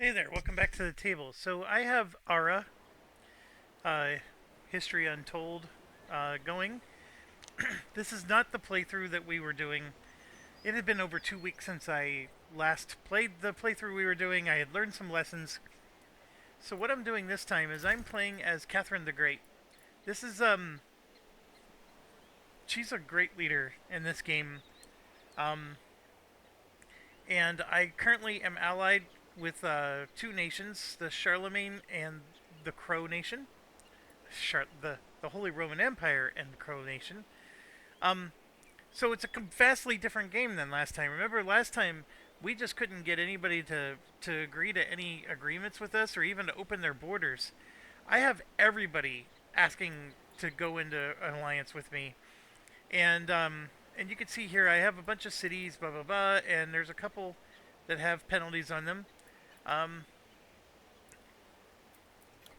Hey there, welcome back to the table. So I have Ara, uh, History Untold, going. This is not the playthrough that we were doing. It had been over 2 weeks since I last played the playthrough we were doing. I had learned some lessons. So what I'm doing this time is I'm playing as Catherine the Great. This is she's a great leader in this game. Um, and I currently am allied with two nations, the Charlemagne and the Crow Nation. The Holy Roman Empire and the Crow Nation. Um, so it's a vastly different game than last time. Remember, last time we just couldn't get anybody to agree to any agreements with us or even to open their borders. I have everybody asking to go into an alliance with me, and you can see here I have a bunch of cities, blah blah blah, and there's a couple that have penalties on them. Um,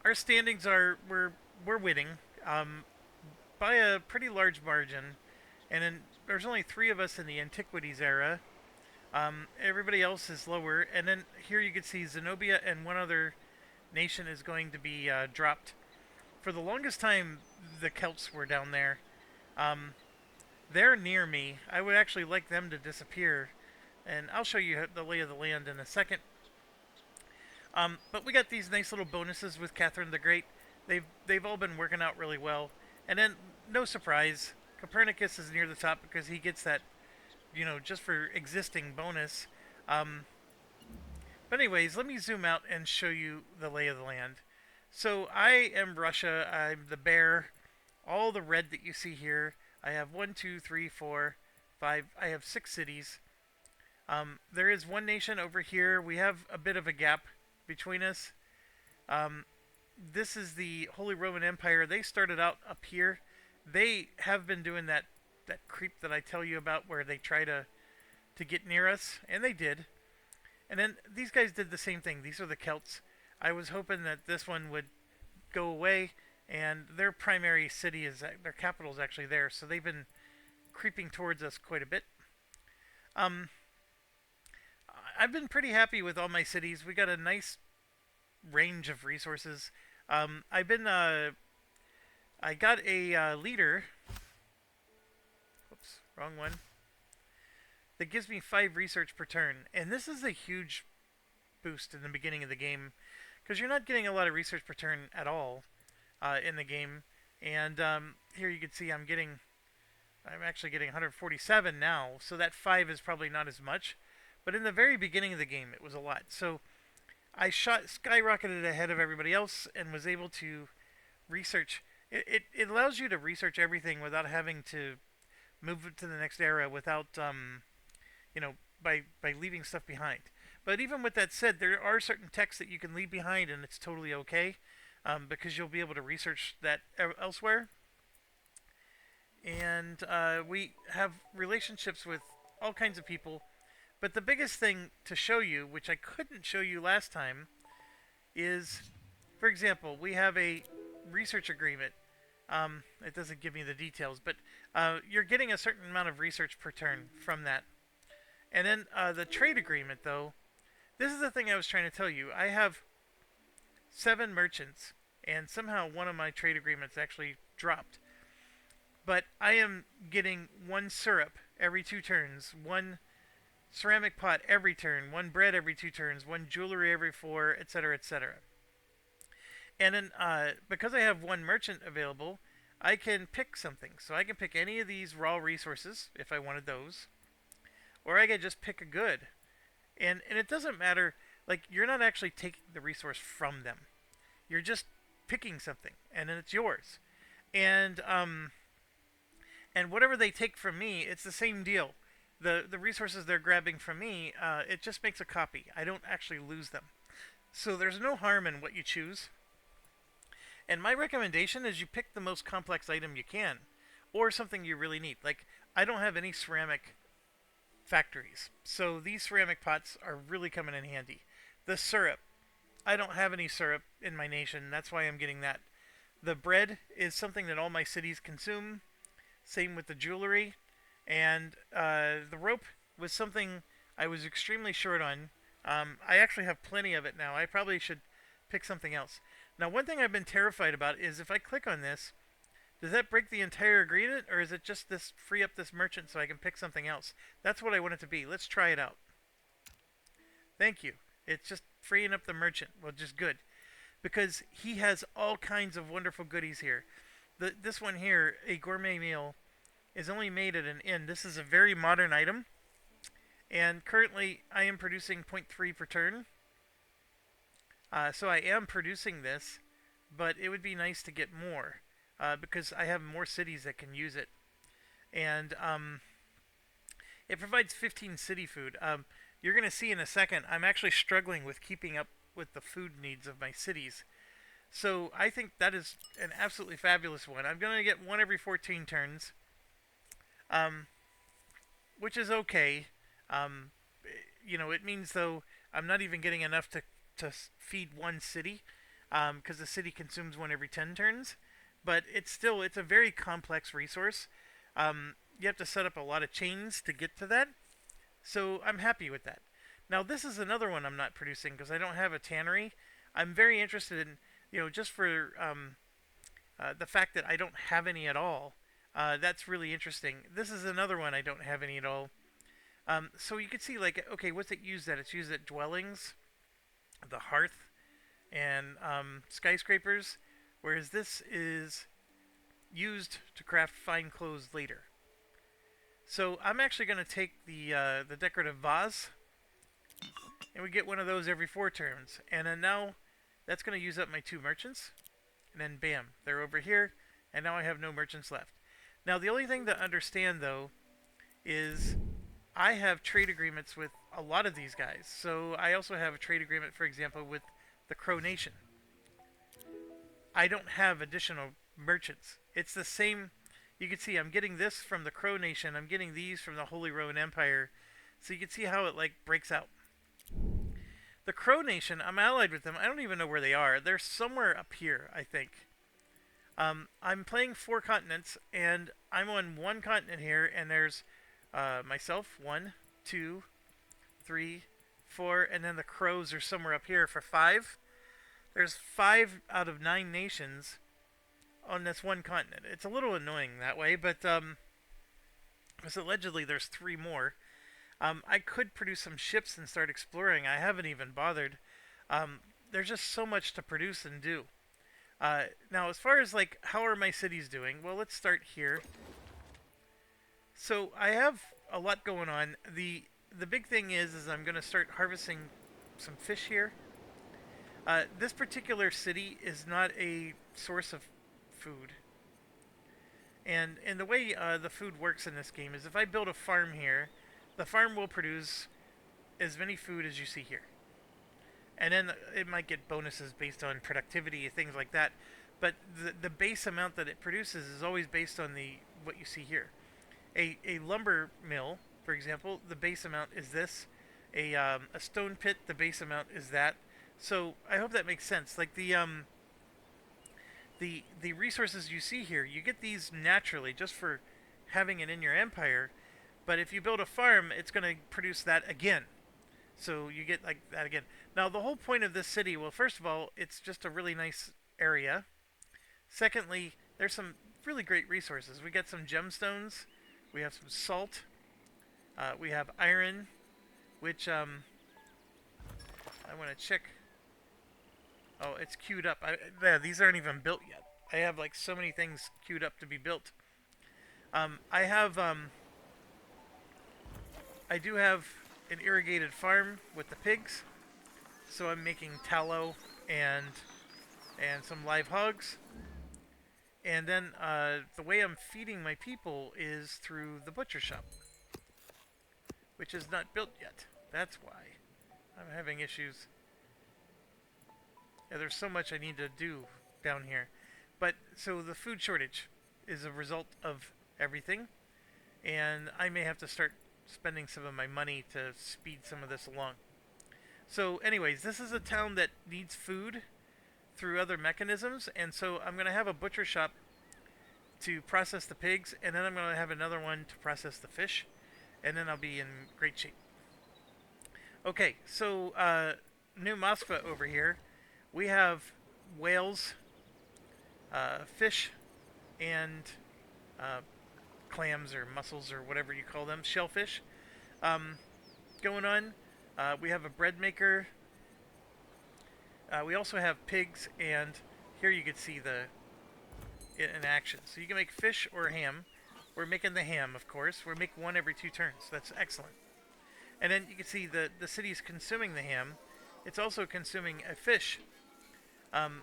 our standings are we're winning um, by a pretty large margin, and then there's only three of us in the Antiquities era. Everybody else is lower, and then here you can see Zenobia and one other nation is going to be dropped. For the longest time, the Celts were down there. Um, they're near me. I would actually like them to disappear, and I'll show you the lay of the land in a second. But we got these nice little bonuses with Catherine the Great. They've all been working out really well. And then, no surprise, Copernicus is near the top because he gets that, just for existing bonus. Um, but anyways, let me zoom out and show you the lay of the land. So I am Russia. I'm the bear. All the red that you see here. I have one, two, three, four, five. I have 6 cities. There is one nation over here. We have a bit of a gap between us. Um, this is the Holy Roman Empire. They started out up here. They have been doing that creep that I tell you about, where they try to get near us, and they did. And then these guys did the same thing. These are the Celts. I was hoping that this one would go away, and their primary city is their capital is actually there. So they've been creeping towards us quite a bit. Um, I've been pretty happy with all my cities. We got a nice range of resources. I've been I got a leader. Oops, wrong one. That gives me 5 research per turn, and this is a huge boost in the beginning of the game because you're not getting a lot of research per turn at all in the game. And here you can see I'm actually getting 147 now, so that 5 is probably not as much. But in the very beginning of the game, it was a lot. So I skyrocketed ahead of everybody else and was able to research. It allows you to research everything without having to move it to the next era without you know by leaving stuff behind. But even with that said, there are certain texts that you can leave behind, and it's totally okay because you'll be able to research that elsewhere. And we have relationships with all kinds of people. But the biggest thing to show you, which I couldn't show you last time, is, for example, we have a research agreement. It doesn't give me the details, but you're getting a certain amount of research per turn from that. And then the trade agreement, though, this is the thing I was trying to tell you. I have 7 merchants, and somehow one of my trade agreements actually dropped. But I am getting 1 syrup every 2 turns, 1 ceramic pot every turn, 1 bread every 2 turns, 1 jewelry every 4, etc., etc. And then because I have 1 merchant available, I can pick something. So I can pick any of these raw resources if I wanted those, or I could just pick a good. And it doesn't matter. Like, you're not actually taking the resource from them. You're just picking something, and then it's yours. And and whatever they take from me, it's the same deal. The resources they're grabbing from me, it just makes a copy. I don't actually lose them. So there's no harm in what you choose. And my recommendation is you pick the most complex item you can, or something you really need. Like, I don't have any ceramic factories, so these ceramic pots are really coming in handy. The syrup, I don't have any syrup in my nation. That's why I'm getting that. The bread is something that all my cities consume. Same with the jewelry. And the rope was something I was extremely short on. I actually have plenty of it now. I probably should pick something else. Now, one thing I've been terrified about is if I click on this, does that break the entire agreement, or is it just this free up this merchant so I can pick something else? That's what I want it to be. Let's try it out. Thank you. It's just freeing up the merchant, which is good because he has all kinds of wonderful goodies here. This one here, a gourmet meal, is only made at an inn. This is a very modern item, and currently I am producing zero point 0.3 per turn. So I am producing this, but it would be nice to get more because I have more cities that can use it. And it provides 15 city food. You're going to see in a second, I'm actually struggling with keeping up with the food needs of my cities. So I think that is an absolutely fabulous one. I'm going to get one every 14 turns, um, which is okay. Um, it means though I'm not even getting enough to feed one city because the city consumes one every 10 turns. But it's a very complex resource. You have to set up a lot of chains to get to that. So I'm happy with that. Now this is another one I'm not producing because I don't have a tannery. I'm very interested in just for the fact that I don't have any at all. That's really interesting. This is another one I don't have any at all. So you can see like okay, what's it used at? It's used at dwellings, the hearth, and skyscrapers, whereas this is used to craft fine clothes later. So I'm actually going to take the decorative vase, and we get one of those every 4 turns. And then now that's going to use up my 2 merchants, and then bam, they're over here, and now I have no merchants left. Now the only thing to understand though is I have trade agreements with a lot of these guys. So I also have a trade agreement, for example, with the Crow Nation. I don't have additional merchants. It's the same. You can see I'm getting this from the Crow Nation. I'm getting these from the Holy Roman Empire. So you can see how it like breaks out. The Crow Nation, I'm allied with them. I don't even know where they are. They're somewhere up here, I think. I'm playing 4 continents, and I'm on one continent here, and there's myself, 1, 2, 3, 4, and then the Crows are somewhere up here for 5. There's 5 out of 9 nations on this one continent. It's a little annoying that way, but because allegedly there's 3 more. I could produce some ships and start exploring. I haven't even bothered. There's just so much to produce and do. Now, as far as like how are my cities doing? Well, let's start here. So I have a lot going on. The big thing is I'm going to start harvesting some fish here. This particular city is not a source of food. And the way the food works in this game is if I build a farm here, the farm will produce as many food as you see here. And then it might get bonuses based on productivity, things like that. But the base amount that it produces is always based on the what you see here. A lumber mill, for example, the base amount is this. A stone pit, the base amount is that. So I hope that makes sense. Like the resources you see here, you get these naturally just for having it in your empire. But if you build a farm, it's going to produce that again. So you get like that again. Now the whole point of this city, well, first of all, it's just a really nice area. Secondly, there's some really great resources. We got some gemstones. We have some salt. We have iron, which I want to check. Oh, it's queued up. Yeah, these aren't even built yet. I have like so many things queued up to be built. I do have an irrigated farm with the pigs, so I'm making tallow and some live hogs. And then the way I'm feeding my people is through the butcher shop, which is not built yet. That's why I'm having issues. Yeah, there's so much I need to do down here. But so the food shortage is a result of everything, and I may have to start spending some of my money to speed some of this along. So, anyways, this is a town that needs food through other mechanisms, and so I'm going to have a butcher shop to process the pigs, and then I'm going to have another one to process the fish, and then I'll be in great shape. Okay, so New Moskva over here, we have whales, fish, and uh, clams or mussels or whatever you call them, shellfish, um, going on. We have a bread maker. We also have pigs, and here you can see the in action. So you can make fish or ham. We're making the ham, of course. We're making one every 2 turns. That's excellent. And then you can see the city is consuming the ham. It's also consuming a fish, um,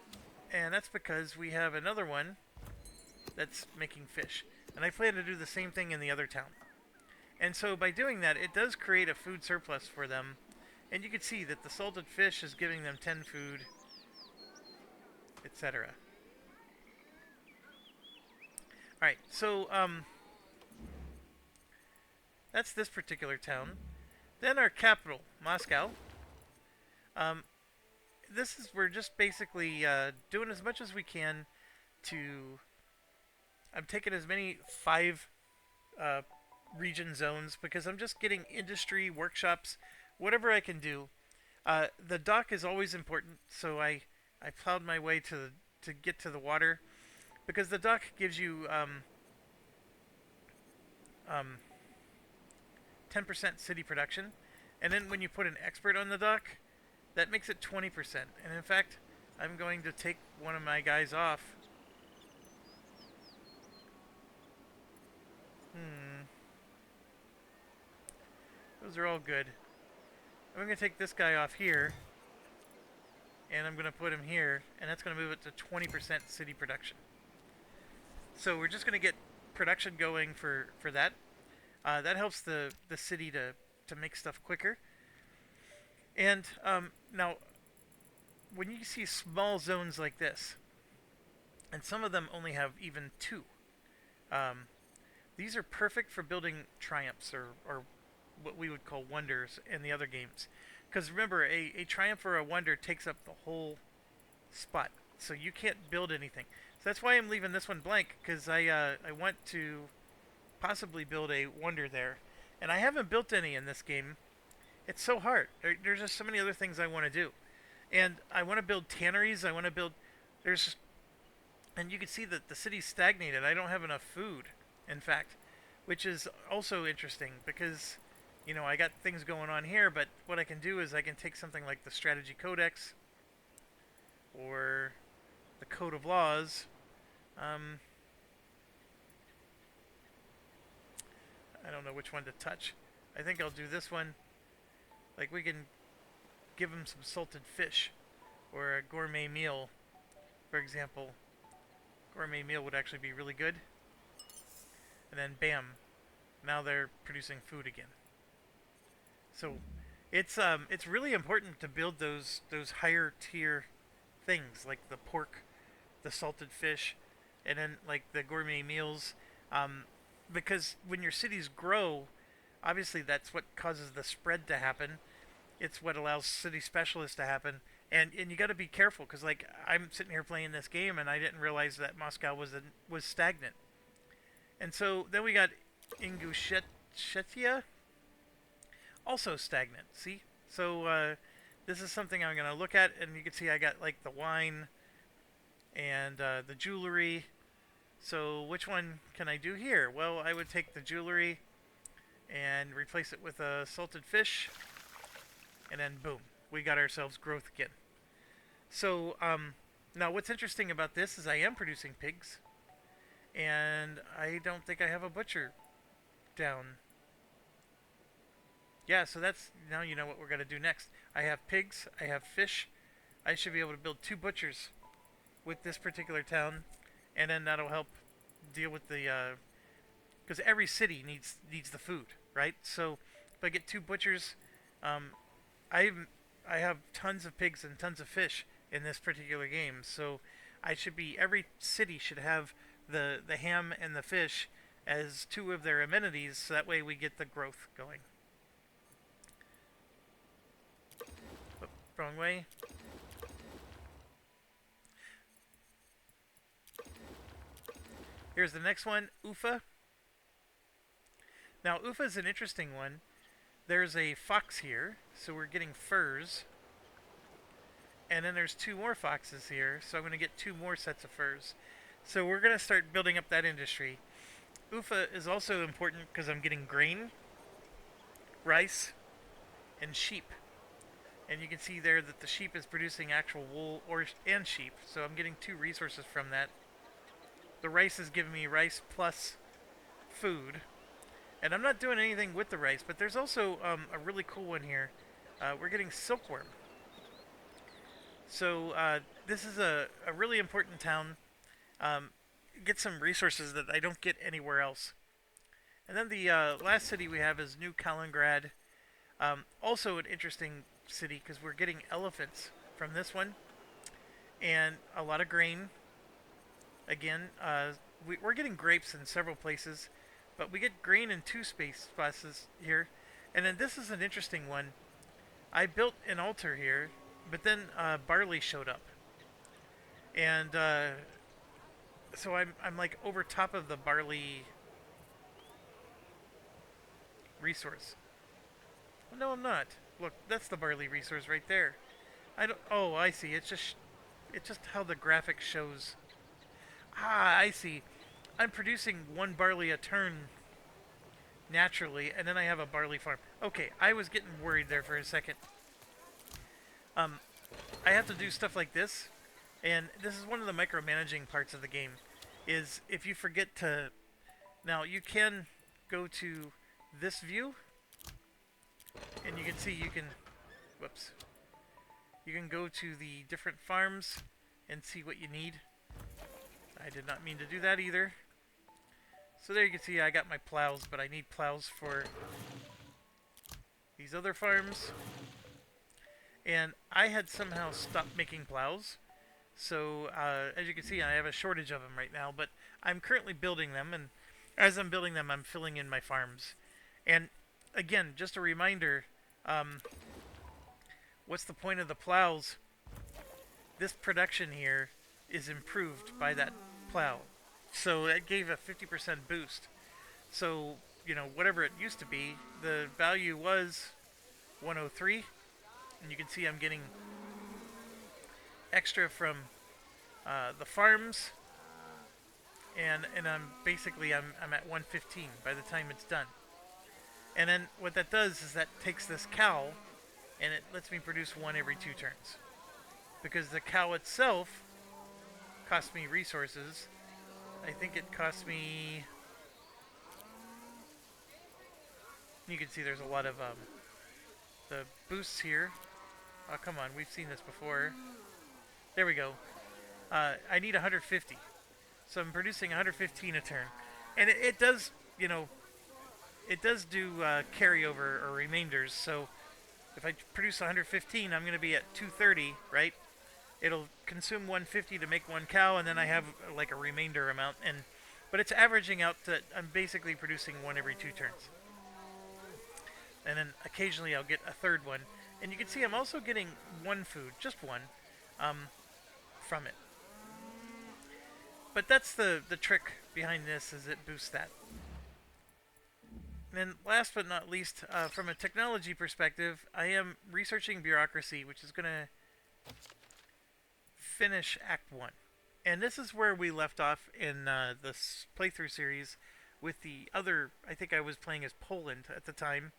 and that's because we have another one that's making fish. And I plan to do the same thing in the other town. And so by doing that, it does create a food surplus for them. And you can see that the salted fish is giving them 10 food, etc. All right, so that's this particular town. Then our capital, Moscow. Um, this is we're just basically doing as much as we can to. I'm taking as many 5 uh, region zones because I'm just getting industry workshops, whatever I can do. The dock is always important, so I plowed my way to get to the water because the dock gives you 10% city production, and then when you put an expert on the dock, that makes it 20%. And in fact, I'm going to take one of my guys off. Hmm, those are all good. I'm going to take this guy off here, and I'm going to put him here, and that's going to move it to 20% city production. So we're just going to get production going for that. That helps the city to make stuff quicker. And now, when you see small zones like this, and some of them only have even 2, um, these are perfect for building triumphs or what we would call wonders in the other games. Because remember, a triumph or a wonder takes up the whole spot, so you can't build anything. So that's why I'm leaving this one blank, because I want to possibly build a wonder there, and I haven't built any in this game. It's so hard. There's just so many other things I want to do, and I want to build tanneries. I want to build. There's and you can see that the city's stagnated. I don't have enough food, in fact, which is also interesting because I got things going on here, but what I can do is I can take something like the strategy codex or the code of laws. Um, I don't know which one to touch. I think I'll do this one. Like we can give them some salted fish or a gourmet meal, for example. Gourmet meal would actually be really good. And then bam, now they're producing food again. So it's really important to build those higher tier things like the pork, the salted fish, and then like the gourmet meals, um, because when your cities grow, obviously that's what causes the spread to happen. It's what allows city specialists to happen, and you got to be careful because like I'm sitting here playing this game and I didn't realize that Moscow was stagnant, and so then we got Ingushetia also stagnant. See, so this is something I'm gonna look at, and you can see I got like the wine and the jewelry. So which one can I do here? Well, I would take the jewelry and replace it with a salted fish, and then boom, we got ourselves growth again. So now what's interesting about this is I am producing pigs, and I don't think I have a butcher down. Yeah, so that's now you know what we're gonna do next. I have pigs, I have fish. I should be able to build 2 butchers with this particular town, and then that'll help deal with the because every city needs the food, right? So if I get 2 butchers, um, I I have tons of pigs and tons of fish in this particular game. So I should be every city should have the ham and the fish as 2 of their amenities, so that way we get the growth going. Oh, wrong way. Here's the next one, Ufa. Now Ufa is an interesting one. there's a fox here, so we're getting furs. And then there's two more foxes here, so I'm going to get two more sets of furs. So we're going to start building up that industry. UFA is also important because I'm getting grain, rice, and sheep. And you can see there that the sheep is producing actual wool and sheep, so I'm getting two resources from that. The rice is giving me rice plus food, and I'm not doing anything with the rice, but there's also a really cool one here. We're getting silkworm. So this is a really important town. Um, get some resources that I don't get anywhere else. And then the last city we have is New Kaliningrad. Also an interesting city because we're getting elephants from this one and a lot of grain. Again, we're getting grapes in several places, but we get grain in two spaces here. And then this is an interesting one. I built an altar here, but then barley showed up, and so I'm like over top of the barley resource. Well, no, I'm not. Look, that's the barley resource right there. I don't. Oh, I see. It's just how the graphic shows. Ah, I see. I'm producing one barley a turn naturally, and then I have a barley farm. Okay, I was getting worried there for a second. Um, I have to do stuff like this, and this is one of the micromanaging parts of the game. Is if you forget to, now you can go to this view, and you can see you can, whoops, you can go to the different farms and see what you need. I did not mean to do that either. So there you can see I got my plows, but I need plows for these other farms. And I had somehow stopped making plows. So as you can see, I have a shortage of them right now, but I'm currently building them, and as I'm building them, I'm filling in my farms. And again, just a reminder, what's the point of the plows? This production here is improved by that plow. So it gave a 50% boost. So, you know, whatever it used to be, the value was 103. And you can see I'm getting extra from the farms. And I'm at 115 by the time it's done. And then what that does is that takes this cow and it lets me produce one every 2 turns. Because the cow itself costs me resources. I think it cost me. You can see there's a lot of the boosts here. Oh, come on, we've seen this before. There we go. I need 150. So I'm producing 115 a turn. And it does, you know, it does do carryover or remainders. So if I produce 115, I'm going to be at 230, right? It'll consume 150 to make one cow, and then I have like a remainder amount. But it's averaging out to I'm basically producing one every 2 turns. And then occasionally I'll get a third one. And you can see I'm also getting one food, just one, from it. But that's the trick behind this, is it boosts that. And then last but not least, from a technology perspective, I am researching bureaucracy, which is going to finish Act 1. And this is where we left off in this playthrough series with the other, I think I was playing as Poland at the time.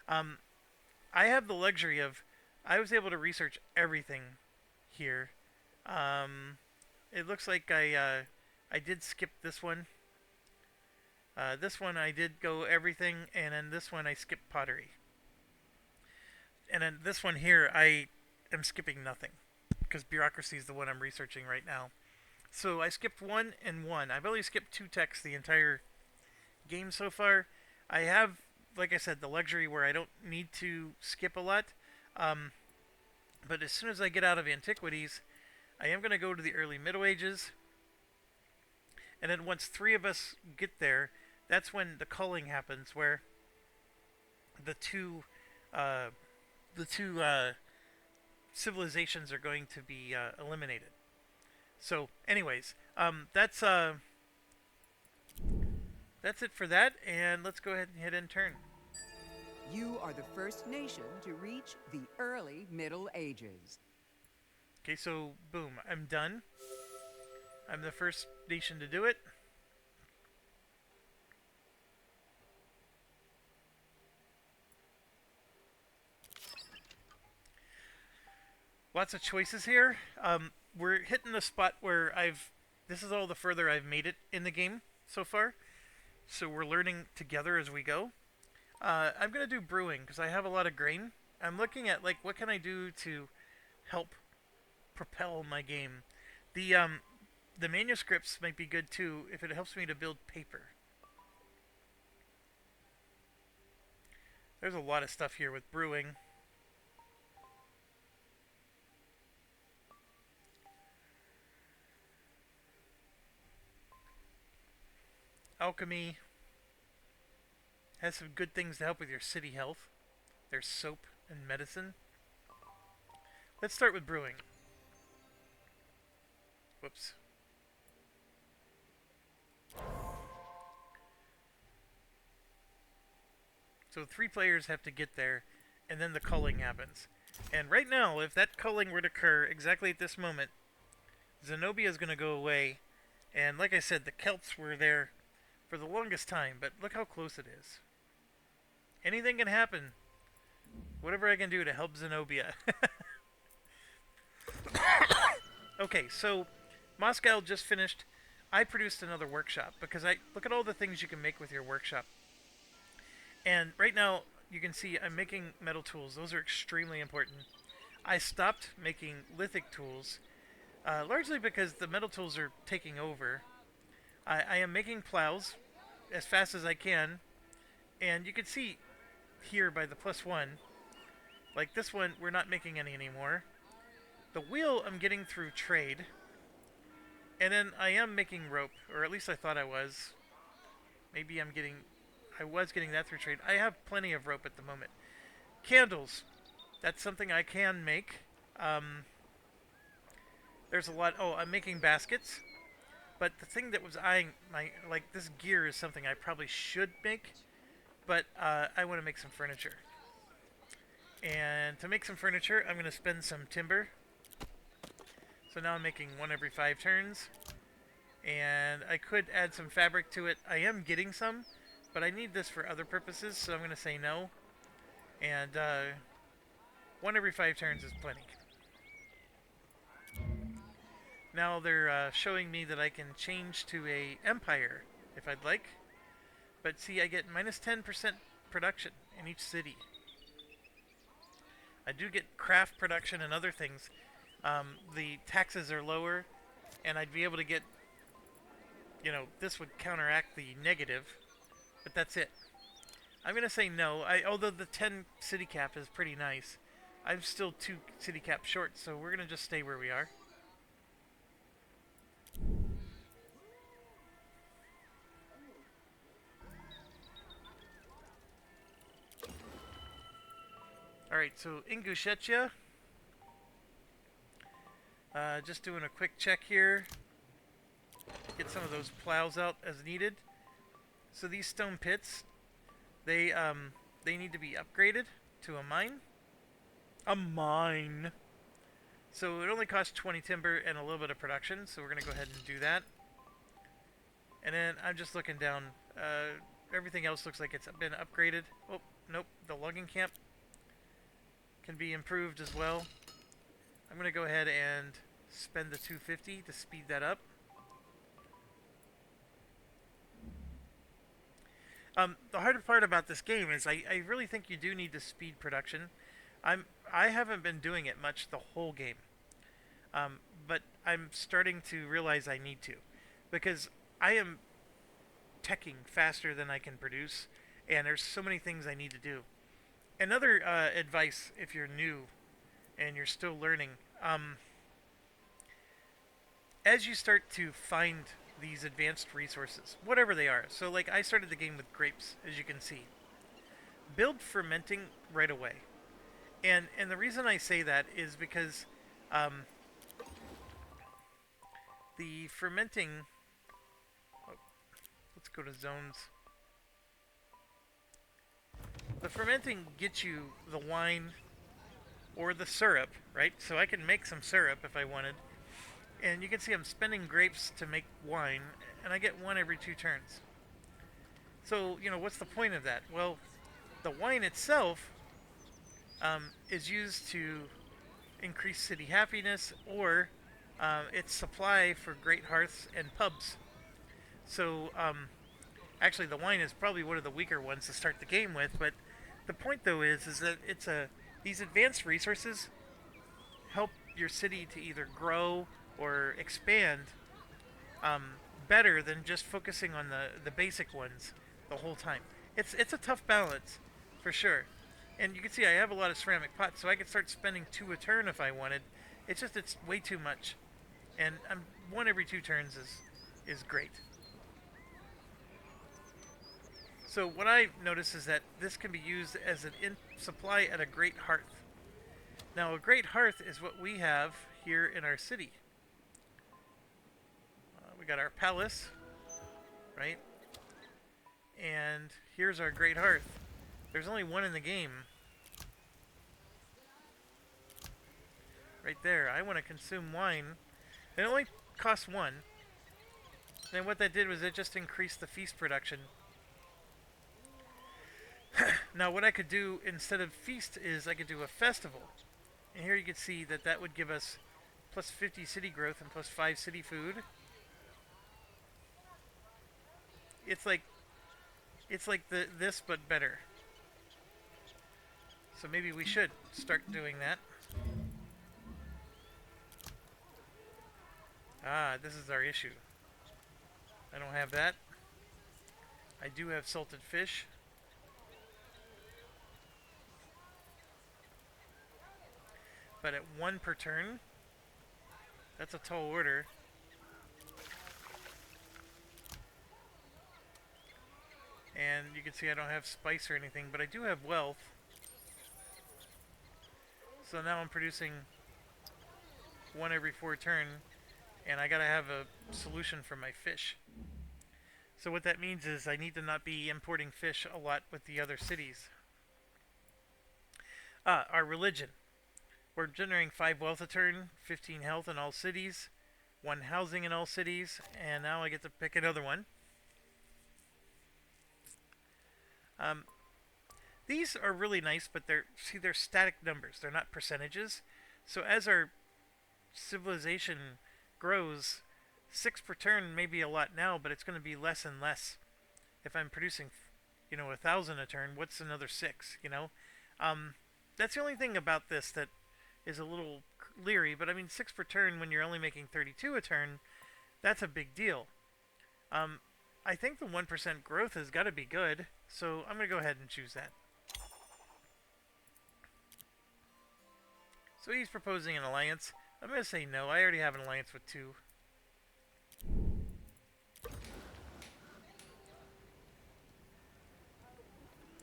I have the luxury of, I was able to research everything here. It looks like I did skip this one. This one I did go everything, and then this one I skipped pottery. And then this one here I am skipping nothing, because bureaucracy is the one I'm researching right now. So I skipped 1 and 1. I've only skipped 2 texts the entire game so far. I have, like I said, the luxury where I don't need to skip a lot. But as soon as I get out of antiquities, I am going to go to the early Middle Ages. And then once 3 of us get there, that's when the culling happens, where the two civilizations are going to be eliminated. So, anyways, that's it for that, and let's go ahead and hit end turn. You are the first nation to reach the early Middle Ages. Okay, so boom, I'm done. I'm the first nation to do it. Lots of choices here. We're hitting the spot where I've. This is all the further I've made it in the game so far. So we're learning together as we go. I'm gonna do brewing because I have a lot of grain. I'm looking at like what can I do to help propel my game. The manuscripts might be good too if it helps me to build paper. There's a lot of stuff here with brewing. Alchemy has some good things to help with your city health. There's soap and medicine. Let's start with brewing. Whoops. So 3 players have to get there, and then the culling happens. And right now, if that culling were to occur exactly at this moment, Zenobia is going to go away. And like I said, the Celts were there for the longest time, but look how close it is. Anything can happen. Whatever I can do to help Zenobia. Okay, so Moscow just finished. I produced another workshop because I look at all the things you can make with your workshop. And right now, you can see I'm making metal tools. Those are extremely important. I stopped making lithic tools, largely because the metal tools are taking over. I am making plows as fast as I can, and you can see here by the +1, like this one, we're not making any anymore. The wheel I'm getting through trade, and then I am making rope, or at least I thought I was. Maybe I was getting that through trade. I have plenty of rope at the moment. Candles, that's something I can make. Um, there's a lot. Oh, I'm making baskets. But the thing that was eyeing my like this gear is something I probably should make, but I want to make some furniture. And to make some furniture, I'm going to spend some timber. So now I'm making one every 5 turns. And I could add some fabric to it. I am getting some, but I need this for other purposes, so I'm going to say no. And one every 5 turns is plenty. Now they're showing me that I can change to a empire if I'd like. But see, I get minus 10% production in each city. I do get craft production and other things. The taxes are lower, and I'd be able to get, this would counteract the negative, but that's it. I'm gonna say no. Although the 10 city cap is pretty nice, I'm still 2 city caps short, so we're gonna just stay where we are. All right, so Ingushetia. Just doing a quick check here. Get some of those plows out as needed. So these stone pits, they need to be upgraded to a mine. A mine. So it only costs 20 timber and a little bit of production, so we're gonna go ahead and do that. And then I'm just looking down. Everything else looks like it's been upgraded. Oh, nope. The logging camp can be improved as well. I'm gonna go ahead and spend the 250 to speed that up. The harder part about this game is I really think you do need to speed production. I haven't been doing it much the whole game, but I'm starting to realize I need to, because I am teching faster than I can produce, and there's so many things I need to do. Another advice, if you're new and you're still learning, as you start to find these advanced resources, whatever they are. So, like, I started the game with grapes, as you can see. Build fermenting right away, and the reason I say that is because um, the fermenting. Oh, let's go to zones. the fermenting gets you the wine or the syrup, right? So I can make some syrup if I wanted. And you can see I'm spending grapes to make wine, and I get one every 2 turns. So, what's the point of that? Well, the wine itself is used to increase city happiness or its supply for great hearths and pubs. So, actually, the wine is probably one of the weaker ones to start the game with. But the point, though, is that these advanced resources help your city to either grow or expand better than just focusing on the basic ones the whole time. It's a tough balance, for sure. And you can see I have a lot of ceramic pots, so I could start spending 2 a turn if I wanted. It's way too much, and one every 2 turns is great. So what I notice is that this can be used as an supply at a great hearth. Now a great hearth is what we have here in our city. We got our palace, right? And here's our great hearth. There's only one in the game. Right there. I want to consume wine. It only costs one. And what that did was it just increased the feast production. Now what I could do instead of feast is I could do a festival. And here you can see that that would give us plus 50 city growth and plus 5 city food. It's like this but better. So maybe we should start doing that. Ah, this is our issue. I don't have that. I do have salted fish. But at 1 per turn, that's a tall order. And you can see I don't have spice or anything, but I do have wealth. So now I'm producing one every 4 turn, and I gotta have a solution for my fish. So what that means is I need to not be importing fish a lot with the other cities. Our religion. We're generating 5 wealth a turn, 15 health in all cities, 1 housing in all cities, and now I get to pick another one. Um, these are really nice, but they're static numbers. They're not percentages. So as our civilization grows, 6 per turn may be a lot now, but it's going to be less and less. If I'm producing, 1,000 a turn, what's another 6? That's the only thing about this that is a little leery. But I mean, 6 per turn when you're only making 32 a turn, that's a big deal. I think the 1% growth has got to be good, so I'm going to go ahead and choose that. So he's proposing an alliance. I'm going to say no. I already have an alliance with 2.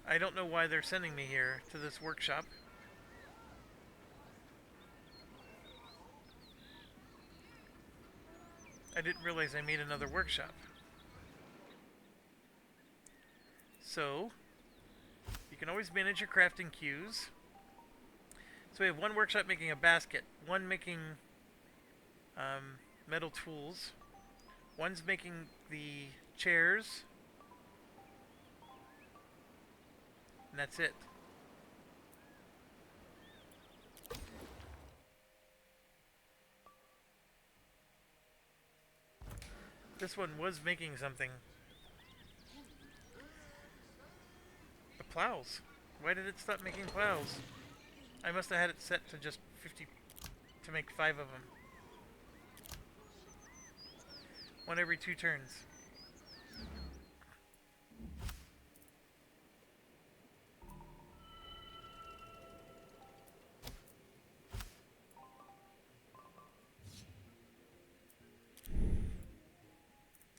I don't know why they're sending me here to this workshop. I didn't realize I made another workshop. So, you can always manage your crafting queues. So we have 1 workshop making a basket, 1 making metal tools, 1's making the chairs, and that's it. This one was making something. The plows. Why did it stop making plows? I must have had it set to just 50 to make 5 of them. 1 every 2 turns.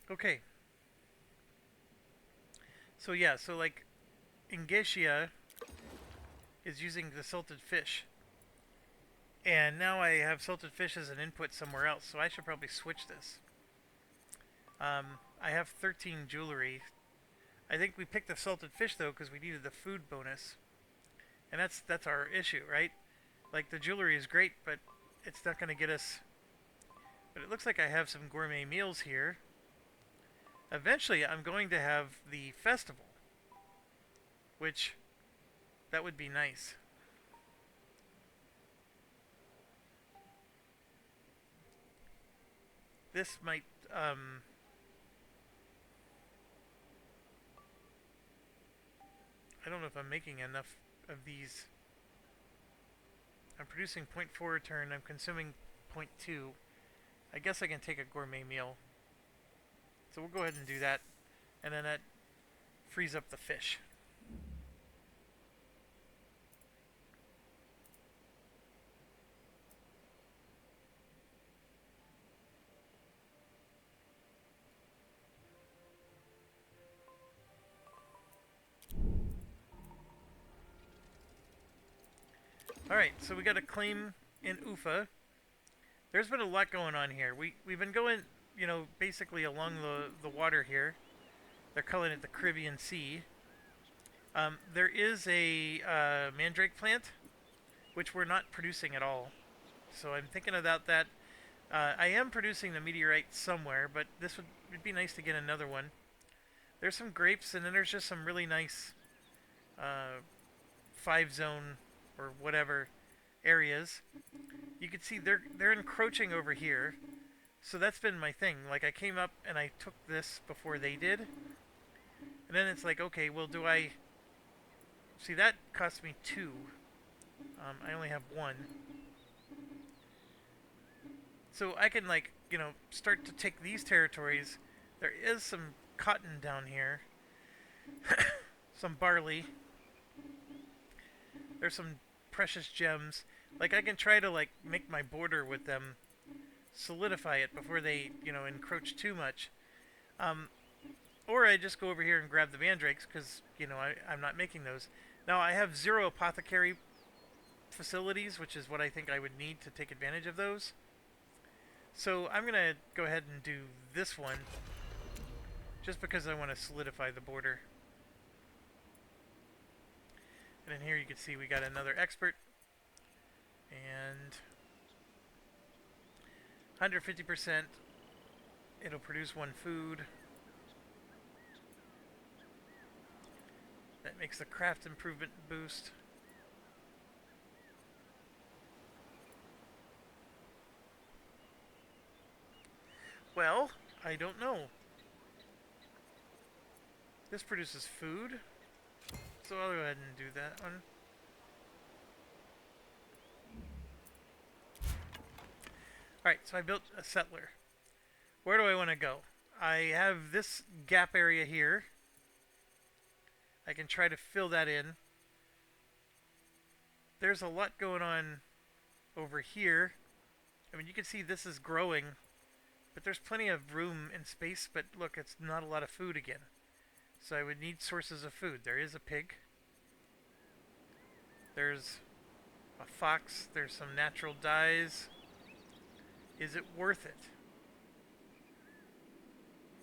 Okay. So yeah, so like Ingetia is using the salted fish. And now I have salted fish as an input somewhere else, so I should probably switch this. I have 13 jewelry. I think we picked the salted fish though because we needed the food bonus, and that's our issue, right? Like the jewelry is great, but it's not going to get us. But it looks like I have some gourmet meals here. Eventually, I'm going to have the festival, which that would be nice. This might. I don't know if I'm making enough of these. I'm producing zero point 0.4 a turn. I'm consuming zero point 0.2. I guess I can take a gourmet meal. So we'll go ahead and do that. And then that frees up the fish. Alright, so we got a claim in Ufa. There's been a lot going on here. We've been going, basically along the water here. They're calling it the Caribbean Sea. There is a mandrake plant, which we're not producing at all. So I'm thinking about that. I am producing the meteorite somewhere, but it'd be nice to get another one. There's some grapes, and then there's just some really nice uh, 5 zone or whatever areas. You can see they're encroaching over here. So that's been my thing. Like I came up and I took this before they did. And then it's like, okay, well do I see that cost me 2. I only have 1. So I can start to take these territories. There is some cotton down here. Some barley. There's some precious gems. Like I can try to make my border with them, solidify it before they encroach too much. Um, or I just go over here and grab the mandrakes because I'm not making those. Now I have 0 apothecary facilities, which is what I think I would need to take advantage of those. So I'm gonna go ahead and do this one, just because I want to solidify the border. And in here you can see we got another expert. And 150%, it'll produce 1 food. That makes the craft improvement boost. Well, I don't know. This produces food, so I'll go ahead and do that one. Alright, so I built a settler. Where do I want to go? I have this gap area here. I can try to fill that in. There's a lot going on over here. I mean, you can see this is growing, but there's plenty of room and space, but look, it's not a lot of food again. So I would need sources of food. There is a pig. There's a fox. There's some natural dyes. Is it worth it?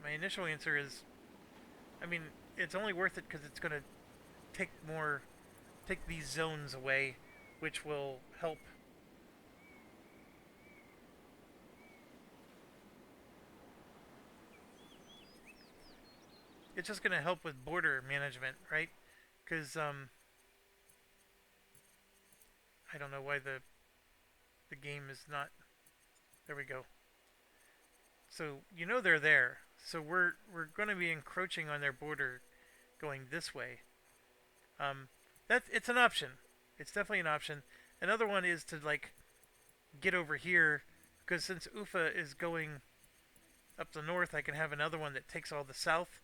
My initial answer is, I mean, it's only worth it because it's going to take these zones away, which will help. It's just going to help with border management, right? Because I don't know why the game is not. There we go. So they're there. So we're going to be encroaching on their border, going this way. It's an option. It's definitely an option. Another one is to get over here, because since Ufa is going up the north, I can have another one that takes all the south.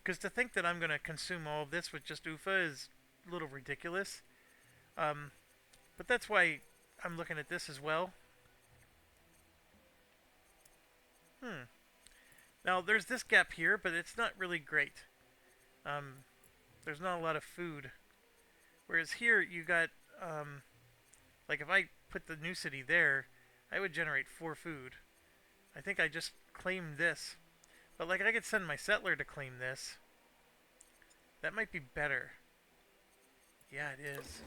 Because to think that I'm going to consume all of this with just Ufa is a little ridiculous. But that's why I'm looking at this as well. Now there's this gap here, but it's not really great. There's not a lot of food. Whereas here you got, if I put the new city there, I would generate 4 food. I think I just claimed this. But I could send my settler to claim this. That might be better. Yeah, it is.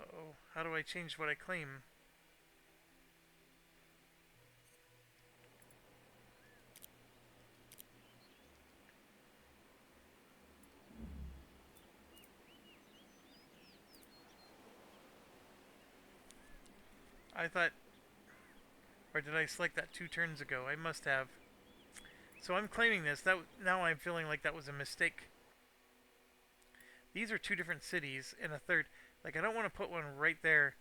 Uh-oh. How do I change what I claim? I thought... Or did I select that 2 turns ago? I must have. So I'm claiming this. Now I'm feeling like that was a mistake. These are 2 different cities and a third. Like, I don't want to put one right there.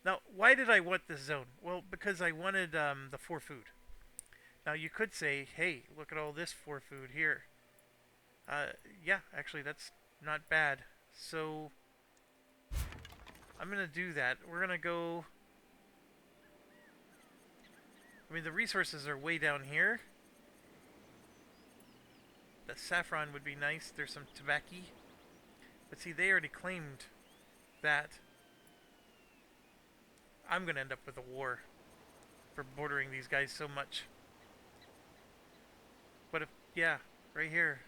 Now, why did I want this zone? Well, because I wanted the 4 food. Now, you could say, hey, look at all this 4 food here. Yeah, actually, that's not bad. So, I'm going to do that. We're going to go... I mean, the resources are way down here. The saffron would be nice. There's some tobacco. But see, they already claimed that. I'm going to end up with a war for bordering these guys so much. But if... Yeah, right here.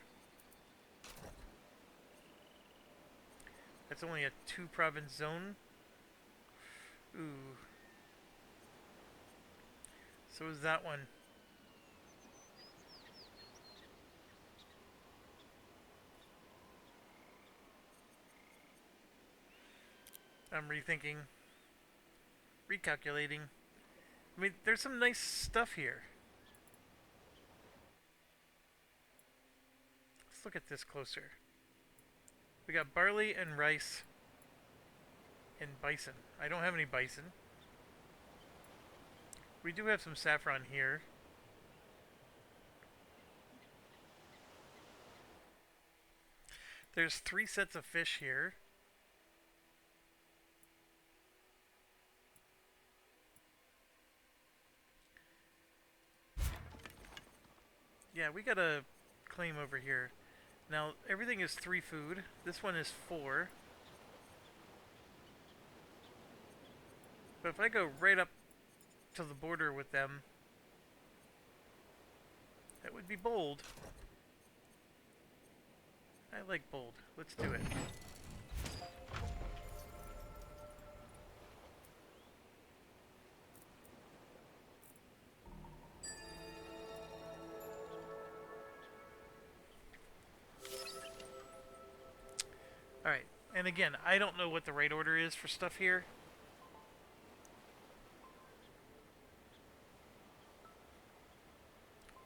That's only a 2 province zone. Ooh. So is that one. I'm rethinking. Recalculating. I mean, there's some nice stuff here. Let's look at this closer. We got barley and rice and bison. I don't have any bison. We do have some saffron here. There's 3 sets of fish here. Yeah, we got a claim over here. Now, everything is 3 food. This one is 4. But if I go right up to the border with them, that would be bold. I like bold. Let's do it. Alright, and again, I don't know what the right order is for stuff here.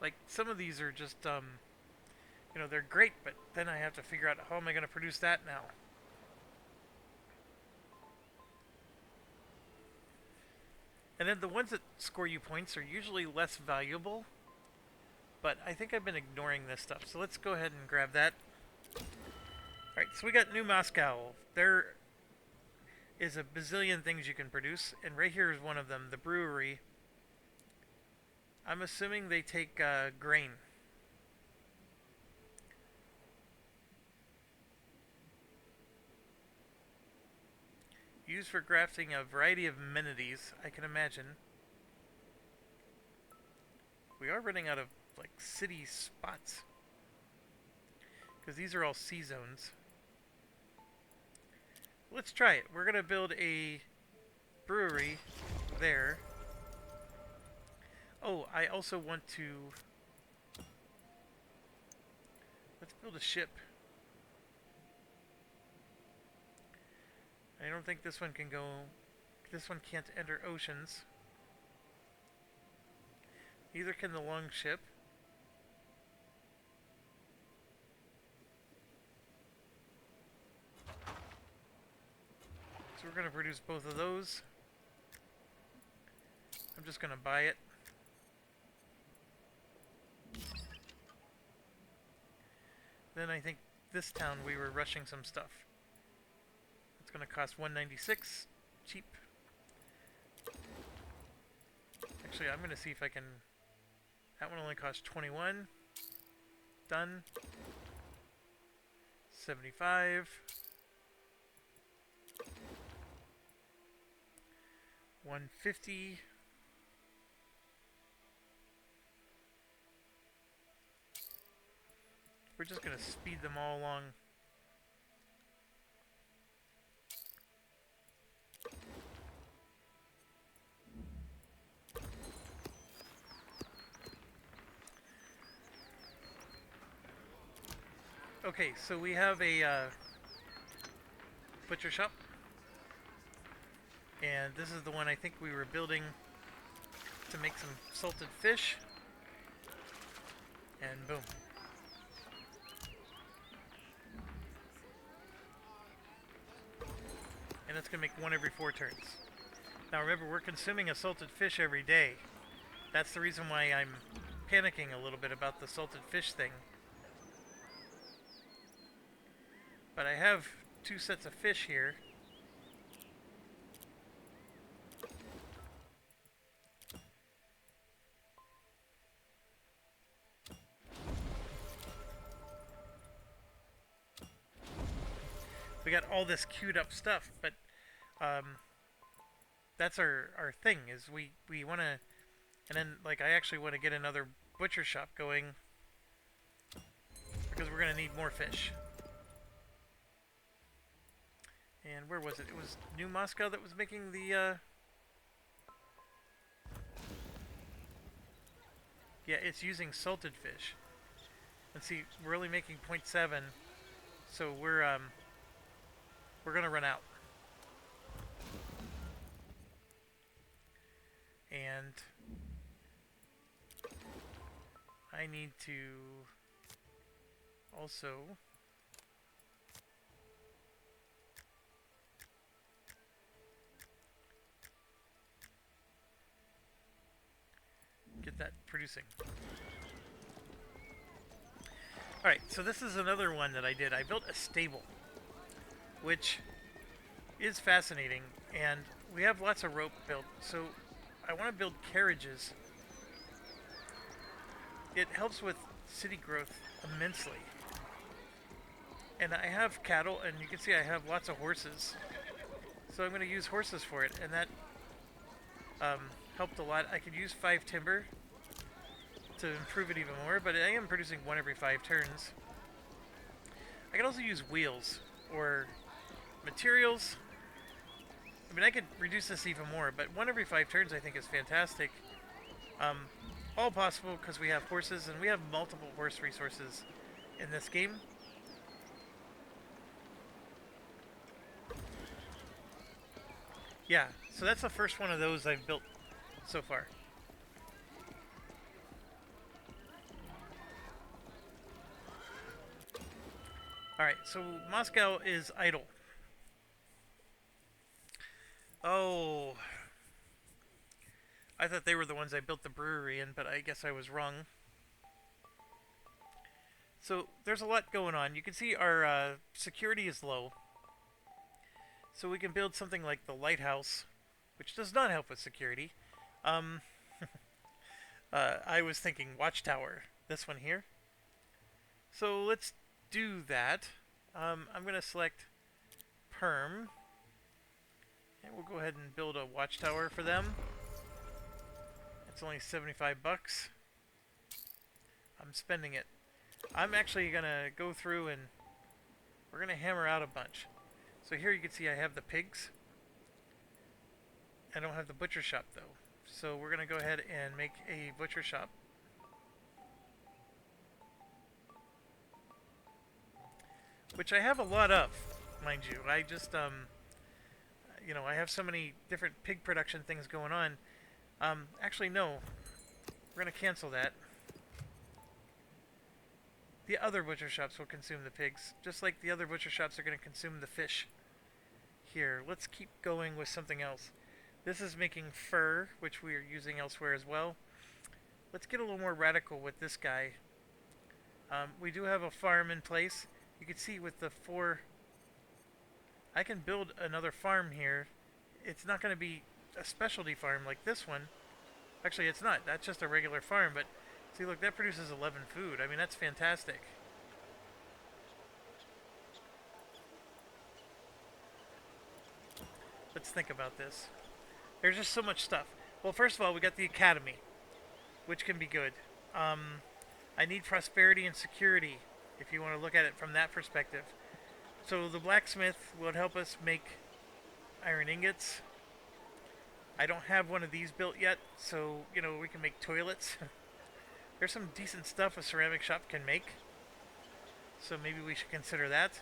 Like, some of these are just, you know, they're great, but then I have to figure out how am I going to produce that now. And then the ones that score you points are usually less valuable, but I think I've been ignoring this stuff. So let's go ahead and grab that. Alright, so we got New Moscow. There is a bazillion things you can produce, and right here is one of them, the brewery. I'm assuming they take grain. Used for crafting a variety of amenities, I can imagine. We are running out of, like, city spots. Because these are all sea zones. Let's try it. We're going to build a brewery there. Oh, I also want to... Let's build a ship. I don't think this one can go... This one can't enter oceans. Neither can the long ship. So we're going to produce both of those. I'm just going to buy it. Then I think this town we were rushing some stuff. It's going to cost 196. Cheap. Actually, I'm going to see if I can... That one only costs 21. Done. 75. 150. we're just going to speed them all along. Okay, so we have a butcher shop, and this is the one I think we were building to make some salted fish, and boom. And it's going to make one every 4 turns. Now remember, we're consuming a salted fish every day. That's the reason why I'm panicking a little bit about the salted fish thing. But I have 2 sets of fish here. We got all this queued up stuff, but that's our thing, is we want to, and then like I actually want to get another butcher shop going because we're going to need more fish. And where was it? It was New Moscow that was making the yeah, it's using salted fish. And see, we're only making 0.7, so we're gonna run out. And I need to also get that producing. Alright, so this is another one that I did. I built a stable, which is fascinating, and we have lots of rope built, so I want to build carriages. It helps with city growth immensely. And I have cattle, and you can see I have lots of horses. So I'm going to use horses for it, and that helped a lot. I could use 5 timber to improve it even more, but I am producing 1 every 5 turns. I can also use wheels or materials. I mean, I could reduce this even more, but 1 every 5 turns I think is fantastic. All possible because we have horses, and we have multiple horse resources in this game. Yeah, so that's the first one of those I've built so far. Alright, so Moscow is idle. Oh, I thought they were the ones I built the brewery in, but I guess I was wrong. So there's a lot going on. You can see our security is low. So we can build something like the lighthouse, which does not help with security. Um, I was thinking watchtower, this one here. So let's do that. I'm going to select perm. And we'll go ahead and build a watchtower for them. It's only 75 bucks. I'm spending it. I'm actually going to go through and we're going to hammer out a bunch. So here you can see I have the pigs. I don't have the butcher shop though. So we're going to go ahead and make a butcher shop. Which I have a lot of, mind you. I just, you know, I have so many different pig production things going on. Actually, no. We're going to cancel that. The other butcher shops will consume the pigs, just like the other butcher shops are going to consume the fish. Here, let's keep going with something else. This is making fur, which we are using elsewhere as well. Let's get a little more radical with this guy. We do have a farm in place. You can see with the 4... I can build another farm here. It's not going to be a specialty farm like this one. Actually, it's not. That's just a regular farm, but see, look, that produces 11 food. I mean, that's fantastic. Let's think about this. There's just so much stuff. Well, first of all, we got the academy, which can be good. I need prosperity and security. if you want to look at it from that perspective. So the blacksmith would help us make iron ingots. I don't have one of these built yet, so we can make toilets. There's some decent stuff a ceramic shop can make, so maybe we should consider that.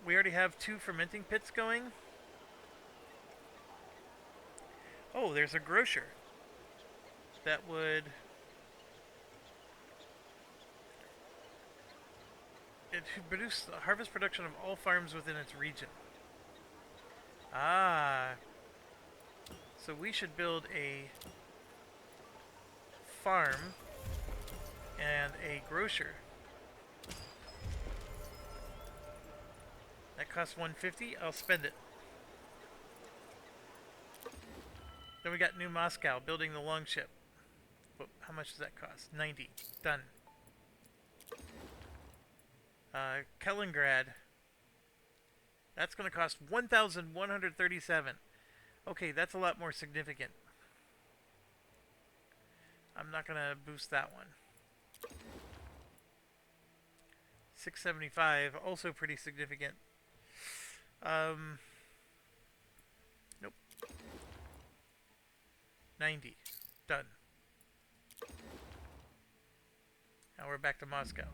We already have 2 fermenting pits going. Oh, there's a grocer that would it produce the harvest production of all farms within its region. Ah, so we should build a farm and a grocer. That costs 150. I'll spend it. Then we got New Moscow building the longship. How much does that cost? 90. Done. Kaliningrad. That's going to cost 1,137. Okay, that's a lot more significant. I'm not going to boost that one. 675, also pretty significant. Nope. 90. Done. Now we're back to Moscow.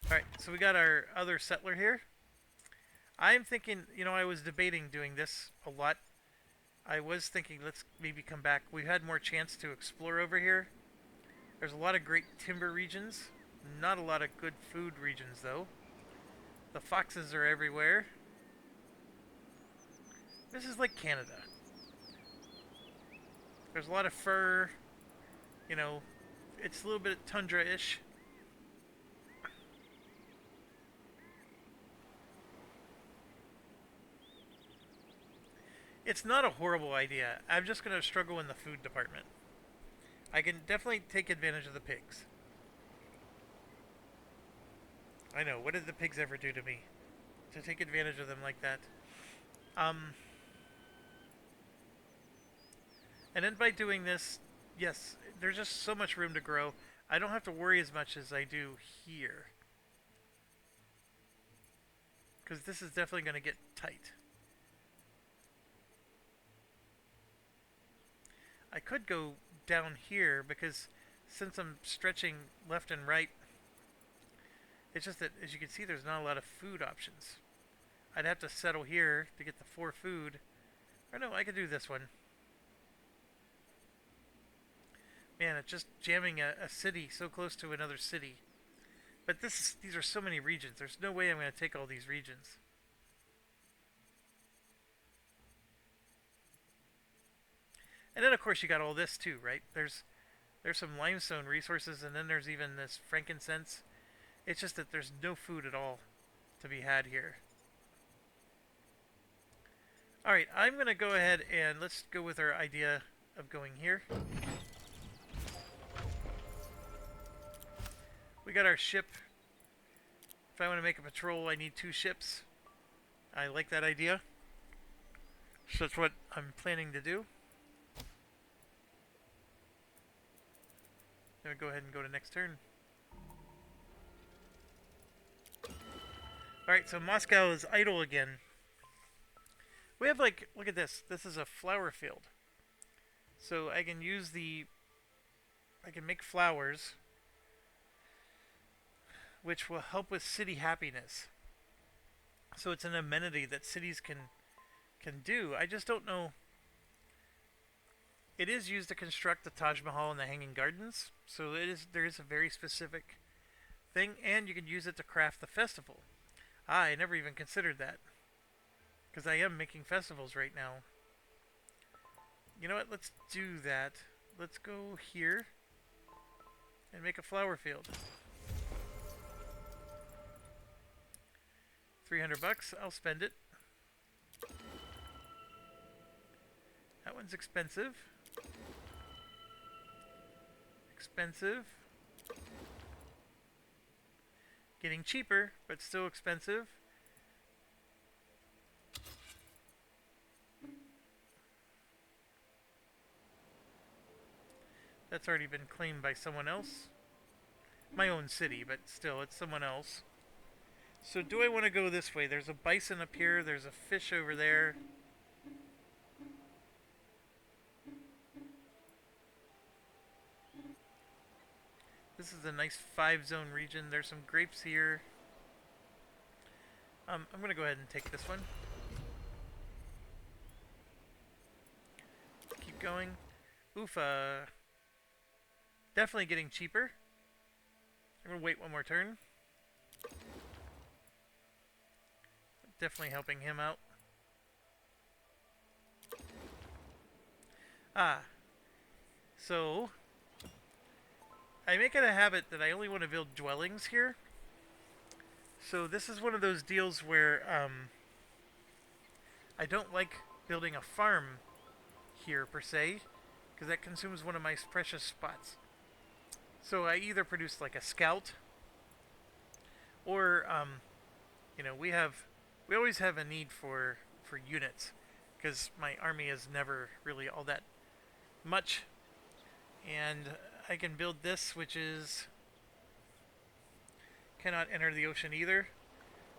Alright, so we got our other settler here. I'm thinking, I was debating doing this a lot. I was thinking let's maybe come back. We've had more chance to explore over here. There's a lot of great timber regions. Not a lot of good food regions, though. The foxes are everywhere. This is like Canada. There's a lot of fur. It's a little bit tundra-ish. It's not a horrible idea. I'm just going to struggle in the food department. I can definitely take advantage of the pigs. I know. What did the pigs ever do to me? To take advantage of them like that. And then by doing this, yes, there's just so much room to grow. I don't have to worry as much as I do here. Because this is definitely going to get tight. I could go down here because since I'm stretching left and right, it's just that, as you can see, there's not a lot of food options. I'd have to settle here to get the 4 food. Or no, I could do this one. Man, it's just jamming a city so close to another city. But these are so many regions. There's no way I'm going to take all these regions. And then, of course, you got all this too, right? There's some limestone resources, and then there's even this frankincense. It's just that there's no food at all to be had here. Alright, I'm going to go ahead and let's go with our idea of going here. We got our ship. If I want to make a patrol, I need 2 ships. I like that idea. So that's what I'm planning to do. Then we go ahead and go to next turn. Alright, so Moscow is idle again. We have look at this. This is a flower field. So I can make flowers, which will help with city happiness. So it's an amenity that cities can do. I just don't know. It is used to construct the Taj Mahal and the Hanging Gardens, so there is a very specific thing, and you can use it to craft the festival. I never even considered that, because I am making festivals right now. You know what? Let's do that. Let's go here and make a flower field. 300 bucks. I'll spend it. That one's expensive. Expensive. Getting cheaper, but still expensive. That's already been claimed by someone else. my own city, but still, it's someone else. So do I want to go this way? There's a bison up here. There's a fish over there. This is a nice 5-zone region. There's some grapes here. I'm going to go ahead and take this one. Keep going. Oof, definitely getting cheaper. I'm going to wait one more turn. Definitely helping him out. Ah. So, I make it a habit that I only want to build dwellings here. So this is one of those deals where I don't like building a farm here per se, because that consumes one of my precious spots. So I either produce like a scout, or we always have a need for units, because my army is never really all that much, and I can build this, which is cannot enter the ocean either.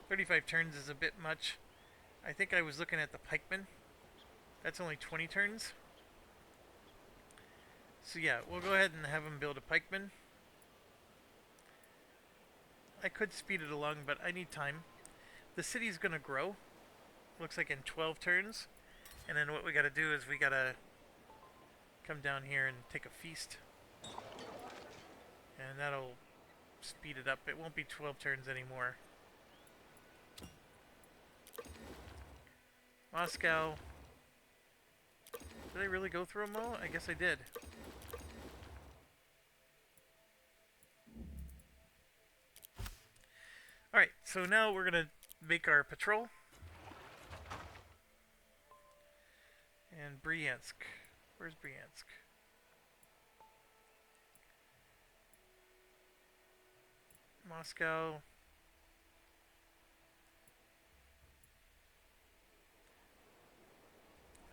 35 turns is a bit much. I think I was looking at the pikeman. That's only 20 turns. So yeah, we'll go ahead and have him build a pikeman. I could speed it along, but I need time. The city's gonna grow. Looks like in 12 turns. And then what we gotta do is we gotta come down here and take a feast. And that'll speed it up. It won't be 12 turns anymore. Moscow. Did I really go through them all? I guess I did. Alright, so now we're gonna make our patrol. And Bryansk. Where's Bryansk? Moscow.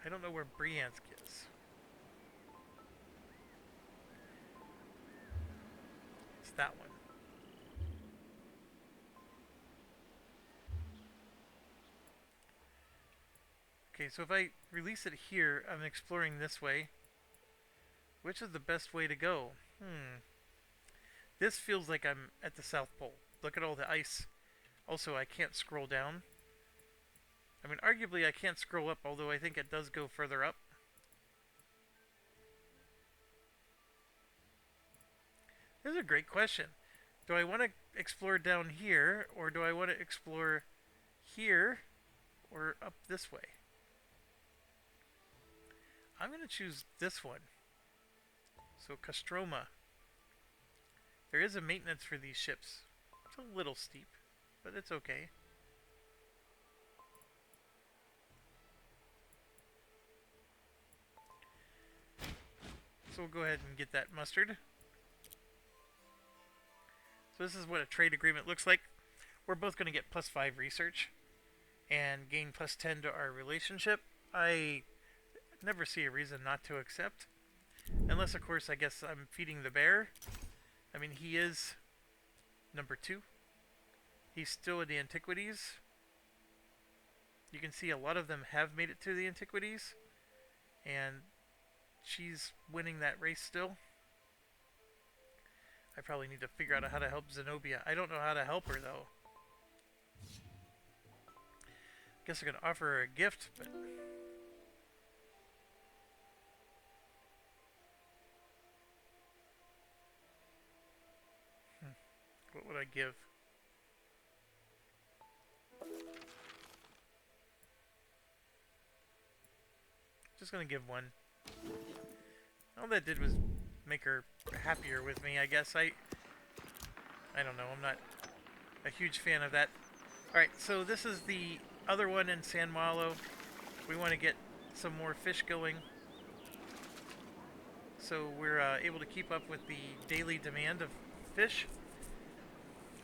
I don't know where Bryansk is. It's that one. Okay, so if I release it here, I'm exploring this way. Which is the best way to go? This feels like I'm at the South Pole. Look at all the ice. Also, I can't scroll down. I mean, arguably I can't scroll up, although I think it does go further up. This is a great question. Do I want to explore down here, or do I want to explore here, or up this way? I'm going to choose this one. So, Kostroma. There is a maintenance for these ships. It's a little steep, but it's okay. So we'll go ahead and get that mustard. So this is what a trade agreement looks like. We're both going to get +5 research and gain +10 to our relationship. I never see a reason not to accept. Unless, of course, I guess I'm feeding the bear. I mean, he is number 2. He's still in the antiquities. You can see a lot of them have made it to the antiquities. And she's winning that race still. I probably need to figure out how to help Zenobia. I don't know how to help her, though. Guess I can offer her a gift, but... What would I give? Just gonna give one. All that did was make her happier with me, I guess. I don't know, I'm not a huge fan of that. Alright, so this is the other one in San Malo. We want to get some more fish going. So we're able to keep up with the daily demand of fish.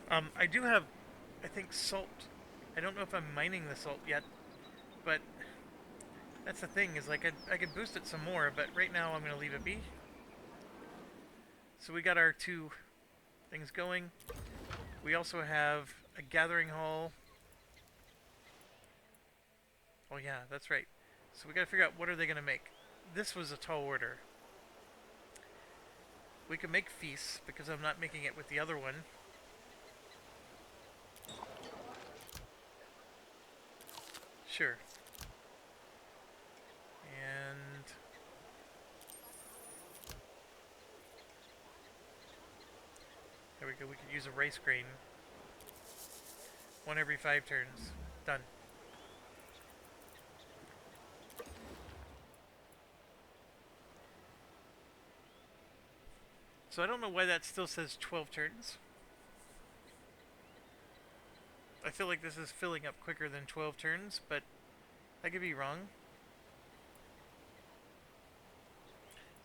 I do have, I think, salt. I don't know if I'm mining the salt yet, but that's the thing, is like I could boost it some more, but right now I'm going to leave it be. So we got our 2 things going. We also have a gathering hall. Oh yeah, that's right. So we gotta figure out what are they gonna make. This was a tall order. We can make feasts because I'm not making it with the other one. Sure. And there we go. We could use a rice grain. One every 5 turns. Done. So I don't know why that still says 12 turns. I feel like this is filling up quicker than 12 turns, but I could be wrong.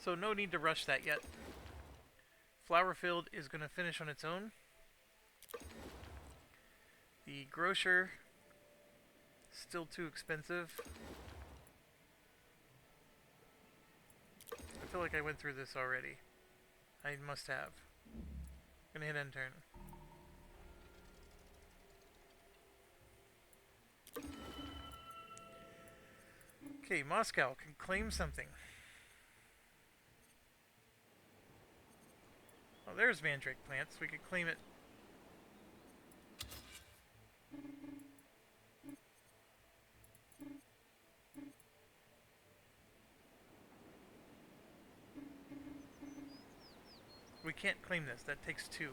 So no need to rush that yet. Flower field is going to finish on its own. The grocer, still too expensive. I feel like I went through this already. I must have. Gonna hit end turn. Okay, Moscow can claim something. Oh, there's mandrake plants. We could claim it. We can't claim this. That takes 2.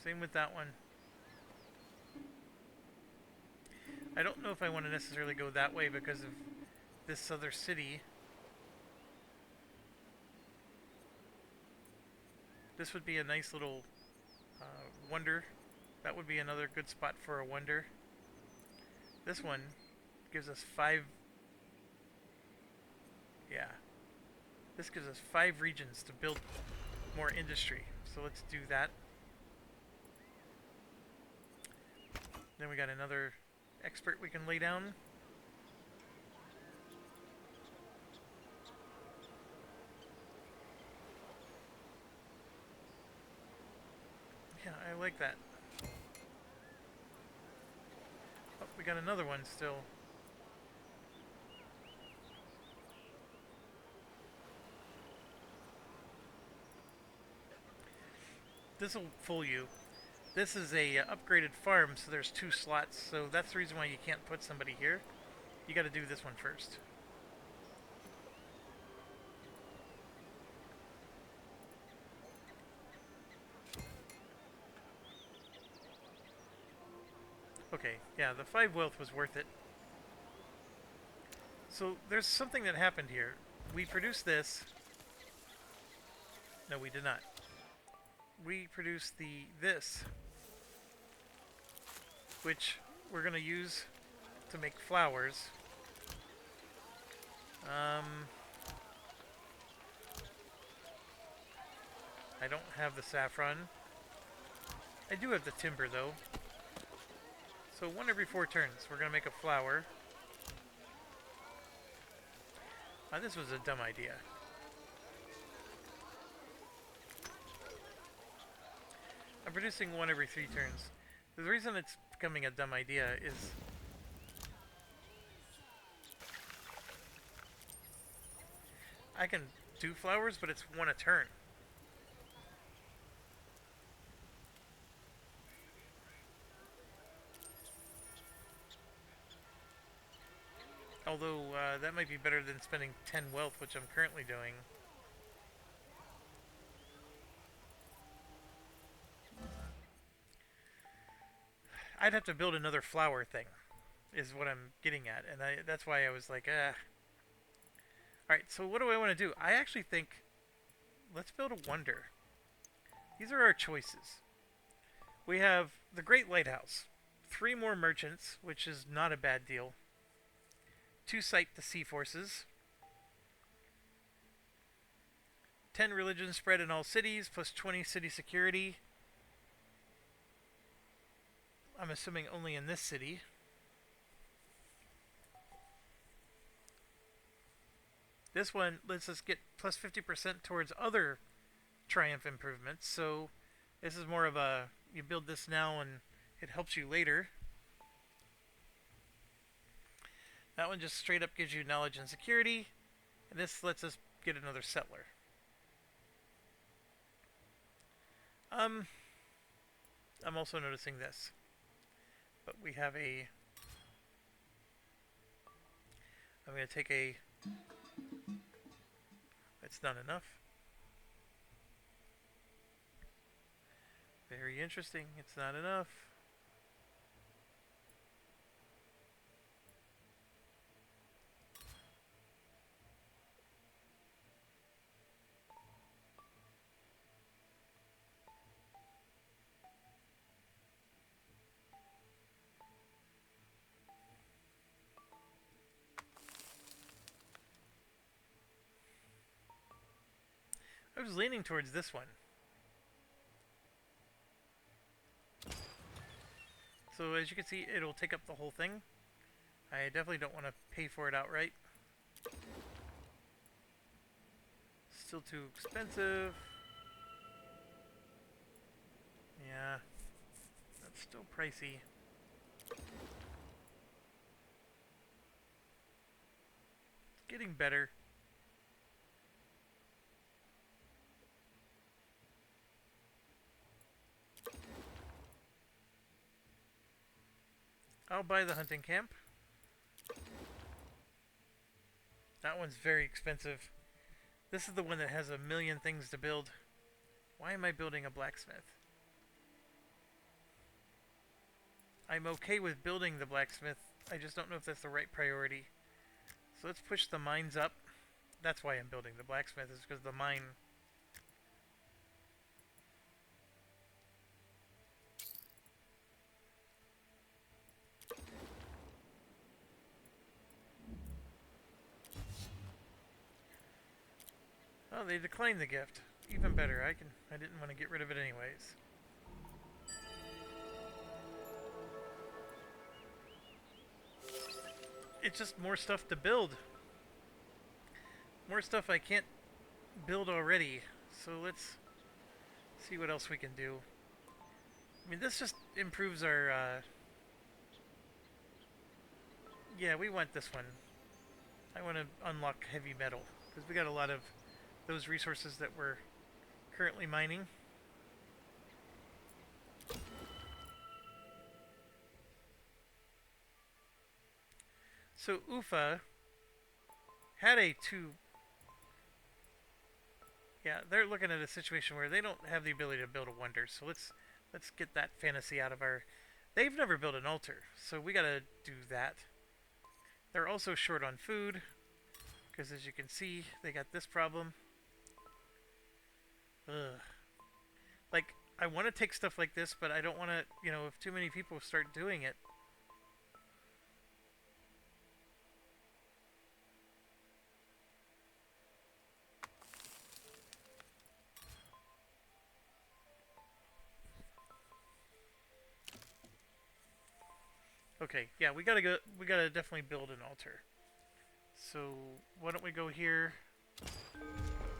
Same with that one. I don't know if I want to necessarily go that way because of this other city. This would be a nice little wonder. That would be another good spot for a wonder. This one gives us 5. Yeah. This gives us 5 regions to build more industry. So let's do that. Then we got another expert we can lay down. Yeah, I like that. Oh, we got another one still. This will fool you. This is a upgraded farm, so there's 2 slots. So that's the reason why you can't put somebody here. You got to do this one first. Okay, yeah, the 5 wealth was worth it. So there's something that happened here. We produced this. No, we did not. We produced this, which we're gonna use to make flowers. I don't have the saffron. I do have the timber though. So 1 every 4 turns, we're gonna make a flower. This was a dumb idea. I'm producing 1 every 3 turns. The reason it's becoming a dumb idea is I can do flowers, but it's 1 a turn. Although, that might be better than spending 10 wealth, which I'm currently doing. I'd have to build another flower thing, is what I'm getting at. And that's why I was like, Alright, so what do I want to do? I actually think, let's build a wonder. These are our choices. We have the Great Lighthouse. 3 more merchants, which is not a bad deal. 2 sight the sea forces. 10 religions spread in all cities, plus 20 city security. I'm assuming only in this city. This one lets us get plus 50% towards other triumph improvements, so This is more of a you build this now and it helps you later. That one just straight up gives you knowledge and security, and this lets us get another settler. Um, I'm also noticing this, but we have a. I'm going to take a. It's not enough. Very interesting. It's not enough. I was leaning towards this one. So as you can see, it'll take up the whole thing. I definitely don't want to pay for it outright. Still too expensive. Yeah, that's still pricey. It's getting better. I'll buy the hunting camp. That one's very expensive. This is the one that has a million things to build. Why am I building a blacksmith? I'm okay with building the blacksmith. I just don't know if that's the right priority. So let's push the mines up. That's why I'm building the blacksmith, is because the mine. Oh, they declined the gift. Even better. I didn't want to get rid of it anyways. It's just more stuff to build. More stuff I can't build already. So let's see what else we can do. I mean, this just improves our. Yeah, we want this one. I want to unlock heavy metal because we got a lot of those resources that we're currently mining. So Ufa had a two. Yeah, they're looking at a situation where they don't have the ability to build a wonder. So let's get that fantasy out of our. They've never built an altar, so we gotta do that. They're also short on food because, as you can see, they got this problem. Ugh. Like, I want to take stuff like this, but I don't want to, if too many people start doing it. Okay, yeah, we gotta go. We gotta definitely build an altar. So why don't we go here?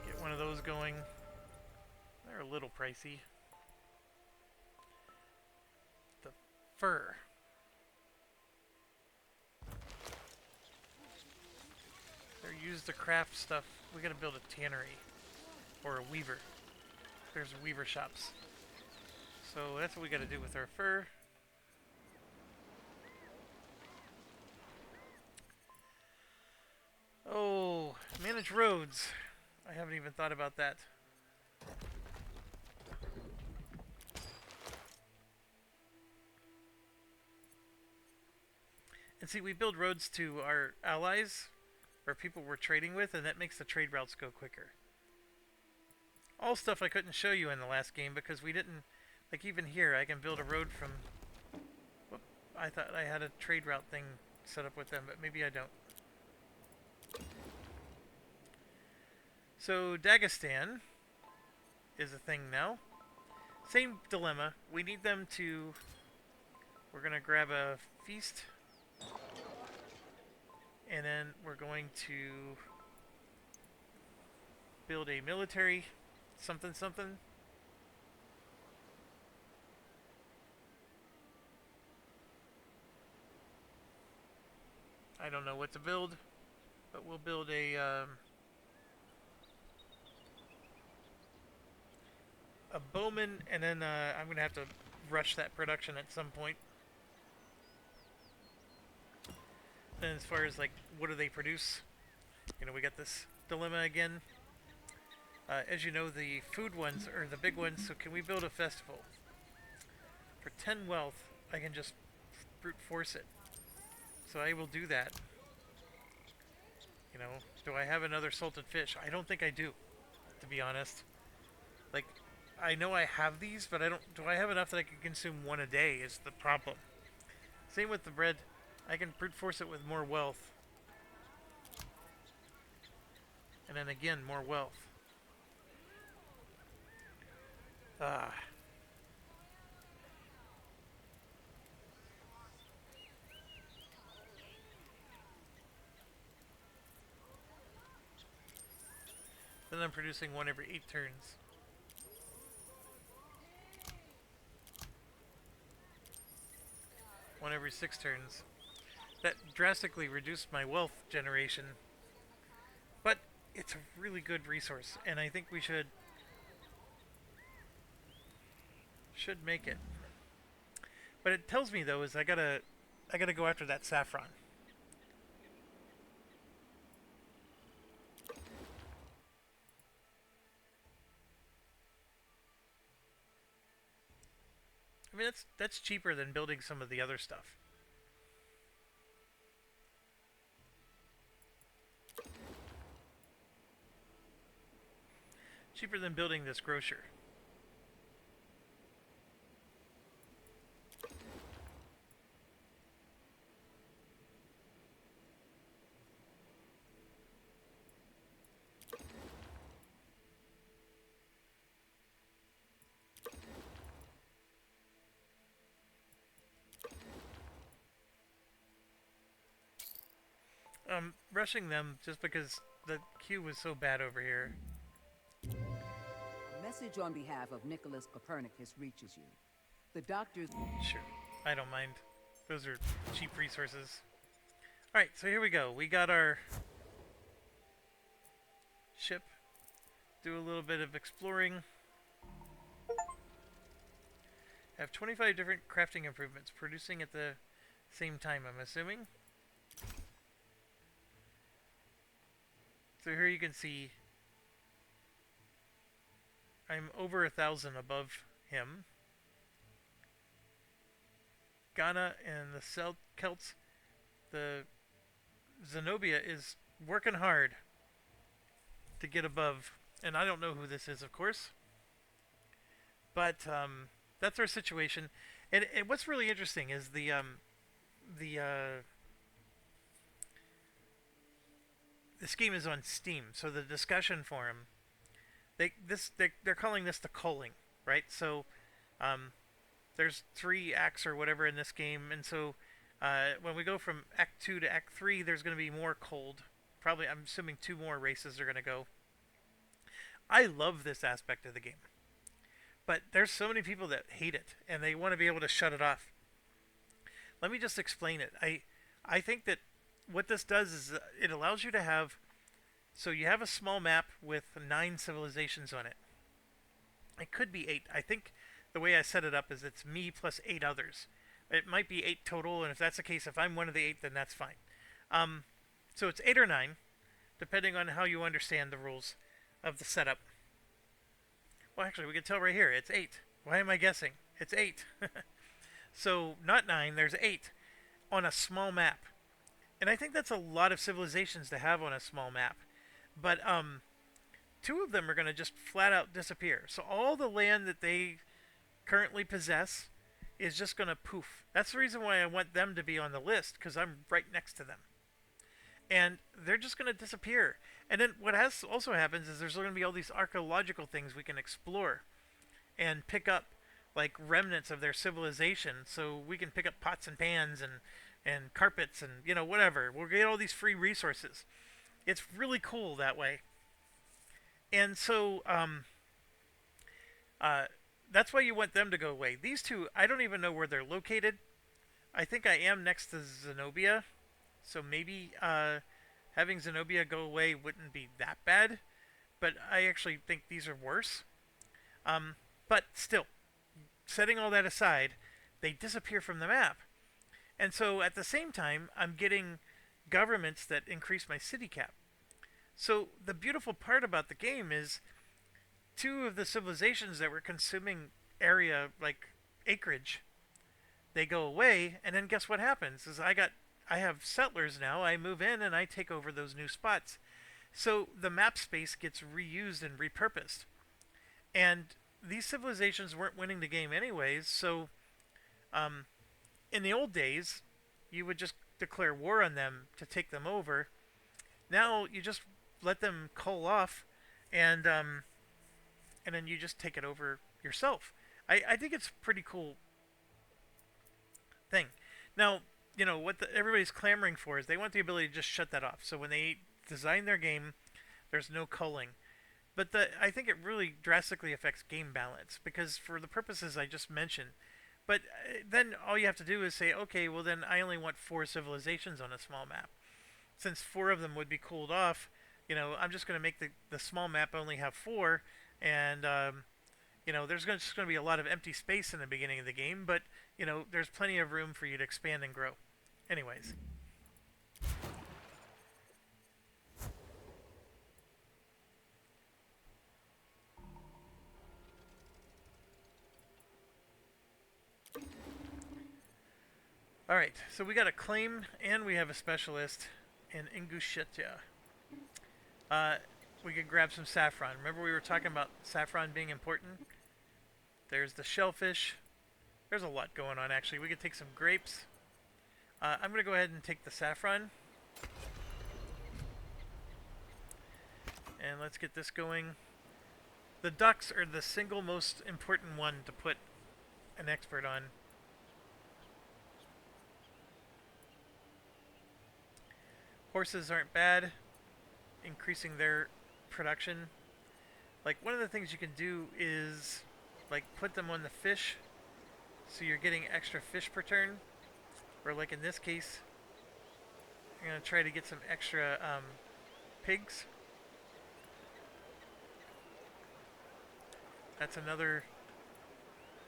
Get one of those going. They're a little pricey. The fur. They're used to craft stuff. We gotta build a tannery or a weaver. There's weaver shops. So that's what we gotta do with our fur. Oh, manage roads. I haven't even thought about that. And see, we build roads to our allies, or people we're trading with, and that makes the trade routes go quicker. All stuff I couldn't show you in the last game because we didn't, like even here, I can build a road from, whoop, I thought I had a trade route thing set up with them, but maybe I don't. So Dagestan is a thing now. Same dilemma. We need them to, we're going to grab a feast, and then we're going to build a military something something. I don't know what to build, but we'll build a bowman, and then I'm gonna have to rush that production at some point. Then as far as like what do they produce, we got this dilemma again. As you know, the food ones are the big ones. So can we build a festival for 10 wealth? I can just brute force it. So I will do that. You know, do I have another salted fish? I don't think I do, to be honest. Like, I know I have these, but I don't. Do I have enough that I can consume one a day? Is the problem. Same with the bread. I can brute force it with more wealth, and then again more wealth. Ah, then I'm producing one every 8 turns. One every 6 turns. That drastically reduced my wealth generation, but it's a really good resource, and I think we should make it. But it tells me though is I gotta go after that saffron. I mean that's cheaper than building some of the other stuff. Cheaper than building this grocer. Rushing them just because the queue was so bad over here. A message on behalf of Nicholas Copernicus reaches you. The doctors. Sure, I don't mind. Those are cheap resources. Alright, so here we go. We got our ship. Do a little bit of exploring. Have 25 different crafting improvements producing at the same time, I'm assuming. So here you can see I'm over 1,000 above him. Ghana and the Celts, the Zenobia is working hard to get above. And I don't know who this is, of course. But that's our situation. And what's really interesting is the this game is on Steam, so the discussion forum they're calling this the culling, right? So there's 3 acts or whatever in this game, and so when we go from Act 2 to Act 3, there's going to be more cold. Probably, I'm assuming 2 more races are going to go. I love this aspect of the game, but there's so many people that hate it, and they want to be able to shut it off. Let me just explain it. I think that what this does is it allows you to have so you have a small map with 9 civilizations on it. It could be 8. I think the way I set it up is it's me plus 8 others. It might be 8 total, and if that's the case, if I'm one of the 8, then that's fine. So it's 8 or 9, depending on how you understand the rules of the setup. Well, actually, we can tell right here. It's 8. Why am I guessing? It's 8. So not 9, there's 8 on a small map. And I think that's a lot of civilizations to have on a small map. But 2 of them are going to just flat out disappear. So all the land that they currently possess is just going to poof. That's the reason why I want them to be on the list, because I'm right next to them. And they're just going to disappear. And then what has also happens is there's going to be all these archaeological things we can explore and pick up, like remnants of their civilization. So we can pick up pots and pans and carpets and whatever. We'll get all these free resources. It's really cool that way. And so that's why you want them to go away. These 2, I don't even know where they're located. I think I am next to Zenobia, So maybe having Zenobia go away wouldn't be that bad, but I actually think these are worse. Um, but still, setting all that aside, they disappear from the map. And so at the same time, I'm getting governments that increase my city cap. So the beautiful part about the game is two of the civilizations that were consuming area like acreage, they go away, and then guess what happens? Is I have settlers now. I move in and I take over those new spots. So the map space gets reused and repurposed. And these civilizations weren't winning the game anyways, so um, in the old days, you would just declare war on them to take them over. Now you just let them cull off, and and then you just take it over yourself. I think it's a pretty cool thing. Now, what everybody's clamoring for is they want the ability to just shut that off. So when they design their game, there's no culling. But I think it really drastically affects game balance because for the purposes I just mentioned. But then all you have to do is say, okay, well then I only want 4 civilizations on a small map. Since 4 of them would be cooled off, I'm just going to make the small map only have 4, and there's just going to be a lot of empty space in the beginning of the game, but there's plenty of room for you to expand and grow. Anyways, all right. So we got a claim and we have a specialist in Ingushetia. Uh, we could grab some saffron. Remember we were talking about saffron being important? There's the shellfish. There's a lot going on actually. We could take some grapes. I'm going to go ahead and take the saffron. And let's get this going. The ducks are the single most important one to put an expert on. Horses aren't bad, increasing their production. Like one of the things you can do is like put them on the fish so you're getting extra fish per turn. Or like in this case, I'm going to try to get some extra pigs. That's another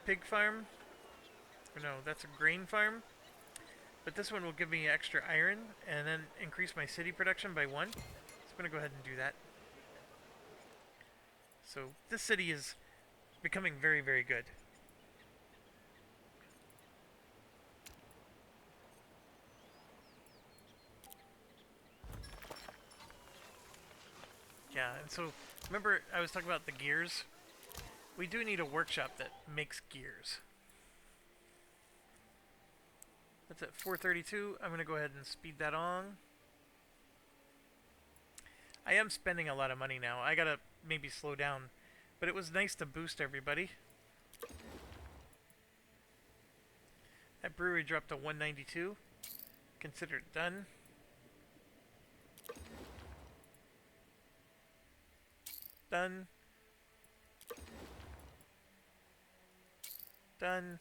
pig farm. Or no, that's a grain farm. But this one will give me extra iron and then increase my city production by 1. So I'm going to go ahead and do that. So this city is becoming very, very good. Yeah, and so remember I was talking about the gears? We do need a workshop that makes gears. That's at 432. I'm going to go ahead and speed that on. I am spending a lot of money now. I got to maybe slow down. But it was nice to boost everybody. That brewery dropped to 192. Consider it done. Done. Done.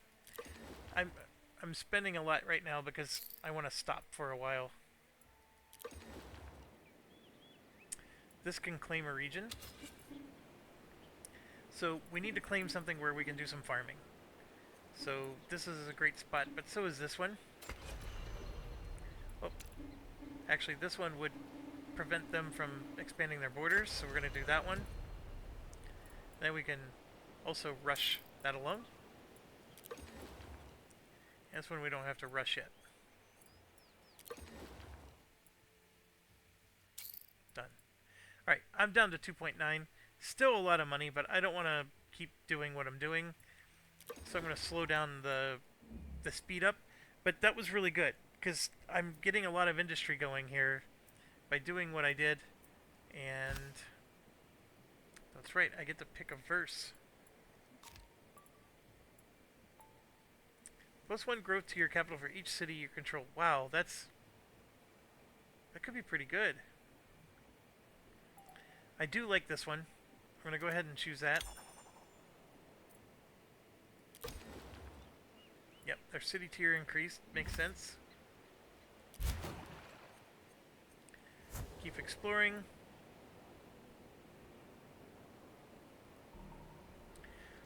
I'm spending a lot right now because I want to stop for a while. This can claim a region. So we need to claim something where we can do some farming. So this is a great spot, but so is this one. Oh, actually this one would prevent them from expanding their borders, so we're going to do that one. Then we can also rush that along. This one we don't have to rush yet. Done. Alright, I'm down to 2.9. Still a lot of money, but I don't want to keep doing what I'm doing. So I'm going to slow down the speed up. But that was really good, because I'm getting a lot of industry going here by doing what I did. And that's right, I get to pick a verse. +1 growth to your capital for each city you control. Wow, that could be pretty good. I do like this one. I'm going to go ahead and choose that. Yep, their city tier increased. Makes sense. keep exploring.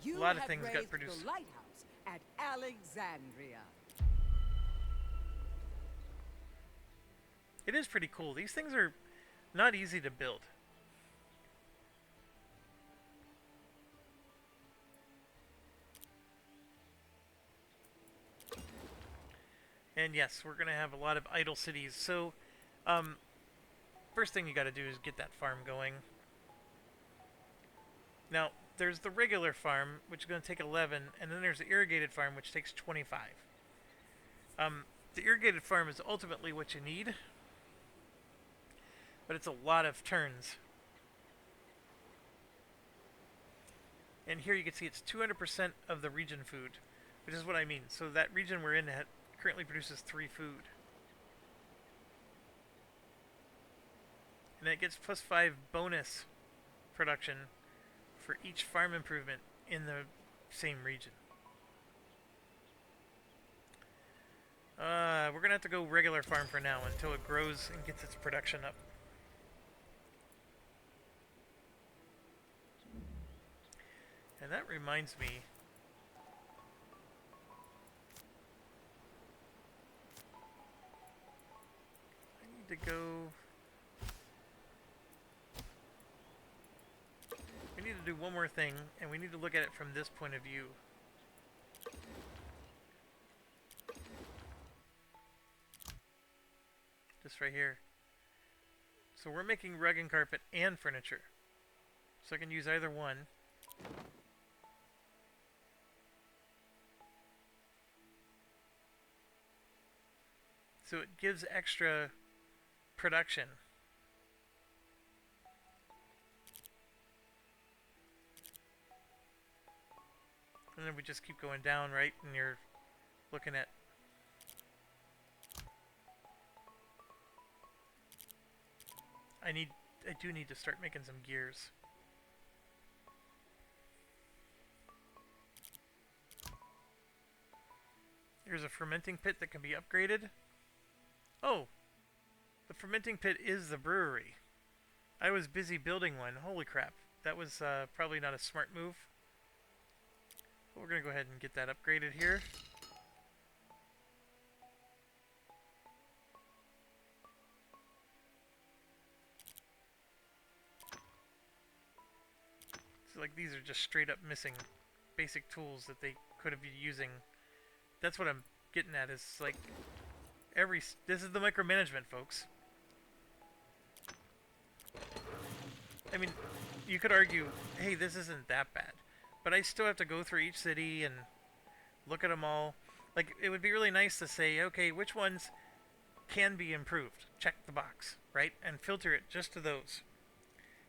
A You lot of have things got raised the produced. lighthouse at Alexandria. It is pretty cool. These things are not easy to build. And yes, we're going to have a lot of idle cities. So, um, first thing you got to do is get that farm going. Now, there's the regular farm, which is going to take 11, and then there's the irrigated farm, which takes 25. The irrigated farm is ultimately what you need, but it's a lot of turns. And here you can see it's 200% of the region food, which is what I mean. So that region we're in currently produces 3 food. And it gets plus 5 bonus production for each farm improvement in the same region. We're going to have to go regular farm for now until it grows and gets its production up. And that reminds me, I need to go... We need to do one more thing, and we need to look at it from this point of view. Just right here. So we're making rug and carpet and furniture. So I can use either one. So it gives extra production. And then we just keep going down, right? And you're looking at... I do need to start making some gears. Here's a fermenting pit that can be upgraded. Oh! The fermenting pit is the brewery. I was busy building one. Holy crap. That was probably not a smart move. But we're going to go ahead and get that upgraded here. So like these are just straight up missing basic tools that they could have been using. That's what I'm getting at, is like this is the micromanagement, folks. I mean, you could argue, hey, this isn't that bad. But I still have to go through each city and look at them all. Like, it would be really nice to say, okay, which ones can be improved? Check the box, right? And filter it just to those.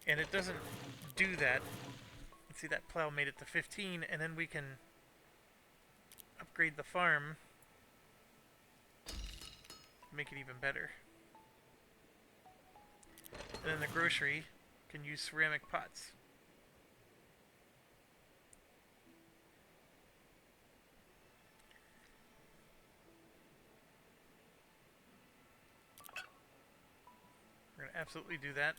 And it doesn't do that. Let's see, that plow made it to 15, and then we can upgrade the farm. Make it even better. And then the grocery can use ceramic pots. We're going to absolutely do that.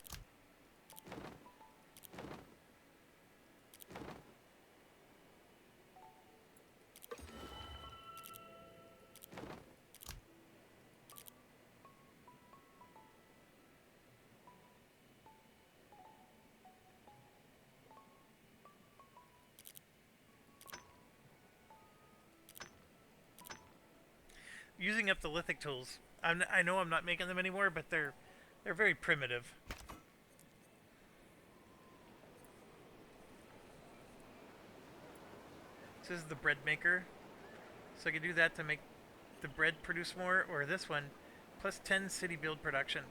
Using up the lithic tools. I know I'm not making them anymore, but they're very primitive. This is the bread maker. So I can do that to make the bread produce more, or this one, plus 10 city build production.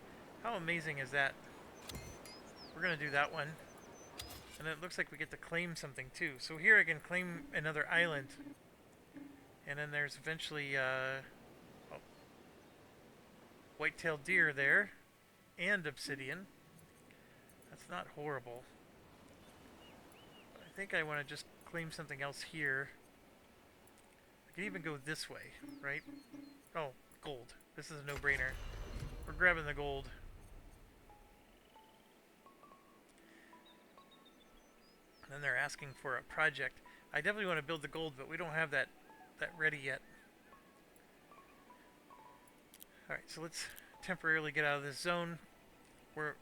How amazing is that? We're going to do that one. And it looks like we get to claim something too. So here I can claim another island. And then there's eventually white-tailed deer there. And obsidian. That's not horrible. But I think I want to just claim something else here. I can even go this way, right? Oh, gold. This is a no-brainer. We're grabbing the gold. Then they're asking for a project. I definitely want to build the gold, but we don't have that ready yet. All right, so let's temporarily get out of this zone. We're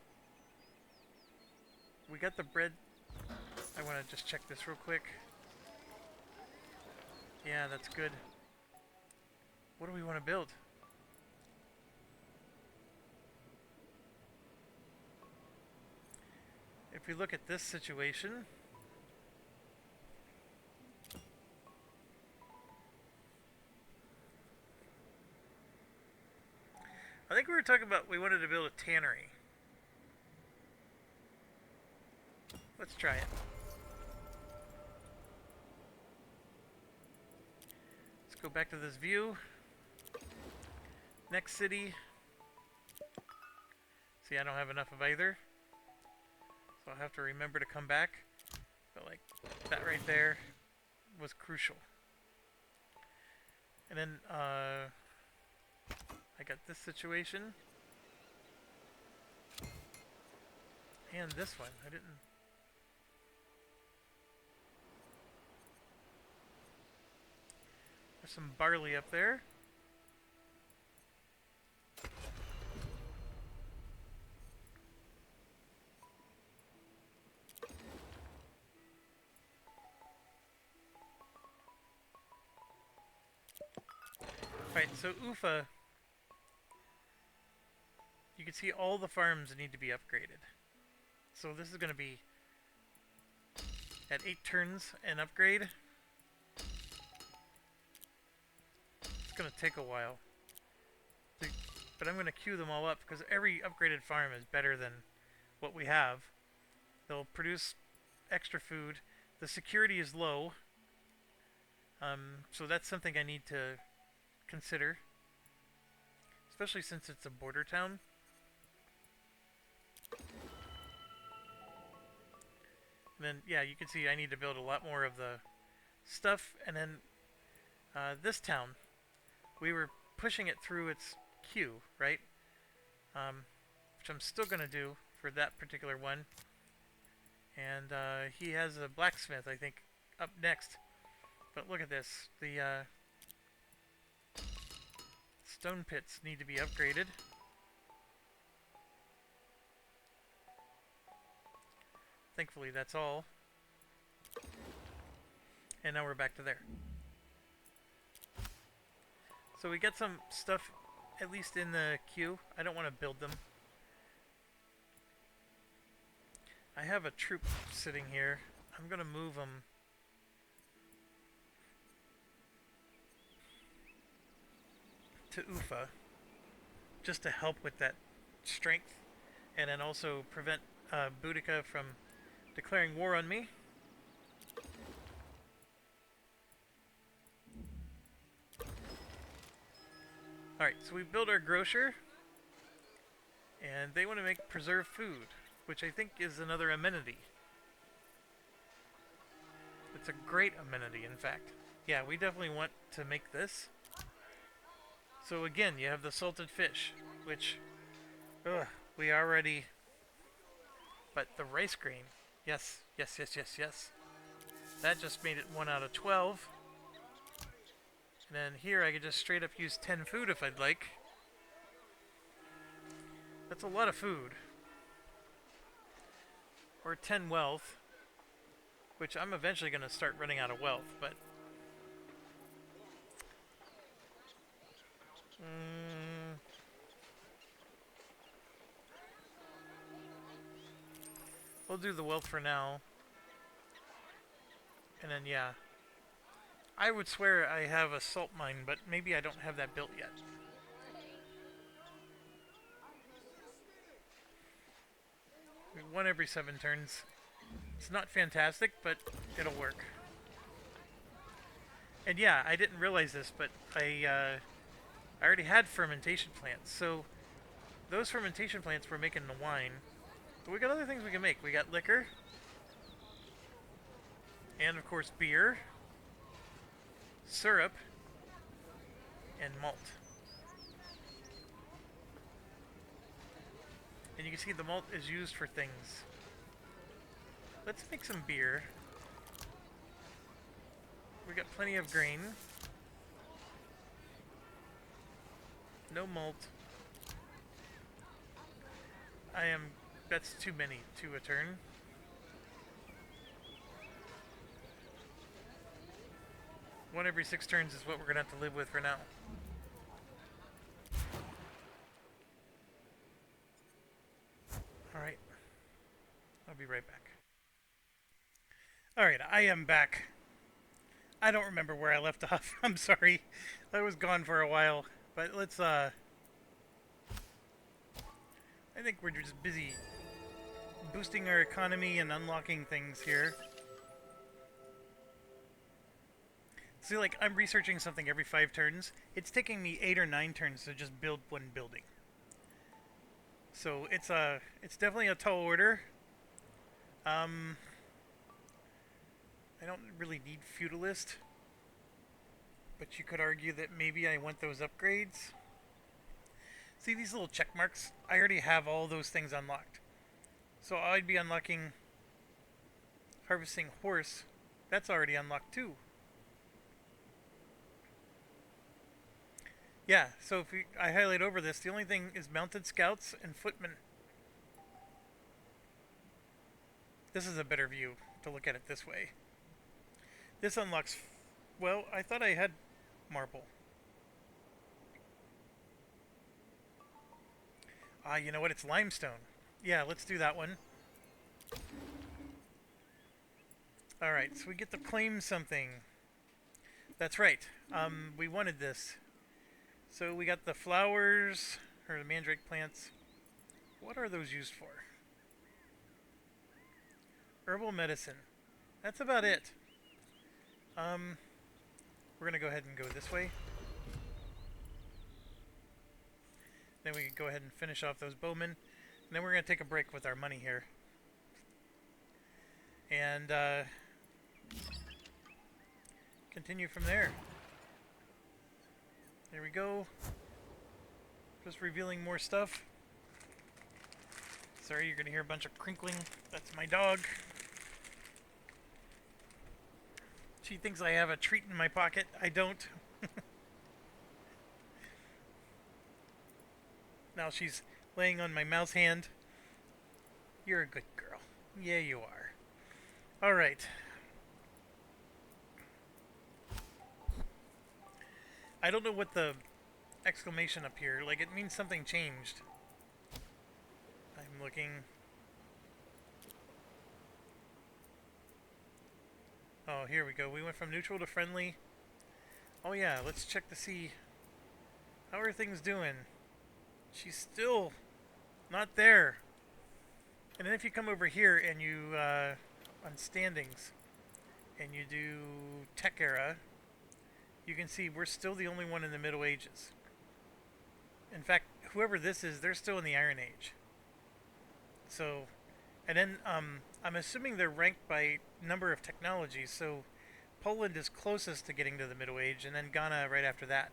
we got the bread. I want to just check this real quick. Yeah, that's good. What do we want to build? If we look at this situation, I think we were talking about we wanted to build a tannery. Let's try it. Let's go back to this view. Next city. See, I don't have enough of either. So I'll have to remember to come back. But like, that right there was crucial. And then, I got this situation. And this one. I didn't... There's some barley up there. Alright, so Ufa, you can see all the farms need to be upgraded. So this is going to be at 8 turns an upgrade. It's going to take a while. But I'm going to queue them all up because every upgraded farm is better than what we have. They'll produce extra food. The security is low. So that's something I need to consider, especially since it's a border town. And then, yeah, you can see I need to build a lot more of the stuff. And then this town, we were pushing it through its queue, right? Which I'm still going to do for that particular one. And he has a blacksmith, I think, up next. But look at this. The stone pits need to be upgraded. Thankfully, that's all. And now we're back to there. So we got some stuff, at least in the queue. I don't want to build them. I have a troop sitting here. I'm going to move them to Ufa, just to help with that strength, and then also prevent Boudica from declaring war on me. Alright, so we built our grocer, and they want to make preserved food, which I think is another amenity. It's a great amenity, in fact. Yeah, we definitely want to make this. So again, you have the salted fish, which, we already... But the rice grain, yes, yes, yes, yes, yes. That just made it 1 out of 12. And then here I could just straight up use 10 food if I'd like. That's a lot of food. Or 10 wealth, which I'm eventually going to start running out of wealth, but... We'll do the wealth for now. And then, yeah. I would swear I have a salt mine, but maybe I don't have that built yet. One every 7 turns. It's not fantastic, but it'll work. And yeah, I didn't realize this, but I already had fermentation plants. So those fermentation plants were making the wine. But we got other things we can make. We got liquor. And of course beer. Syrup. And malt. And you can see the malt is used for things. Let's make some beer. We got plenty of grain. No malt. I am... That's too many to a turn. One every 6 turns is what we're gonna have to live with for now. Alright. I'll be right back. Alright, I am back. I don't remember where I left off. I'm sorry. I was gone for a while. But let's, I think we're just busy boosting our economy and unlocking things here. See, like, I'm researching something every 5 turns. It's taking me 8 or 9 turns to just build one building. So it's definitely a tall order. I don't really need feudalist, but you could argue that maybe I want those upgrades. See these little check marks? I already have all those things unlocked. So I'd be unlocking harvesting horse. That's already unlocked too. Yeah, so if I highlight over this, the only thing is mounted scouts and footmen. This is a better view to look at it this way. This unlocks... Well, I thought I had marble. Ah, you know what? It's limestone. Yeah, let's do that one. Alright, so we get to claim something. That's right. We wanted this. So we got the flowers, or the mandrake plants. What are those used for? Herbal medicine. That's about it. We're gonna go ahead and go this way. Then we can go ahead and finish off those bowmen. And then we're gonna take a break with our money here. And, continue from there. There we go. Just revealing more stuff. Sorry, you're gonna hear a bunch of crinkling. That's my dog. She thinks I have a treat in my pocket. I don't. Now she's laying on my mouse hand. You're a good girl. Yeah, you are. Alright. I don't know what the exclamation up here, like it means something changed. I'm looking. Oh, here we go. We went from neutral to friendly. Oh yeah, let's check to see how are things doing. She's still not there. And then if you come over here and you on standings and you do tech era, you can see we're still the only one in the Middle Ages. In fact, whoever this is, they're still in the Iron Age. So, and then I'm assuming they're ranked by number of technologies. So Poland is closest to getting to the Middle Age, and then Ghana right after that.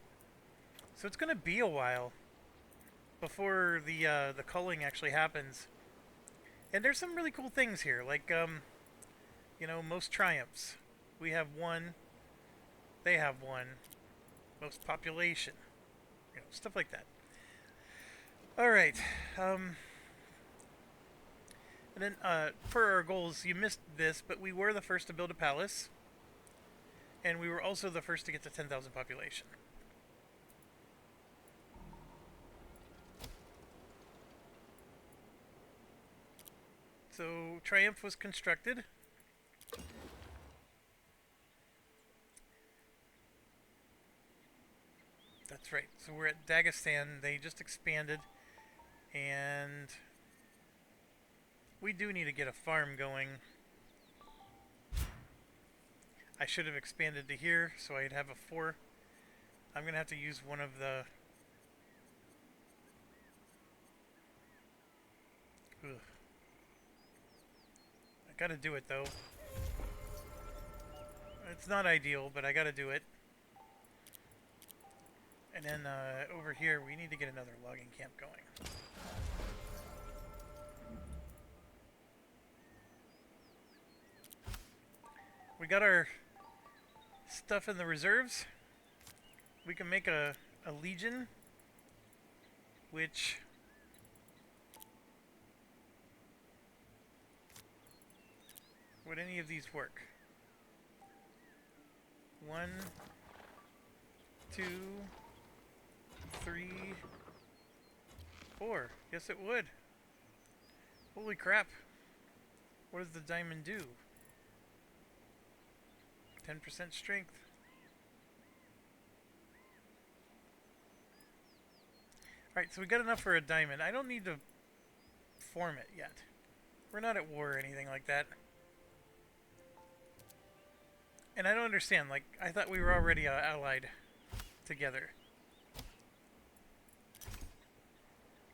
So it's going to be a while before the culling actually happens. And there's some really cool things here, like you know, most triumphs. We have one. They have one. Most population. You know, stuff like that. All right. And then for our goals, you missed this, but we were the first to build a palace, and we were also the first to get to 10,000 population. So Triumph was constructed. That's right. So we're at Dagestan. They just expanded, and we do need to get a farm going. I should have expanded to here, so I'd have a 4. I'm going to have to use one of the... Ugh. I gotta do it, though. It's not ideal, but I gotta do it. And then over here, we need to get another logging camp going. we got our stuff in the reserves. We can make a legion, which would any of these work? 1, 2, 3, 4. Yes, it would. Holy crap. What does the diamond do? 10% strength. Alright, so we got enough for a diamond. I don't need to form it yet. We're not at war or anything like that. And I don't understand, like, I thought we were already allied together.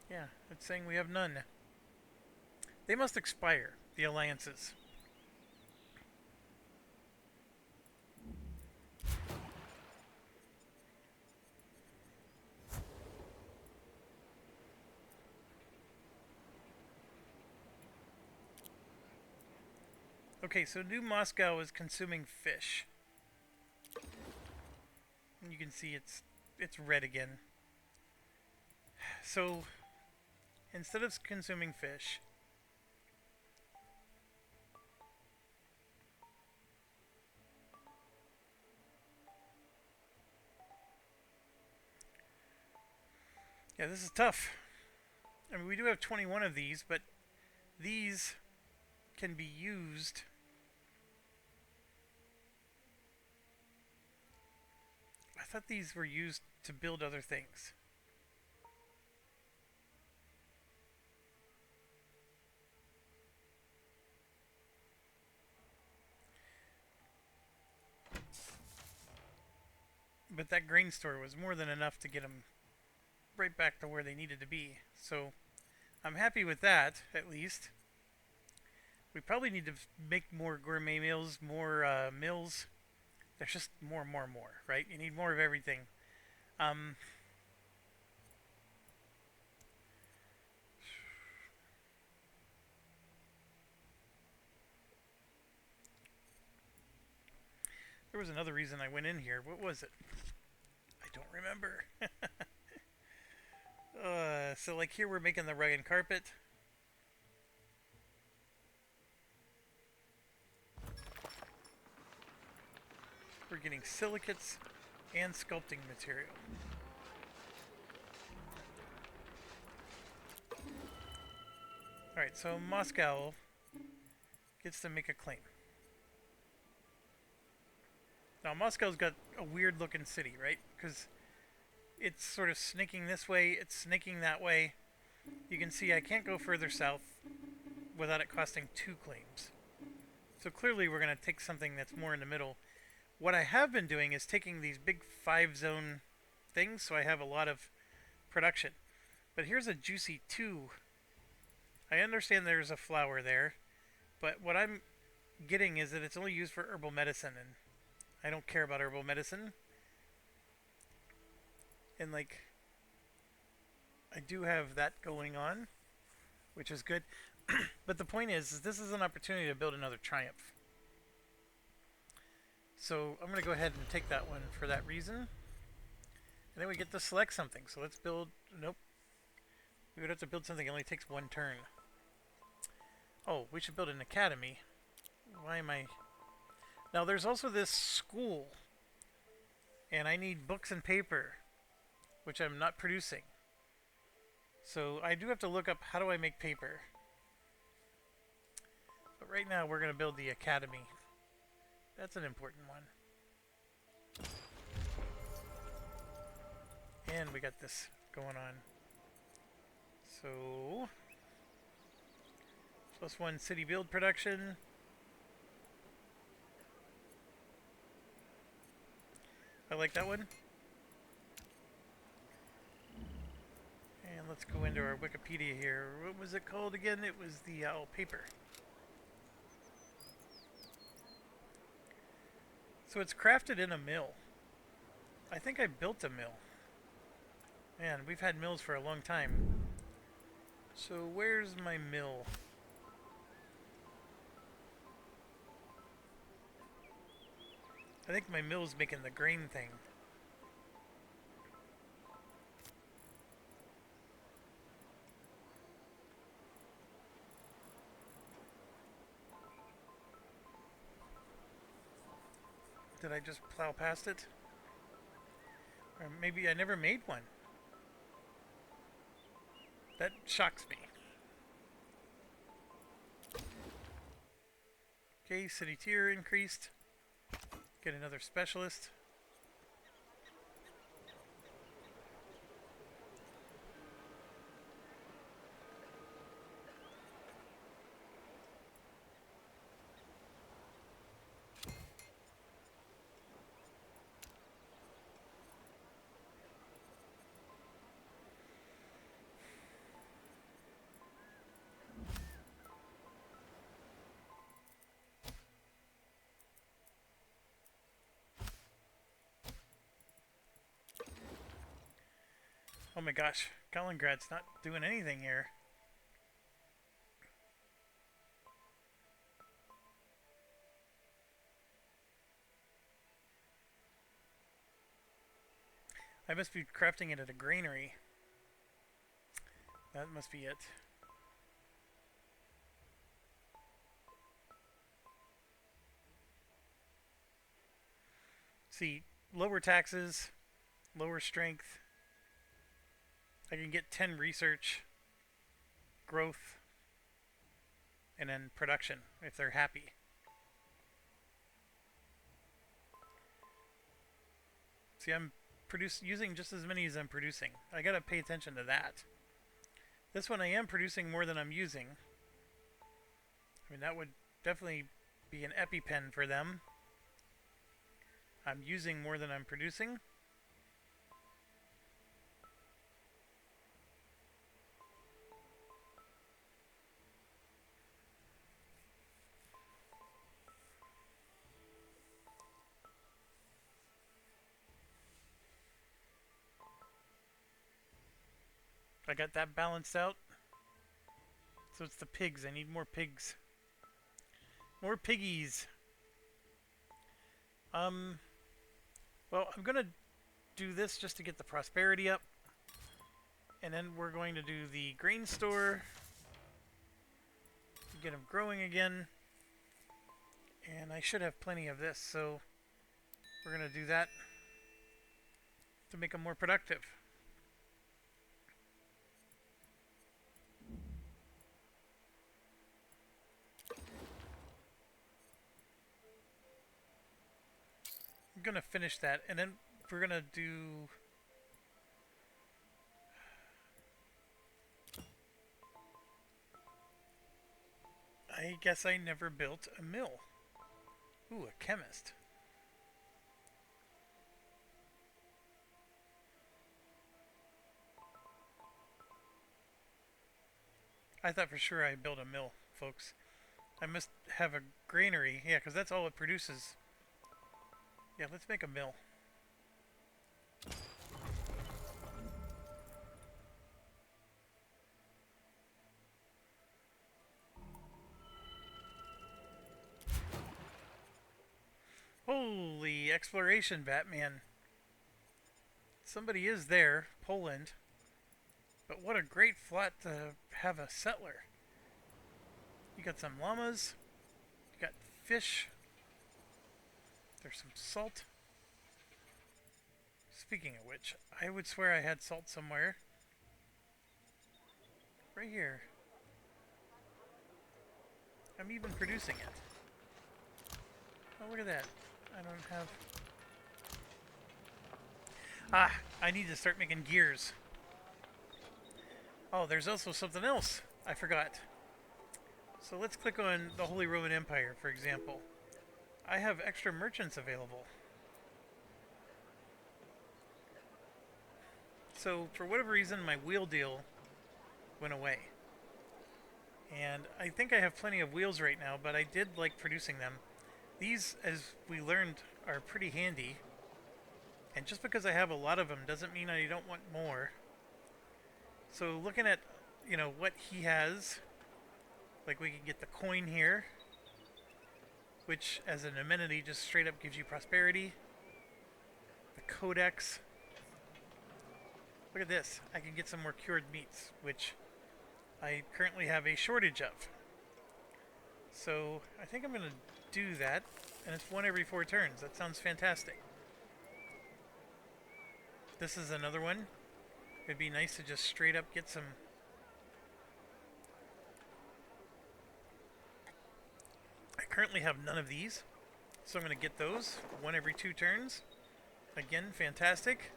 Yeah, it's saying we have none. They must expire, the alliances. Okay, so New Moscow is consuming fish. And you can see it's red again. So instead of consuming fish, yeah, this is tough. I mean, we do have 21 of these, but these can be used. I thought these were used to build other things. But that grain store was more than enough to get them right back to where they needed to be. So I'm happy with that, at least. We probably need to make more gourmet meals, more mills. There's just more, right? You need more of everything. Um, there was another reason I went in here. What was it? I don't remember. So like here we're making the rug and carpet. We're getting silicates and sculpting material. Alright, so Moscow gets to make a claim. Now Moscow's got a weird looking city, right? Because it's sort of snaking this way, it's snaking that way. You can see I can't go further south without it costing 2 claims. So clearly we're going to take something that's more in the middle. What I have been doing is taking these big 5-zone things, so I have a lot of production. But here's a juicy 2. I understand there's a flower there, but what I'm getting is that it's only used for herbal medicine, and I don't care about herbal medicine. And like, I do have that going on, which is good. But the point is this is an opportunity to build another triumph. So I'm going to go ahead and take that one for that reason. And then we get to select something. So let's build... Nope. We would have to build something that only takes 1 turn. Oh, we should build an academy. Why am I... Now there's also this school. And I need books and paper, which I'm not producing. So I do have to look up how do I make paper. But right now we're going to build the academy. That's an important one. And we got this going on. So +1 city build production. I like that one. And let's go into our Wikipedia here. What was it called again? It was the paper. So it's crafted in a mill. I think I built a mill. Man, we've had mills for a long time. So where's my mill? I think my mill's making the grain thing. Did I just plow past it? Or maybe I never made one. That shocks me. Okay, city tier increased. Get another specialist. Oh my gosh, Kalingrad's not doing anything here. I must be crafting it at a granary. That must be it. See, lower taxes, lower strength. I can get 10 research, growth, and then production if they're happy. See, I'm using just as many as I'm producing. I gotta pay attention to that. This one I am producing more than I'm using. I mean, that would definitely be an EpiPen for them. I'm using more than I'm producing. I got that balanced out. So it's the pigs. I need more pigs. More piggies. Well, I'm gonna do this just to get the prosperity up. And then we're going to do the grain store. Get them growing again. And I should have plenty of this, so we're gonna do that to make them more productive. I'm gonna finish that, and then we're gonna do... I guess I never built a mill. Ooh, a chemist. I thought for sure I built a mill, folks. I must have a granary. Yeah, because that's all it produces. Yeah, let's make a mill. Holy exploration, Batman. Somebody is there, Poland. But what a great flat to have a settler. You got some llamas. You got fish. There's some salt. Speaking of which, I would swear I had salt somewhere. Right here. I'm even producing it. Oh, look at that. I don't have... Ah, I need to start making gears. Oh, there's also something else I forgot. So let's click on the Holy Roman Empire, for example. I have extra merchants available. So, for whatever reason, my wheel deal went away. And I think I have plenty of wheels right now, but I did like producing them. These, as we learned, are pretty handy. And just because I have a lot of them doesn't mean I don't want more. So looking at, you know, what he has, like we can get the coin here. which as an amenity just straight up gives you prosperity. The codex. Look at this. I can get some more cured meats, which I currently have a shortage of. So I think I'm going to do that, and it's one every 4 turns. That sounds fantastic. This is another one. It'd be nice to just straight up get some. I currently have none of these, so I'm going to get those one every 2 turns. Again, fantastic.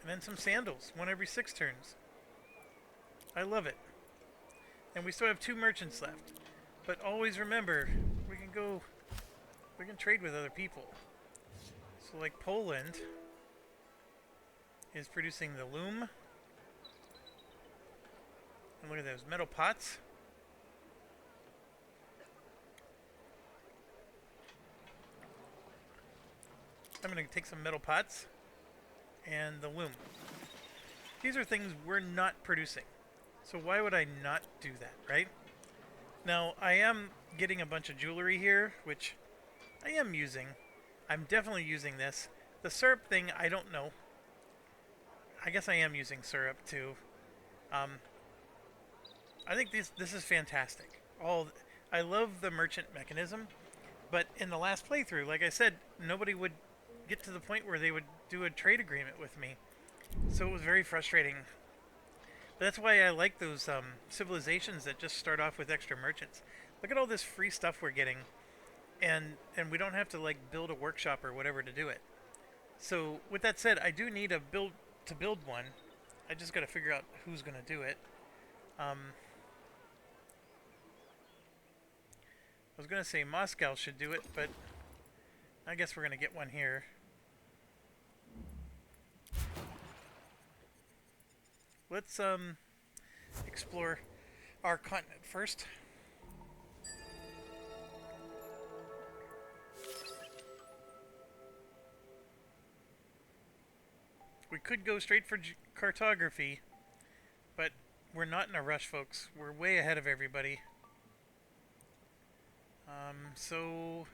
And then some sandals, one every 6 turns. I love it. And we still have 2 merchants left. But always remember, we can trade with other people. So like Poland is producing the loom. And look at those metal pots. I'm going to take some metal pots and the loom. These are things we're not producing. So why would I not do that, right? Now, I am getting a bunch of jewelry here, which I am using. I'm definitely using this. The syrup thing, I don't know. I guess I am using syrup too. I think this is fantastic. I love the merchant mechanism, but in the last playthrough, like I said, nobody would get to the point where they would do a trade agreement with me. So it was very frustrating. But that's why I like those civilizations that just start off with extra merchants. Look at all this free stuff we're getting, and we don't have to like build a workshop or whatever to do it. So with that said, I do need to build one. I just got to figure out who's going to do it. I was going to say Moscow should do it, but I guess we're going to get one here. Let's explore our continent first. We could go straight for cartography, but we're not in a rush, folks. We're way ahead of everybody. So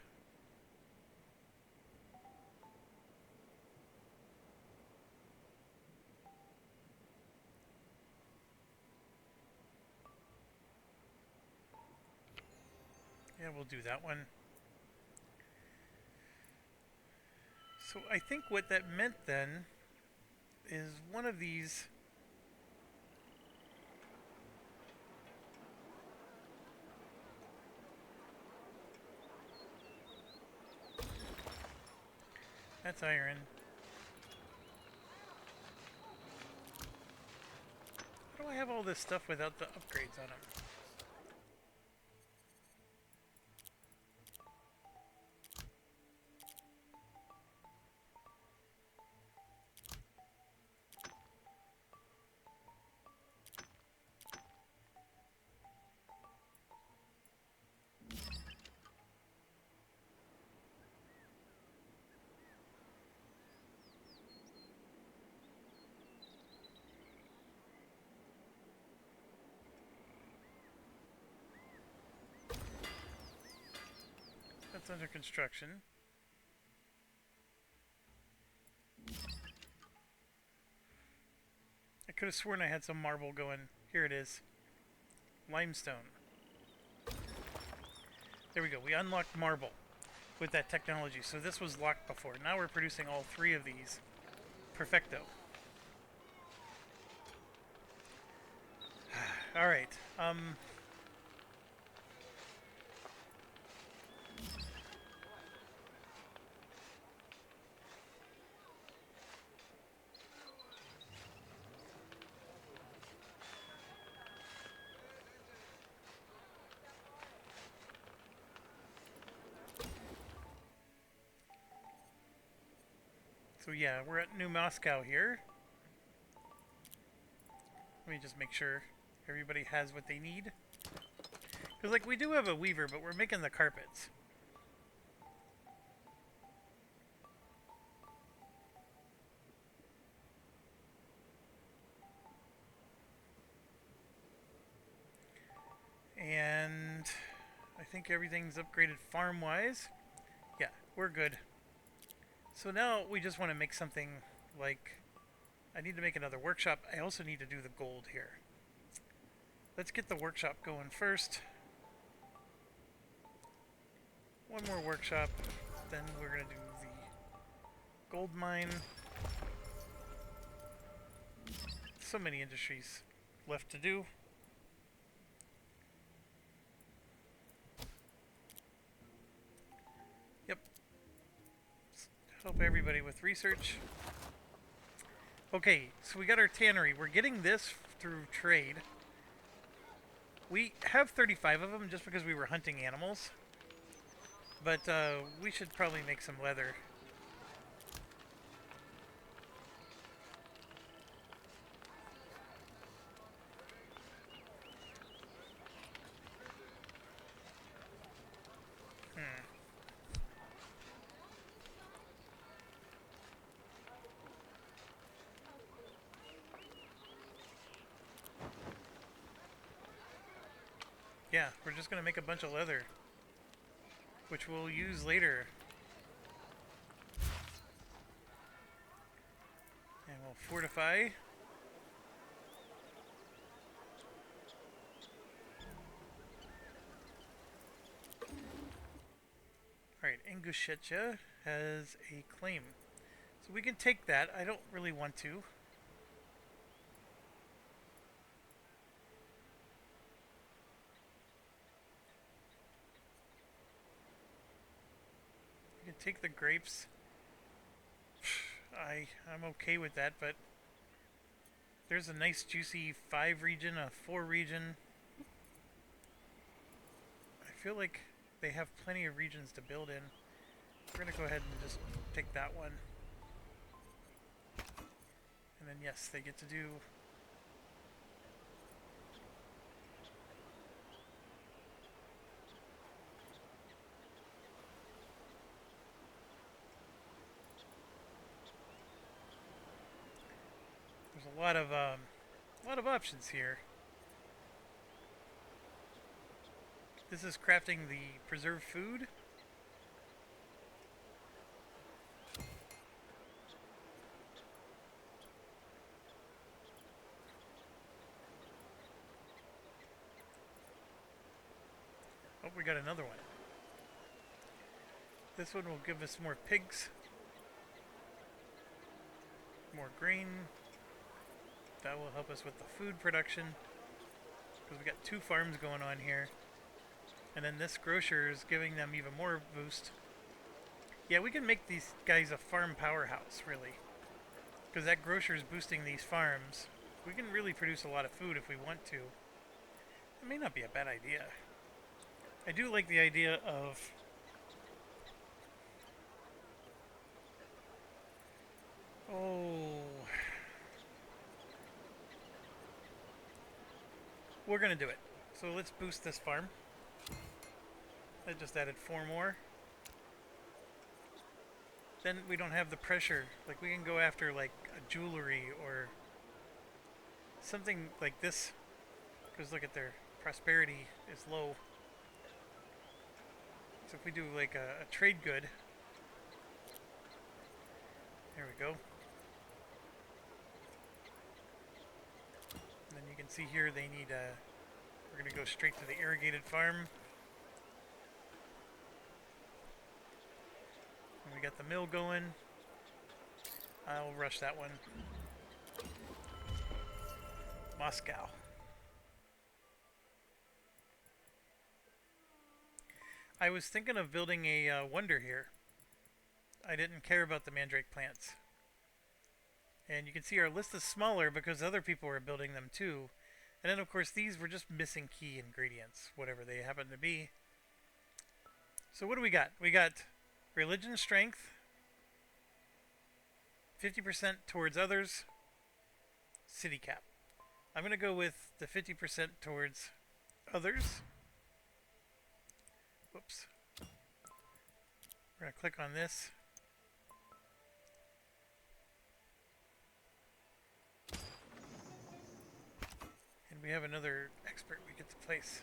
yeah, we'll do that one. So I think what that meant then is one of these. That's iron. How do I have all this stuff without the upgrades on them? That's under construction. I could have sworn I had some marble going. Here it is. Limestone. There we go. We unlocked marble with that technology. So this was locked before. Now we're producing all 3 of these. Perfecto. Alright. So yeah, we're at New Moscow here. Let me just make sure everybody has what they need. Because, like, we do have a weaver, but we're making the carpets. And think everything's upgraded farm-wise. Yeah, we're good. So now we just want to make something like... I need to make another workshop. I also need to do the gold here. Let's get the workshop going first. One more workshop. Then we're going to do the gold mine. So many industries left to do. Yep. Help everybody with research. Okay, so we got our tannery. We're getting this through trade. We have 35 of them just because we were hunting animals. But we should probably make some leather. Hmm. Yeah, we're just going to make a bunch of leather, which we'll use later. And we'll fortify. Alright, Ingushetia has a claim. So we can take that. I don't really want to. We can take the grapes. I'm okay with that, but there's a nice juicy 5 region, a 4 region. I feel like they have plenty of regions to build in. We're gonna go ahead and just take that one. And then yes, they get to do... There's a lot of options here. This is crafting the preserved food. Oh, we got another one. This one will give us more pigs. More grain. That will help us with the food production. Because we got 2 farms going on here. And then this grocer is giving them even more boost. Yeah, we can make these guys a farm powerhouse, really. Because that grocer is boosting these farms. We can really produce a lot of food if we want to. It may not be a bad idea. I do like the idea of... Oh... We're gonna do it. So let's boost this farm. I just added 4 more. Then we don't have the pressure. Like, we can go after, like, a jewelry or something like this. Because look at their prosperity is low. So if we do, like, a trade good. There we go. And then you can see here they need we're going to go straight to the irrigated farm. And we got the mill going. I'll rush that one. Moscow. I was thinking of building a wonder here. I didn't care about the mandrake plants. And you can see our list is smaller because other people are building them too. And then of course these were just missing key ingredients, whatever they happen to be. So what do we got? We got religion strength, 50% towards others, city cap. I'm going to go with the 50% towards others. Whoops. We're going to click on this. And we have another expert we get to place.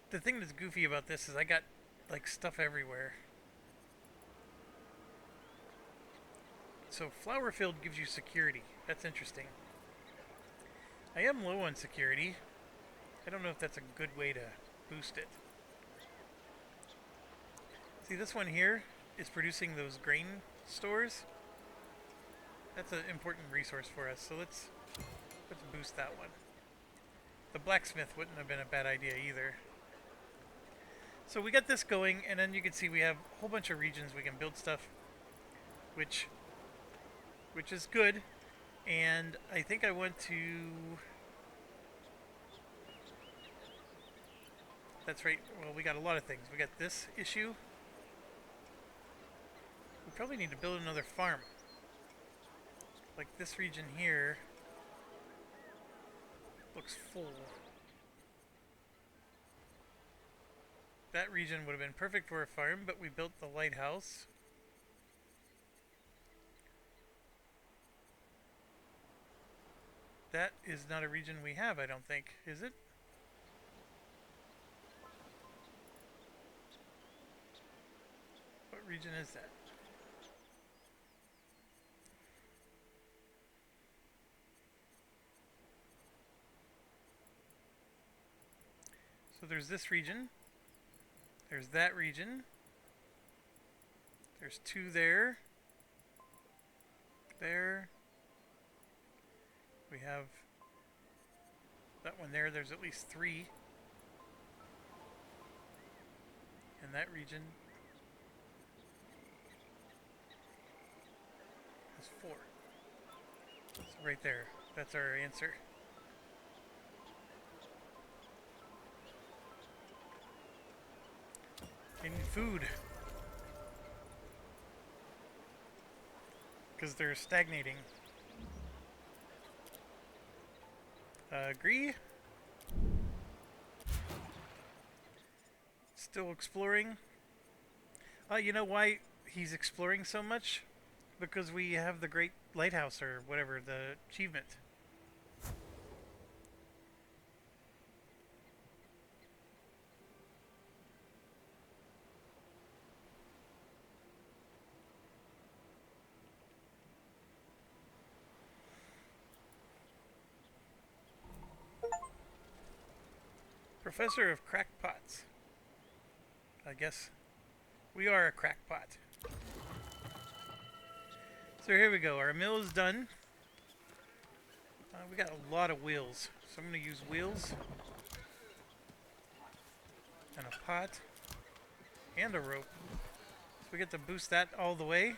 the thing that's goofy about this is I got like stuff everywhere. So flower field gives you security. That's interesting. I am low on security. I don't know if that's a good way to boost it. See, this one here is producing those grain stores. That's an important resource for us. So let's boost that one. The blacksmith wouldn't have been a bad idea either. So we got this going, and then you can see we have a whole bunch of regions we can build stuff, which is good. And I think I want to... That's right. Well, we got a lot of things. We got this issue. We probably need to build another farm. Like this region here looks full. That region would have been perfect for a farm, but we built the lighthouse. That is not a region we have, I don't think. Is it? What region is that? So there's this region. There's that region. There's two there. There. We have that one there. There's at least three. In that region. There's four. So right there. That's our answer. I need food. Because they're stagnating. Agree. Still exploring. You know why he's exploring so much? Because we have the Great Lighthouse, or whatever, the achievement. Professor of Crackpots. I guess we are a crackpot. So here we go. Our mill is done. We got a lot of wheels. So I'm going to use wheels. And a pot. And a rope. So we get to boost that all the way.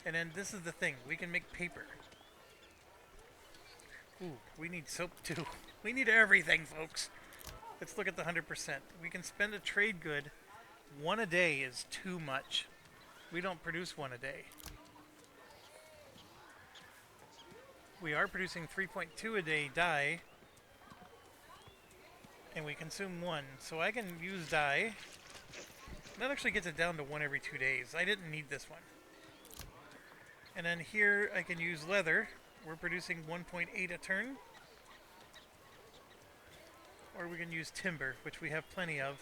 And then this is the thing. We can make paper. Ooh, we need soap too. We need everything, folks. Let's look at the 100%. We can spend a trade good. One a day is too much. We don't produce one a day. We are producing 3.2 a day dye. And we consume one. So I can use dye. That actually gets it down to one every 2 days. I didn't need this one. And then here I can use leather. We're producing 1.8 a turn. Or we can use timber, which we have plenty of.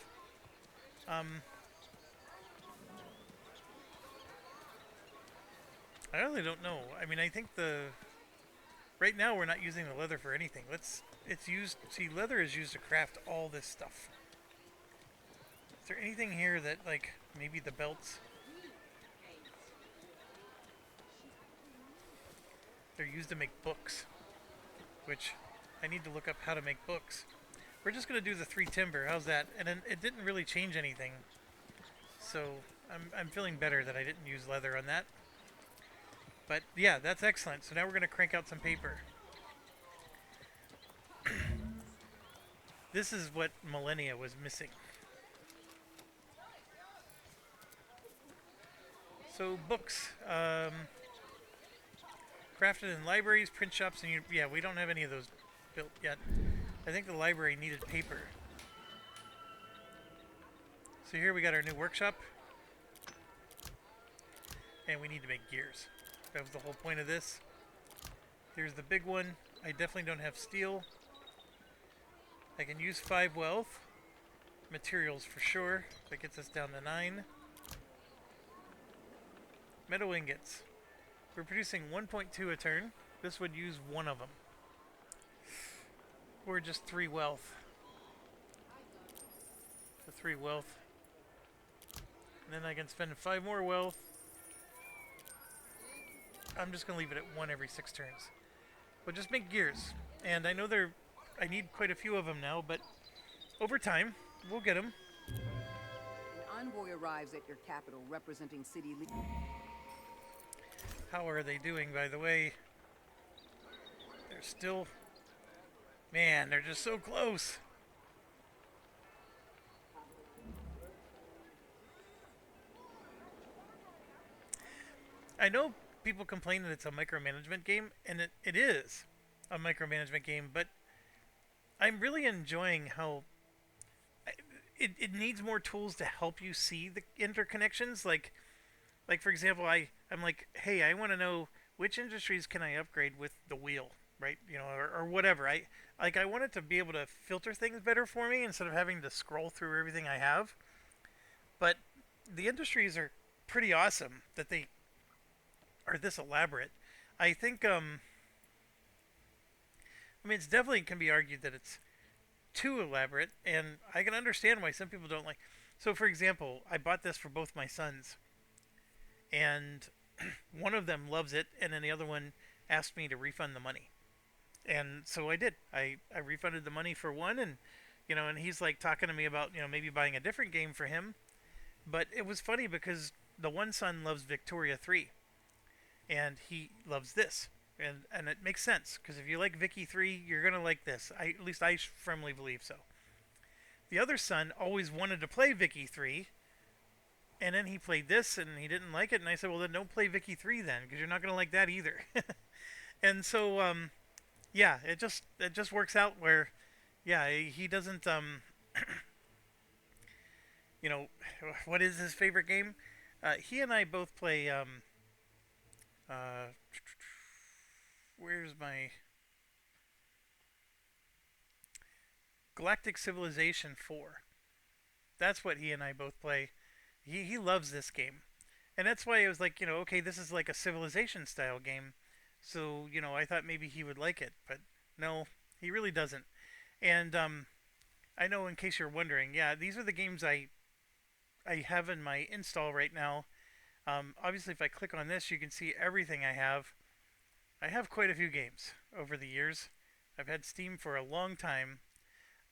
I really don't know. I mean, I think right now we're not using the leather for anything. It's used, see, leather is used to craft all this stuff. Is there anything here that, like, maybe the belts? They're used to make books, which I need to look up how to make books. We're just going to do the 3 timber. How's that? And then it didn't really change anything. So I'm feeling better that I didn't use leather on that. But yeah, that's excellent. So now we're going to crank out some paper. This is what Millennia was missing. So books. Crafted in libraries, print shops, and yeah, we don't have any of those built yet. I think the library needed paper. So here we got our new workshop. And we need to make gears. That was the whole point of this. Here's the big one. I definitely don't have steel. I can use 5 wealth. Materials for sure. That gets us down to 9. Metal ingots. We're producing 1.2 a turn. This would use one of them. Or just 3 wealth. So 3 wealth. And then I can spend 5 more wealth. I'm just going to leave it at 1 every 6 turns. But just make gears. And I know I need quite a few of them now, but over time, we'll get them. An envoy arrives at your capital representing city. How are they doing, by the way? They're still... Man, they're just so close. I know people complain that it's a micromanagement game, and it is a micromanagement game, but I'm really enjoying how it needs more tools to help you see the interconnections. Like for example, I'm like, hey, I want to know which industries can I upgrade with the wheel, right? Or whatever. I want it to be able to filter things better for me instead of having to scroll through everything I have. But the industries are pretty awesome that they are this elaborate. I think I mean it's definitely can be argued that it's too elaborate, and I can understand why some people don't like. So, for example, I bought this for both my sons, and one of them loves it, and then the other one asked me to refund the money, and so I did. I refunded the money for one, and and he's like talking to me about maybe buying a different game for him, but it was funny because the one son loves Victoria 3, and he loves this. And it makes sense because if you like Vicky 3, you're gonna like this. At least I firmly believe so. The other son always wanted to play Vicky 3, and then he played this and he didn't like it. And I said, well, then don't play Vicky 3 then, because you're not gonna like that either. And so, yeah, it just works out where, yeah, he doesn't you know, what is his favorite game? He and I both play uh, where's my Galactic Civilization 4. That's what he and I both play. He loves this game. And that's why I was like, okay, this is like a Civilization style game. So, I thought maybe he would like it, but no, he really doesn't. And I know in case you're wondering, yeah, these are the games I have in my install right now. Obviously, if I click on this, you can see everything I have. I have quite a few games over the years. I've had Steam for a long time,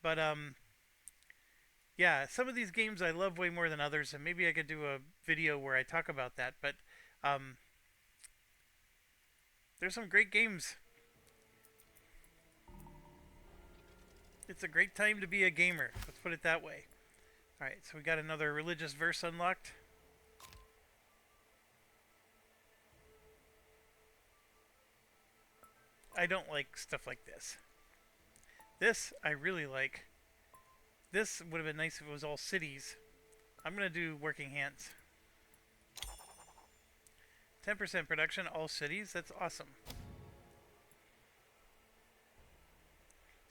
but yeah, some of these games I love way more than others, and maybe I could do a video where I talk about that. But um, there's some great games. It's a great time to be a gamer. Let's put it that way. All right, so we got another religious verse unlocked. I don't like stuff like this. This I really like. This would have been nice if it was all cities. I'm gonna do working hands. 10% production, all cities. That's awesome.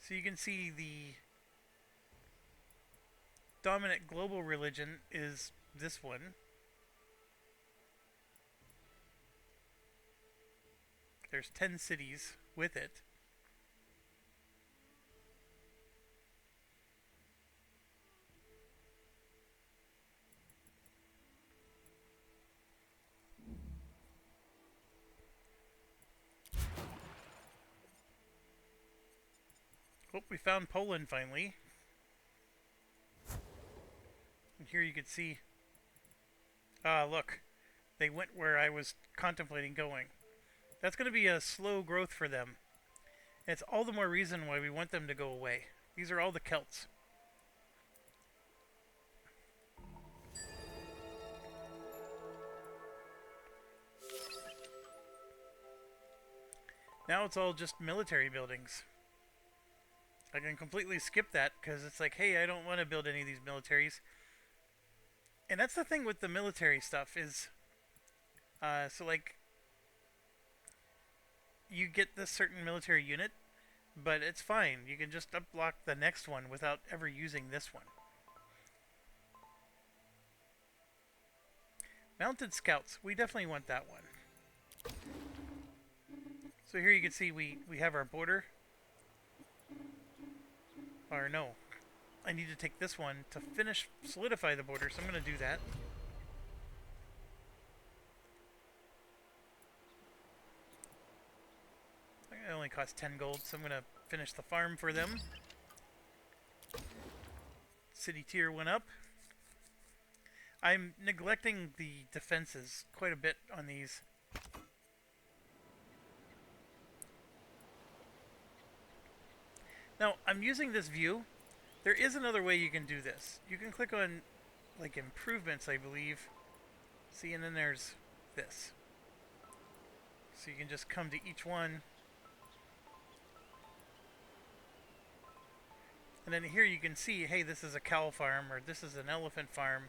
So you can see the dominant global religion is this one. There's 10 cities with it. Oh, we found Poland finally. And here you can see. Look. They went where I was contemplating going. That's going to be a slow growth for them. And it's all the more reason why we want them to go away. These are all the Celts. Now it's all just military buildings. I can completely skip that because it's like, hey, I don't want to build any of these militaries. And that's the thing with the military stuff is, so like, you get this certain military unit, but it's fine. You can just unblock the next one without ever using this one. Mounted scouts. We definitely want that one. So here you can see we have our border. Or no. I need to take this one to finish solidify the border, so I'm going to do that. It only costs 10 gold, so I'm going to finish the farm for them. City tier went up. I'm neglecting the defenses quite a bit on these. Now, I'm using this view. There is another way you can do this. You can click on, like, improvements, I believe. See, and then there's this. So you can just come to each one. And then here you can see, hey, this is a cow farm, or this is an elephant farm.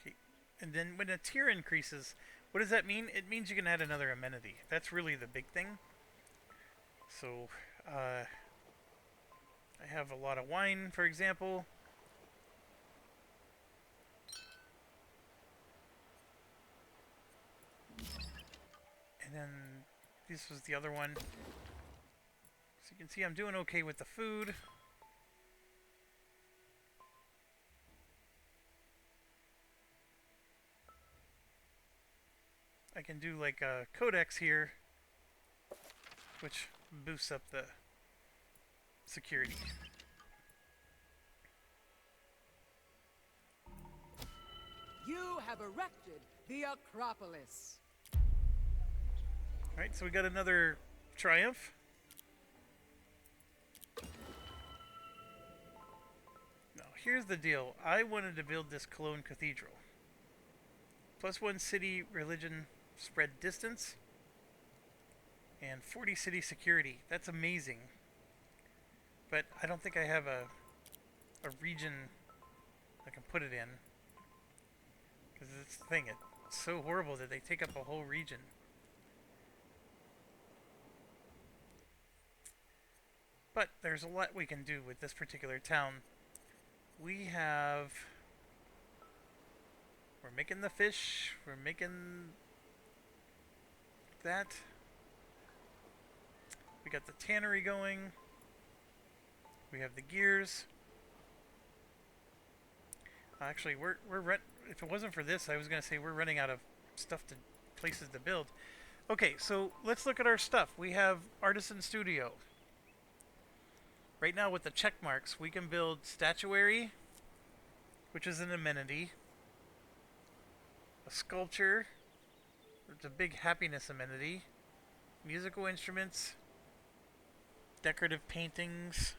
Okay. And then when a tier increases, what does that mean? It means you can add another amenity. That's really the big thing. So, I have a lot of wine, for example. And then this was the other one. So you can see I'm doing okay with the food. I can do like a codex here, which boosts up the security. You have erected the Acropolis. Alright, so we got another triumph. Now, here's the deal. I wanted to build this Cologne Cathedral. +1 city religion spread distance. And 40 city security. That's amazing. But I don't think I have a region I can put it in. Because it's the thing, it's so horrible that they take up a whole region. But there's a lot we can do with this particular town. We're making the fish, we're making that. We got the tannery going. We have the gears. Actually, if it wasn't for this, I was gonna say we're running out of places to build. Okay, so let's look at our stuff. We have Artisan Studio. Right now with the check marks, we can build statuary, which is an amenity. A sculpture, it's a big happiness amenity. Musical instruments. Decorative paintings.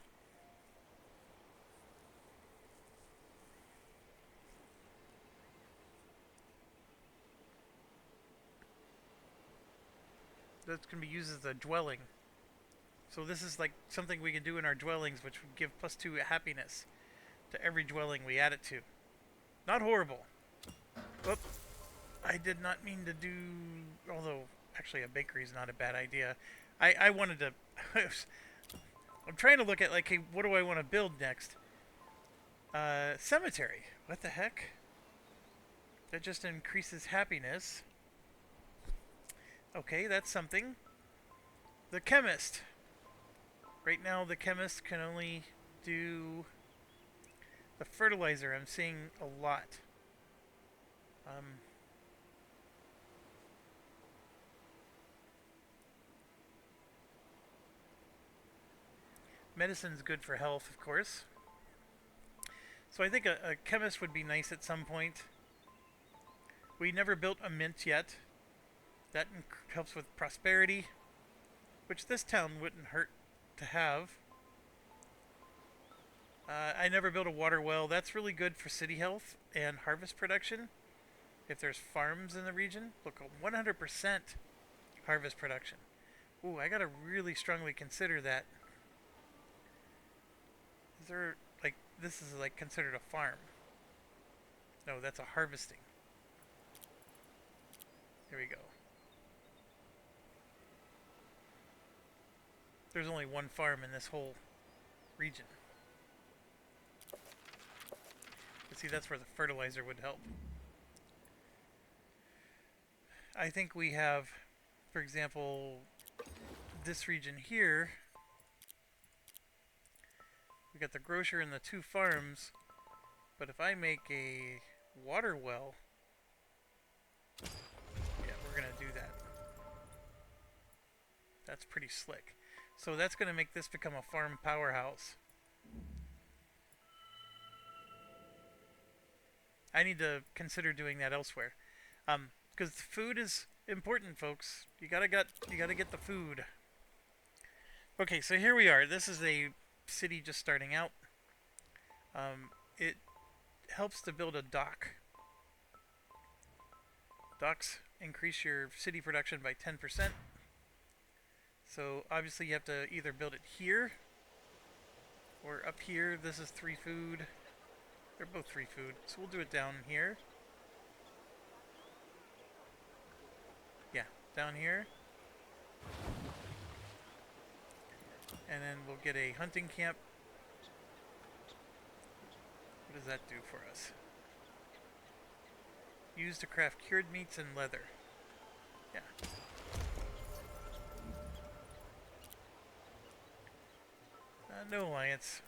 That's going to be used as a dwelling. So this is like something we can do in our dwellings, which would give +2 happiness to every dwelling we add it to. Not horrible. Whoop. I did not mean to do... Although, actually a bakery is not a bad idea. I wanted to... I'm trying to look at, like, hey, what do I want to build next? Cemetery. What the heck? That just increases happiness. Okay, that's something. The chemist. Right now, the chemist can only do the fertilizer. I'm seeing a lot. Medicine's good for health, of course. So I think a chemist would be nice at some point. We never built a mint yet. That helps with prosperity, which this town wouldn't hurt to have. I never built a water well. That's really good for city health and harvest production. If there's farms in the region, look, 100% harvest production. Ooh, I gotta really strongly consider that. Is there, like, this is like considered a farm. No, that's a harvesting. Here we go. there's only one farm in this whole region. But see, that's where the fertilizer would help. I think we have, for example, this region here. We got the grocer and the 2 farms. But if I make a water well, yeah, we're gonna do that. That's pretty slick. So that's gonna make this become a farm powerhouse. I need to consider doing that elsewhere. Because food is important, folks. You gotta get the food. Okay, so here we are. This is a city just starting out. It helps to build a dock. Docks increase your city production by 10%. So obviously you have to either build it here or up here. This is 3 food. They're both 3 food. So we'll do it down here. Yeah, down here. And then we'll get a hunting camp. What does that do for us? Used to craft cured meats and leather. Yeah. No alliance.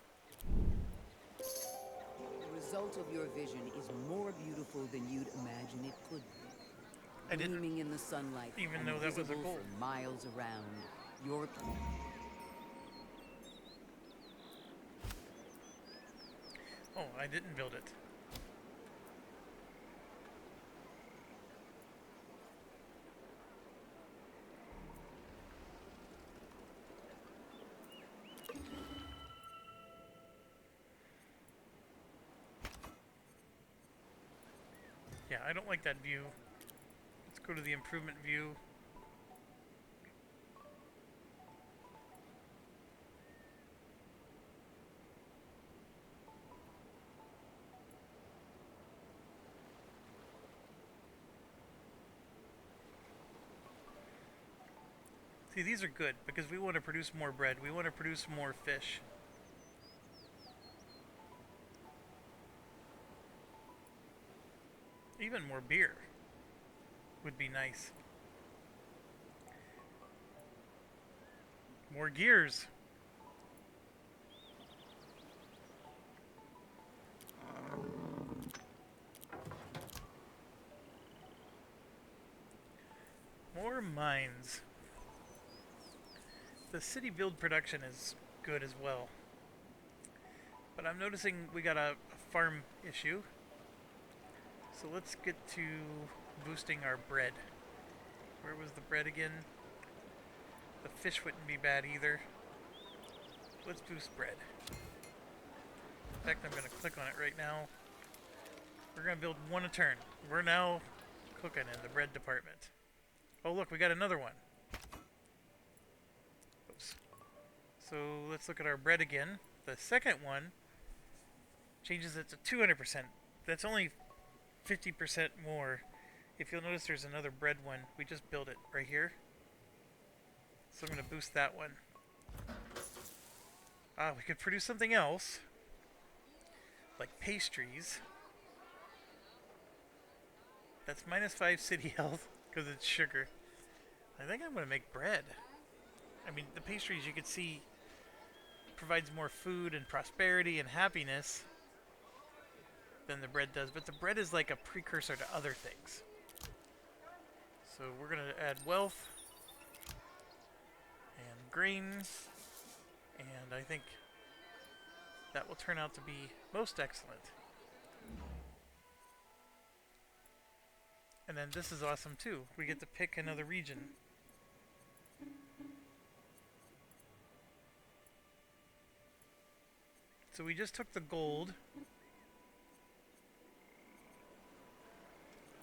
The result of your vision is more beautiful than you'd imagine it could be. I didn't Gleaming in the sunlight, even and know that was a visible goal. for miles around. Your Oh, I didn't build it. Yeah, I don't like that view. Let's go to the improvement view. See, these are good because we want to produce more bread. We want to produce more fish. Even more beer would be nice. More gears. More mines. The city build production is good as well. But I'm noticing we got a farm issue. So let's get to boosting our bread. Where was the bread again? The fish wouldn't be bad either. Let's boost bread. In fact, I'm going to click on it right now. We're going to build 1 a turn. We're now cooking in the bread department. Oh look, we got another one. Oops. So let's look at our bread again. The second one changes it to 200%. That's only 50% more. If you'll notice, there's another bread one. We just built it right here. So I'm going to boost that one. We could produce something else, like pastries. That's -5 city health because it's sugar. I think I'm going to make bread. I mean, the pastries, you could see, provides more food and prosperity and happiness than the bread does. But the bread is like a precursor to other things. So we're going to add wealth and grains. And I think that will turn out to be most excellent. And then this is awesome too. We get to pick another region. So we just took the gold.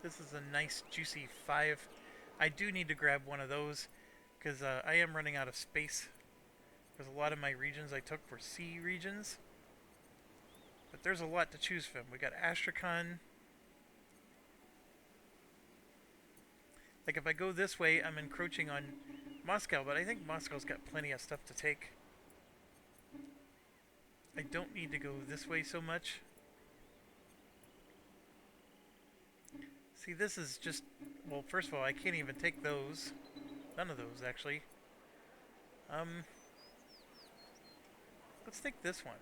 This is a nice juicy 5. I do need to grab one of those because I am running out of space. Because a lot of my regions I took were sea regions. But there's a lot to choose from. We got Astrakhan. Like if I go this way, I'm encroaching on Moscow, but I think Moscow's got plenty of stuff to take. I don't need to go this way so much. See, this is just... Well, first of all, I can't even take those. None of those, actually. Um, let's take this one.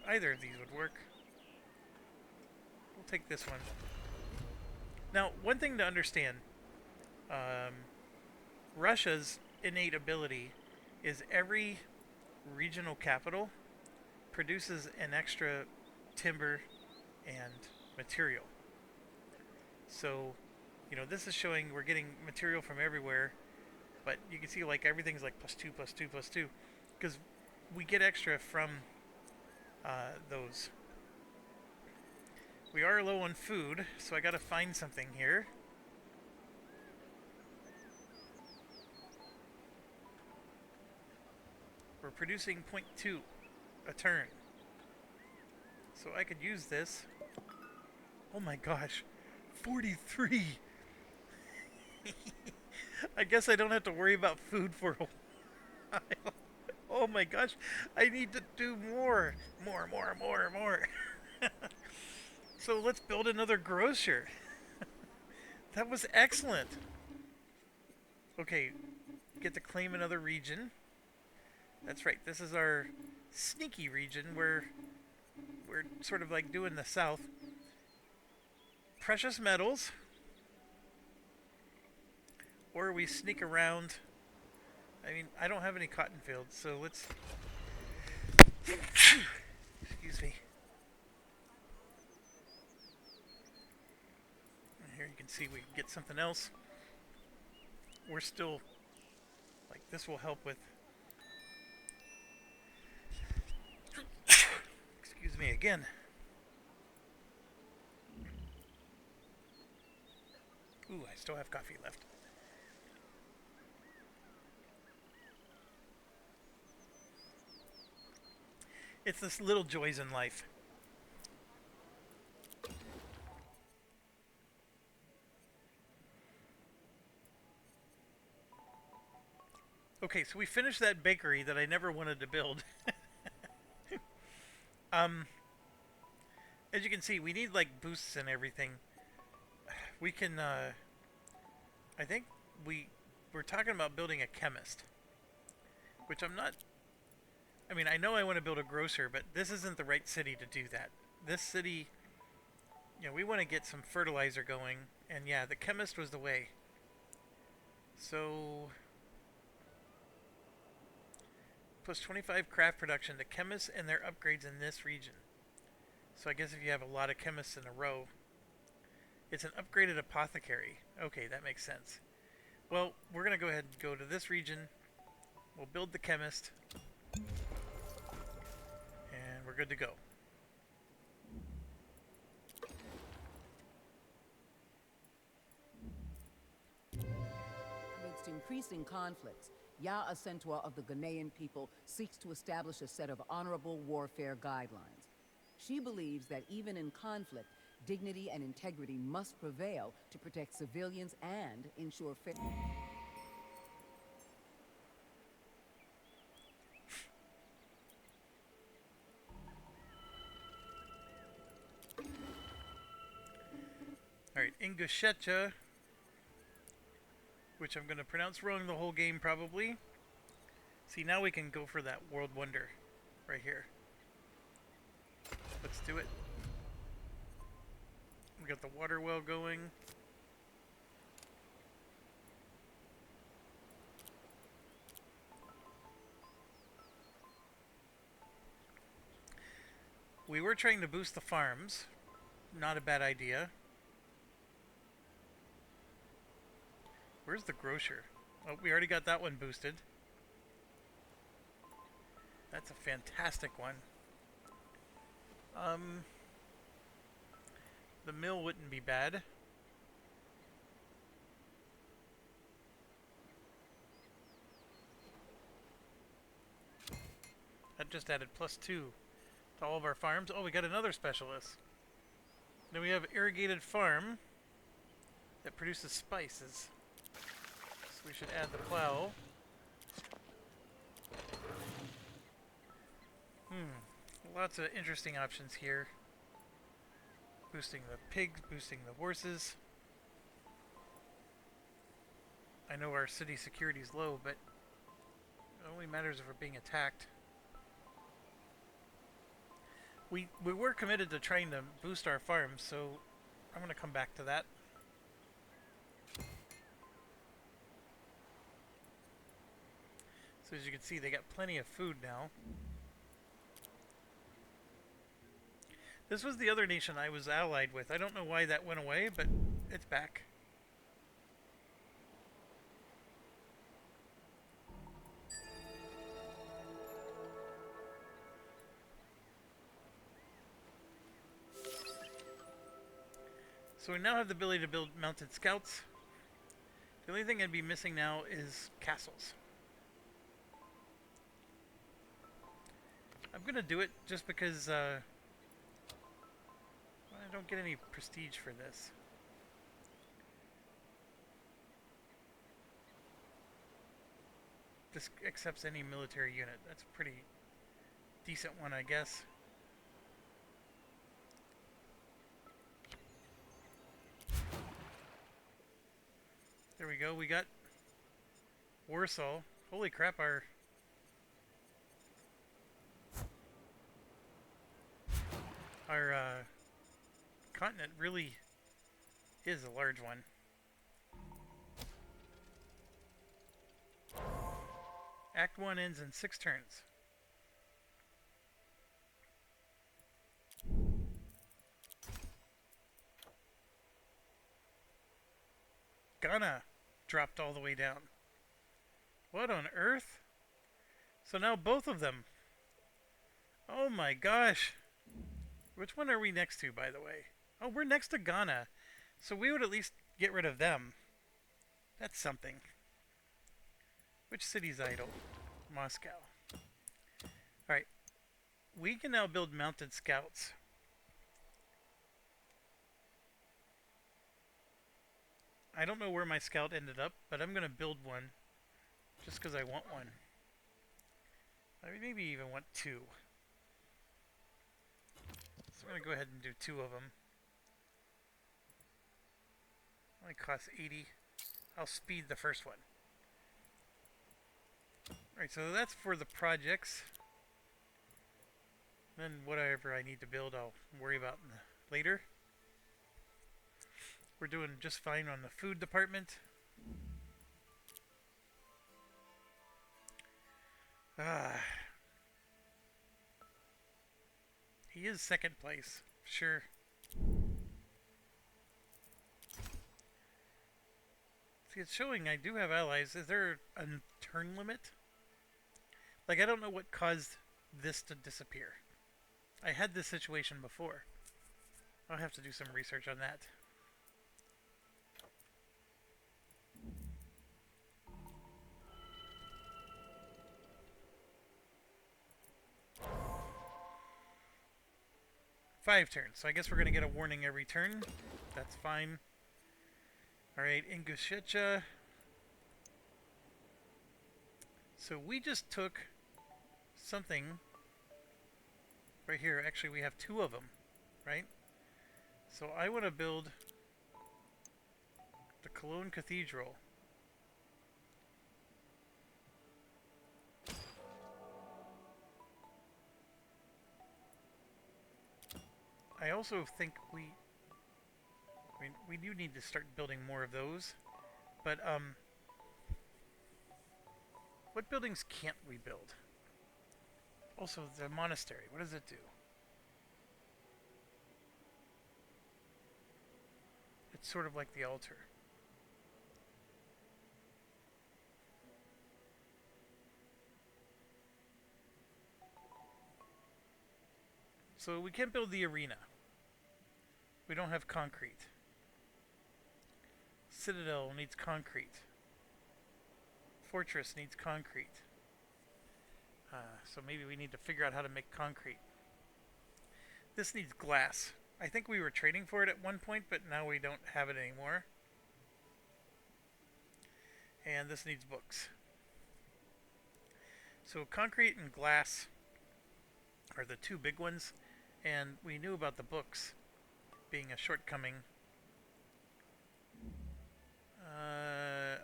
Either of these would work. We'll take this one. Now, one thing to understand. Russia's innate ability is every regional capital produces an extra timber and material. So, this is showing we're getting material from everywhere, but you can see like everything's like plus 2, plus 2, plus 2, because we get extra from those. We are low on food, so I gotta find something here. We're producing 0.2 a turn. So I could use this. Oh my gosh, 43! I guess I don't have to worry about food for a while. Oh my gosh, I need to do more. More. So let's build another grocer. That was excellent. Okay, get to claim another region. That's right, this is our sneaky region where we're sort of like doing the south. Precious metals. Or we sneak around. I mean, I don't have any cotton fields, so let's... Excuse me. And here you can see we can get something else. We're still... Like, this will help with... Excuse me again. Ooh, I still have coffee left. It's this little joys in life. Okay, so we finished that bakery that I never wanted to build. As you can see, we need like boosts and everything. We can, I think we're talking about building a chemist. Which I'm not... I mean, I know I want to build a grocer, but this isn't the right city to do that. This city, we want to get some fertilizer going. And yeah, the chemist was the way. So... Plus 25 craft production to chemists and their upgrades in this region. So I guess if you have a lot of chemists in a row... It's an upgraded apothecary. Okay, that makes sense. Well, we're going to go ahead and go to this region. We'll build the chemist. And we're good to go. Amidst increasing conflicts, Ya Acentua of the Ghanaian people seeks to establish a set of honorable warfare guidelines. She believes that even in conflict, dignity and integrity must prevail to protect civilians and ensure fair... Alright, Ingushetia, which I'm going to pronounce wrong the whole game probably. See, now we can go for that world wonder right here. Let's do it. We got the water well going. We were trying to boost the farms. Not a bad idea. Where's the grocer? Oh, we already got that one boosted. That's a fantastic one. The mill wouldn't be bad. That just added +2 to all of our farms. Oh, we got another specialist. Then we have irrigated farm that produces spices. So we should add the plow. Lots of interesting options here. Boosting the pigs, boosting the horses. I know our city security is low, but it only matters if we're being attacked. We were committed to trying to boost our farms, so I'm going to come back to that. So as you can see, they got plenty of food now. This was the other nation I was allied with. I don't know why that went away, but it's back. So we now have the ability to build mounted scouts. The only thing I'd be missing now is castles. I'm gonna do it just because I don't get any prestige for this. This accepts any military unit. That's a pretty decent one, I guess. There we go. We got Warsaw. Holy crap, our continent really is a large one. Act 1 ends in 6 turns. Ghana dropped all the way down. What on earth? So now both of them. Oh my gosh. Which one are we next to, by the way? Oh, we're next to Ghana. So we would at least get rid of them. That's something. Which city's idle? Moscow. Alright. We can now build mounted scouts. I don't know where my scout ended up, but I'm going to build one. Just because I want one. I maybe even want 2. So I'm going to go ahead and do 2 of them. Only costs 80. I'll speed the first one. Alright, so that's for the projects. Then whatever I need to build, I'll worry about later. We're doing just fine on the food department. He is second place, sure. See, it's showing I do have allies. Is there a turn limit? Like, I don't know what caused this to disappear. I had this situation before. I'll have to do some research on that. Five turns, so I guess we're going to get a warning every turn. That's fine. Alright, Ingushetia. So we just took something right here. Actually, we have 2 of them, right? So I want to build the Cologne Cathedral. I also think we do need to start building more of those. But what buildings can't we build? Also, the monastery. What does it do? It's sort of like the altar. So we can't build the arena. We don't have concrete. Citadel needs concrete. Fortress needs concrete. So maybe we need to figure out how to make concrete. This needs glass. I think we were trading for it at one point, but now we don't have it anymore. And this needs books. So concrete and glass are the two big ones, and we knew about the books being a shortcoming.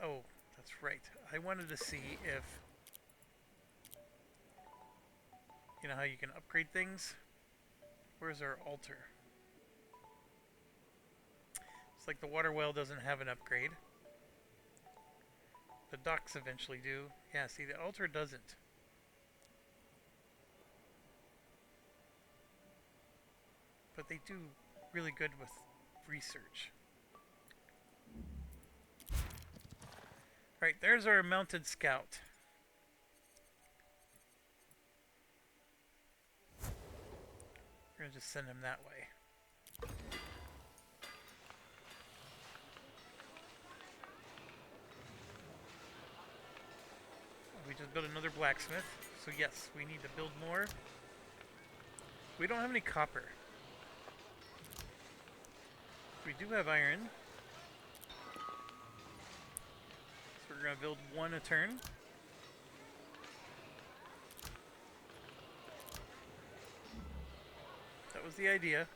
Oh, that's right. I wanted to see if, you know how you can upgrade things? Where's our altar? It's like the water well doesn't have an upgrade. The docks eventually do. Yeah, see, the altar doesn't. But they do really good with research. Alright, there's our mounted scout. We're going to just send him that way. We just built another blacksmith. So yes, we need to build more. We don't have any copper. We do have iron. So we're going to build one a turn. That was the idea.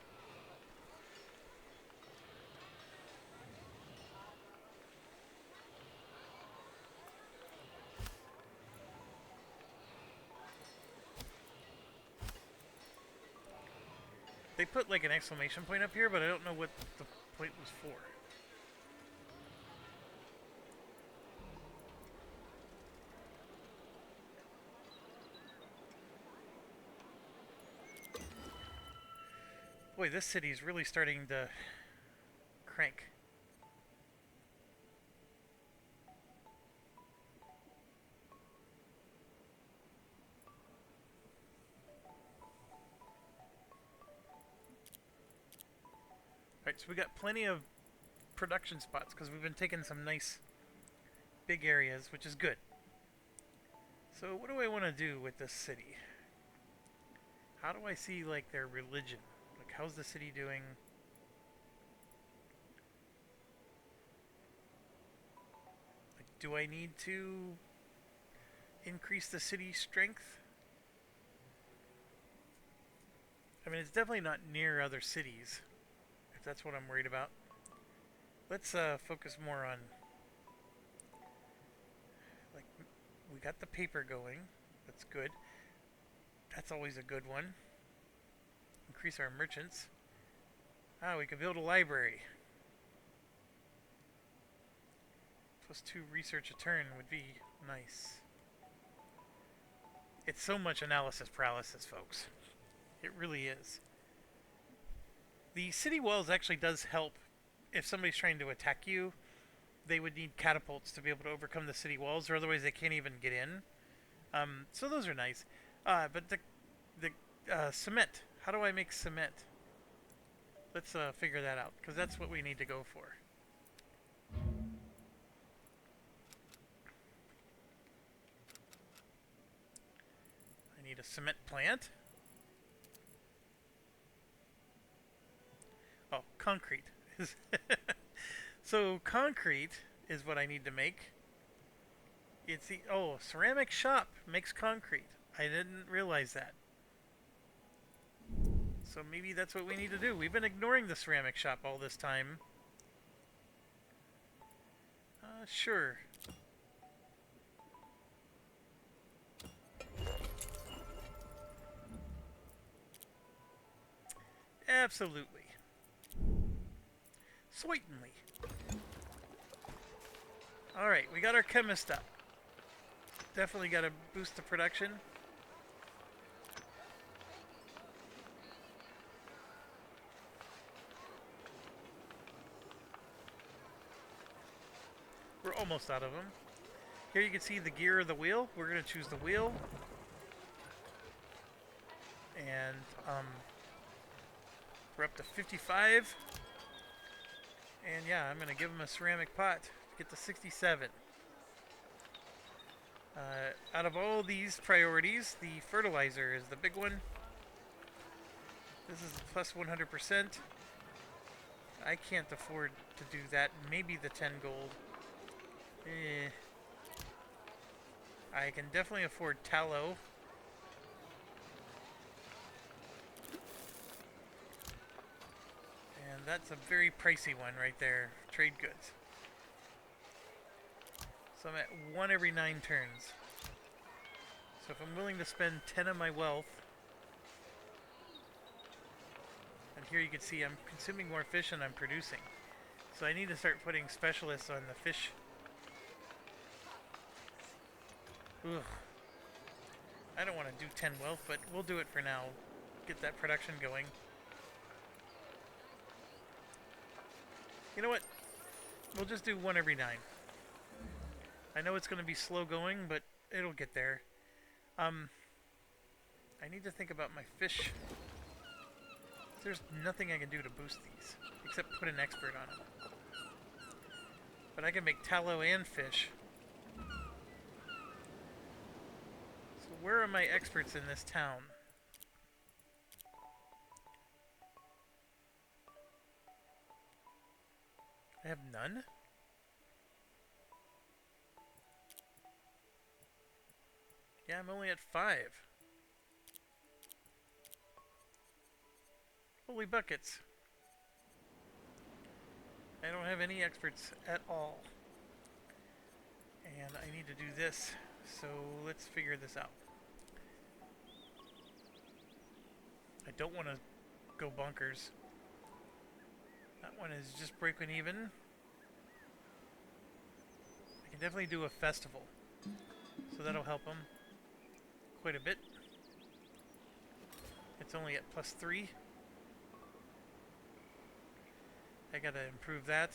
They put like an exclamation point up here, but I don't know what the point was for. Boy, this city's really starting to crank. Alright, so we got plenty of production spots because we've been taking some nice big areas, which is good. So what do I want to do with this city? How do I see like their religion? Like how's the city doing? Like, do I need to increase the city's strength? I mean, it's definitely not near other cities, if that's what I'm worried about. Let's focus more on, like, we got the paper going. That's good. That's always a good one. Increase our merchants. Ah, we could build a library. +2 research a turn would be nice. It's so much analysis paralysis, folks. It really is. The city walls actually does help. If somebody's trying to attack you, they would need catapults to be able to overcome the city walls, or otherwise they can't even get in. So those are nice. But the cement. How do I make cement? Let's figure that out, because that's what we need to go for. I need a cement plant. Oh, concrete. So concrete is what I need to make. It's the ceramic shop makes concrete. I didn't realize that. So maybe that's what we need to do. We've been ignoring the ceramic shop all this time. Sure. Absolutely. Certainly. Alright, we got our chemist up. Definitely got to boost the production. We're almost out of them. Here you can see the gear of the wheel. We're going to choose the wheel. And we're up to 55. And yeah, I'm going to give him a ceramic pot to get to 67. Out of all these priorities, the fertilizer is the big one. This is plus 100%. I can't afford to do that. Maybe the 10 gold. I can definitely afford tallow. that's a very pricey one right there. Trade goods. So I'm at 1 every 9 turns. So if I'm willing to spend 10 of my wealth, and here you can see I'm consuming more fish than I'm producing. So I need to start putting specialists on the fish. Ugh. I don't want to do 10 wealth, but we'll do it for now. Get that production going. You know what? We'll just do 1 every 9. I know it's going to be slow going, but it'll get there. I need to think about my fish. There's nothing I can do to boost these, except put an expert on them. But I can make tallow and fish. So where are my experts in this town? I have none? Yeah, I'm only at 5. Holy buckets. I don't have any experts at all. And I need to do this. So let's figure this out. I don't want to go bonkers. That one is just breaking even. I can definitely do a festival. So that'll help them quite a bit. It's only at +3. I gotta improve that.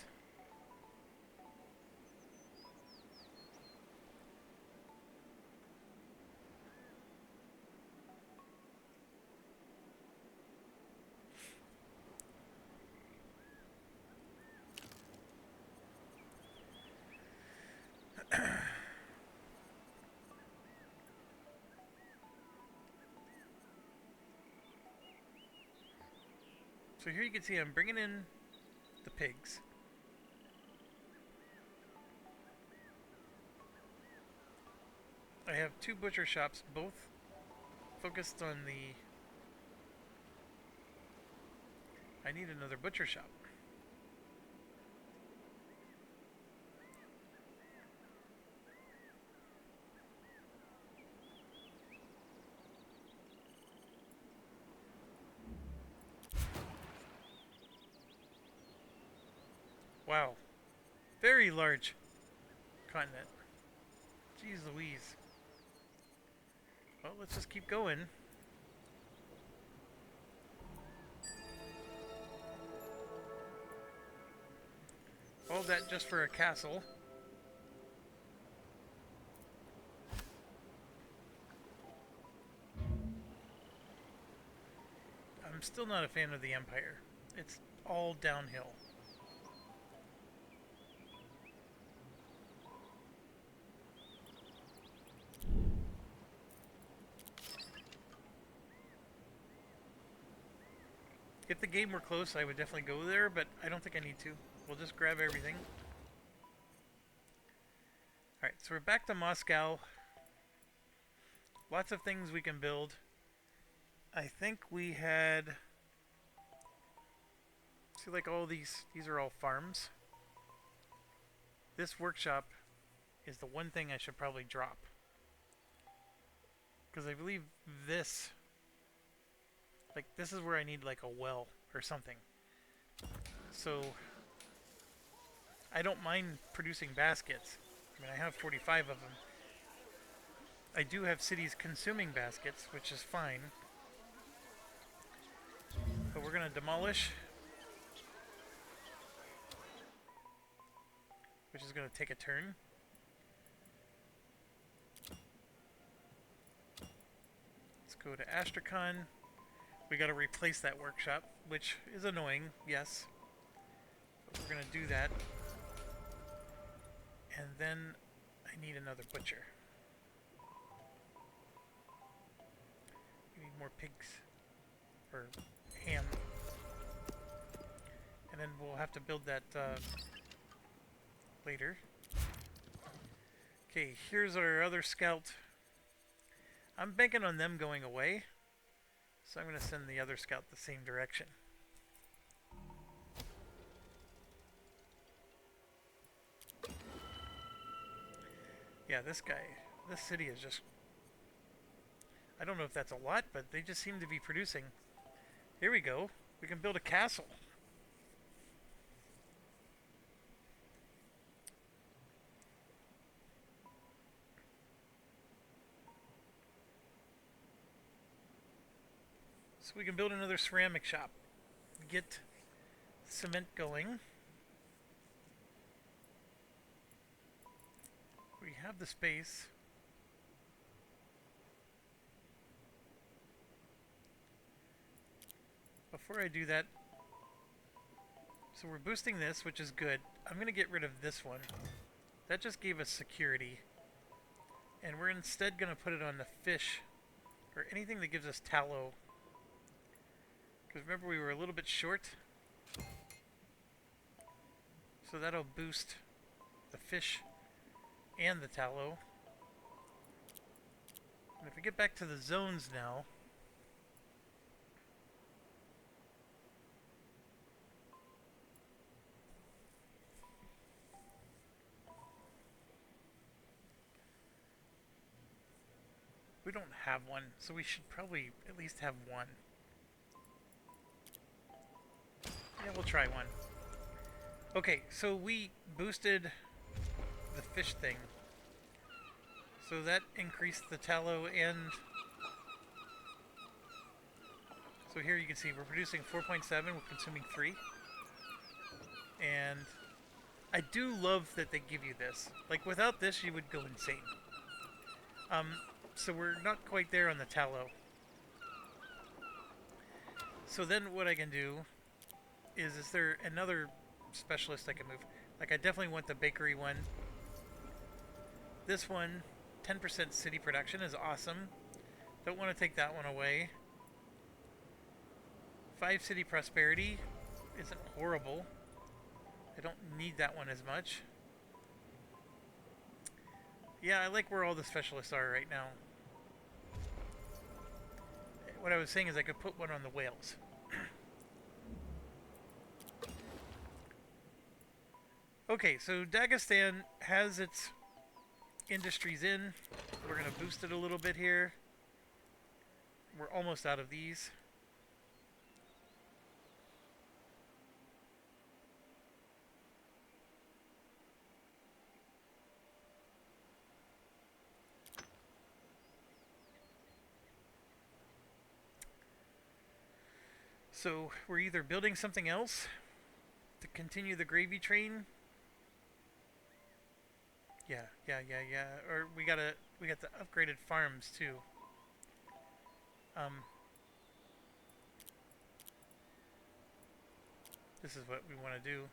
So here you can see I'm bringing in the pigs. I have 2 butcher shops, both focused on the... I need another butcher shop. Wow. Very large continent. Jeez Louise. Well, let's just keep going. All that just for a castle. I'm still not a fan of the Empire. It's all downhill. If the game were close, I would definitely go there, but I don't think I need to. We'll just grab everything. Alright, so we're back to Moscow. Lots of things we can build. I think we had... See, like all these are all farms. This workshop is the one thing I should probably drop. Because I believe this... Like, this is where I need, like, a well or something. So, I don't mind producing baskets. I mean, I have 45 of them. I do have cities consuming baskets, which is fine. But we're going to demolish. Which is going to take a turn. Let's go to Astrakhan. We got to replace that workshop, which is annoying, yes. But we're going to do that. And then I need another butcher. We need more pigs. Or ham. And then we'll have to build that later. Okay, here's our other scout. I'm banking on them going away. So I'm going to send the other scout the same direction. Yeah, this guy, this city is just, I don't know if that's a lot, but they just seem to be producing. Here we go. We can build a castle. So we can build another ceramic shop. Get cement going. We have the space. Before I do that, so we're boosting this, which is good. I'm going to get rid of this one. That just gave us security. And we're instead going to put it on the fish, or anything that gives us tallow. Because remember, we were a little bit short. So that'll boost the fish and the tallow. And if we get back to the zones now, we don't have one, so we should probably at least have one. Yeah, we'll try one. Okay, so we boosted the fish thing. So that increased the tallow and... So here you can see we're producing 4.7, we're consuming 3. And I do love that they give you this. Like, without this, you would go insane. So we're not quite there on the tallow. So then what I can do is there another specialist I can move? Like, I definitely want the bakery one. This one, 10% city production is awesome. Don't want to take that one away. 5 city prosperity isn't horrible. I don't need that one as much. Yeah, I like where all the specialists are right now. What I was saying is I could put one on the whales. Okay, so Dagestan has its industries in. We're going to boost it a little bit here. We're almost out of these. So we're either building something else to continue the gravy train. Yeah. Or we got the upgraded farms too. This is what we want to do.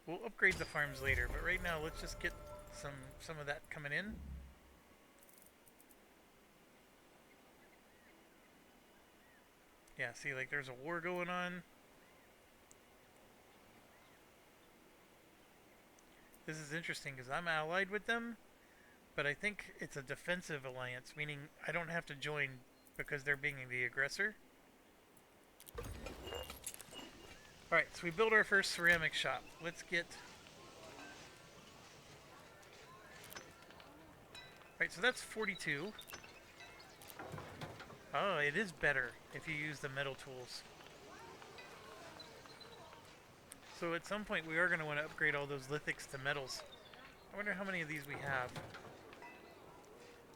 We'll upgrade the farms later, but right now let's just get some of that coming in. Yeah, see, like there's a war going on. This is interesting because I'm allied with them, but I think it's a defensive alliance, meaning I don't have to join because they're being the aggressor. Alright, so we built our first ceramic shop. Let's get... Alright, so that's 42. Oh, it is better if you use the metal tools. So at some point we are going to want to upgrade all those lithics to metals. I wonder how many of these we have.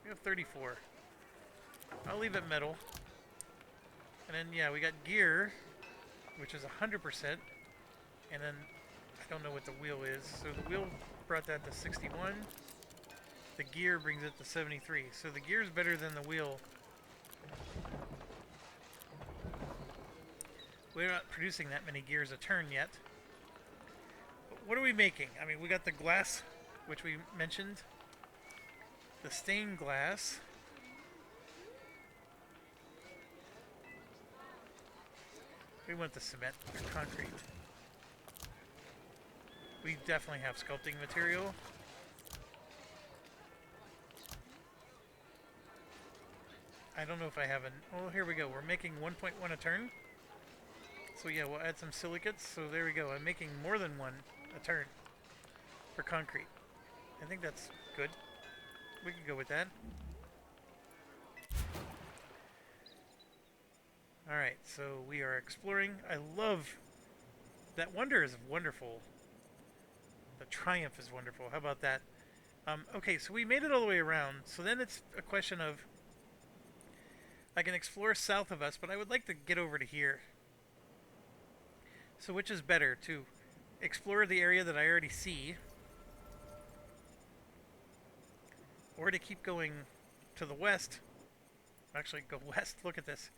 We have 34. I'll leave it metal. And then, yeah, we got gear, which is 100%. And then, I don't know what the wheel is. So the wheel brought that to 61. The gear brings it to 73. So the gear is better than the wheel. We're not producing that many gears a turn yet. But what are we making? I mean, we got the glass, which we mentioned. The stained glass. We want the cement or concrete. We definitely have sculpting material. I don't know if I have an... Oh, here we go. We're making 1.1 a turn. So yeah, we'll add some silicates. So there we go. I'm making more than one a turn for concrete. I think that's good. We can go with that. Alright, so we are exploring. I love that. Wonder is wonderful. The triumph is wonderful. How about that? Okay, so we made it all the way around. So then it's a question of I can explore south of us, but I would like to get over to here. So which is better, to explore the area that I already see, or to keep going to the west? Actually, go west. Look at this.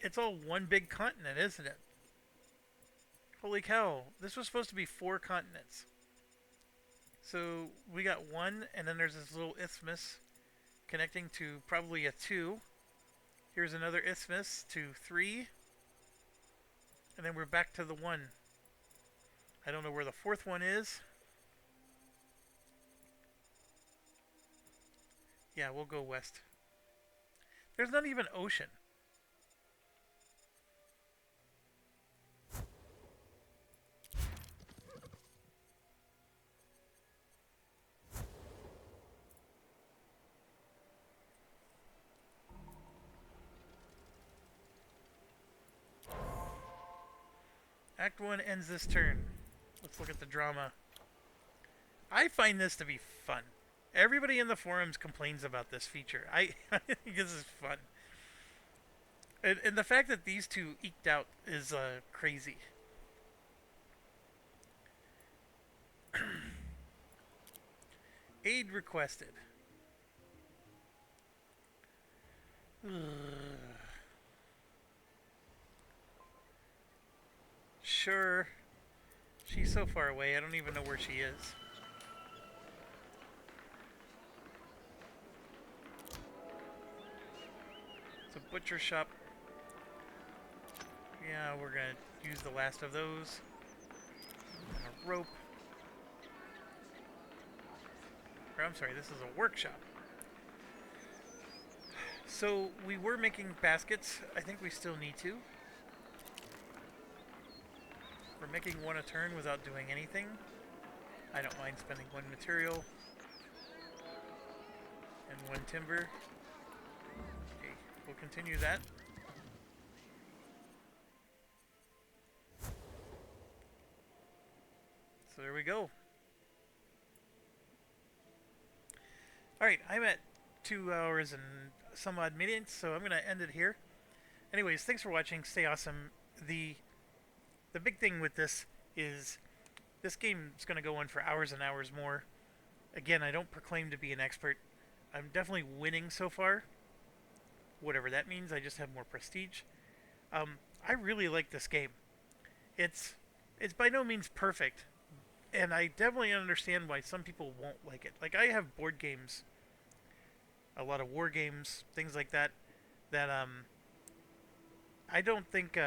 It's all one big continent, isn't it? Holy cow. This was supposed to be 4 continents. So we got 1, and then there's this little isthmus connecting to probably a 2. Here's another isthmus to 3. And then we're back to the 1. I don't know where the 4th one is. Yeah, we'll go west. There's not even ocean. Act 1 ends this turn. Let's look at the drama. I find this to be fun. Everybody in the forums complains about this feature. I think this is fun. And the fact that these two eked out is crazy. Aid requested. Sure. She's so far away, I don't even know where she is. It's a butcher shop. Yeah, we're gonna use the last of those. And a rope. Or, I'm sorry, this is a workshop. So, we were making baskets. I think we still need to. We're making 1 a turn without doing anything. I don't mind spending 1 material. And 1 timber. Okay, we'll continue that. So there we go. Alright, I'm at 2 hours and some odd minutes, so I'm going to end it here. Anyways, thanks for watching. Stay awesome. The big thing with this is this game is going to go on for hours and hours more. Again, I don't proclaim to be an expert. I'm definitely winning so far. Whatever that means, I just have more prestige. I really like this game. It's by no means perfect, and I definitely understand why some people won't like it. Like, I have board games, a lot of war games, things like that, that I don't think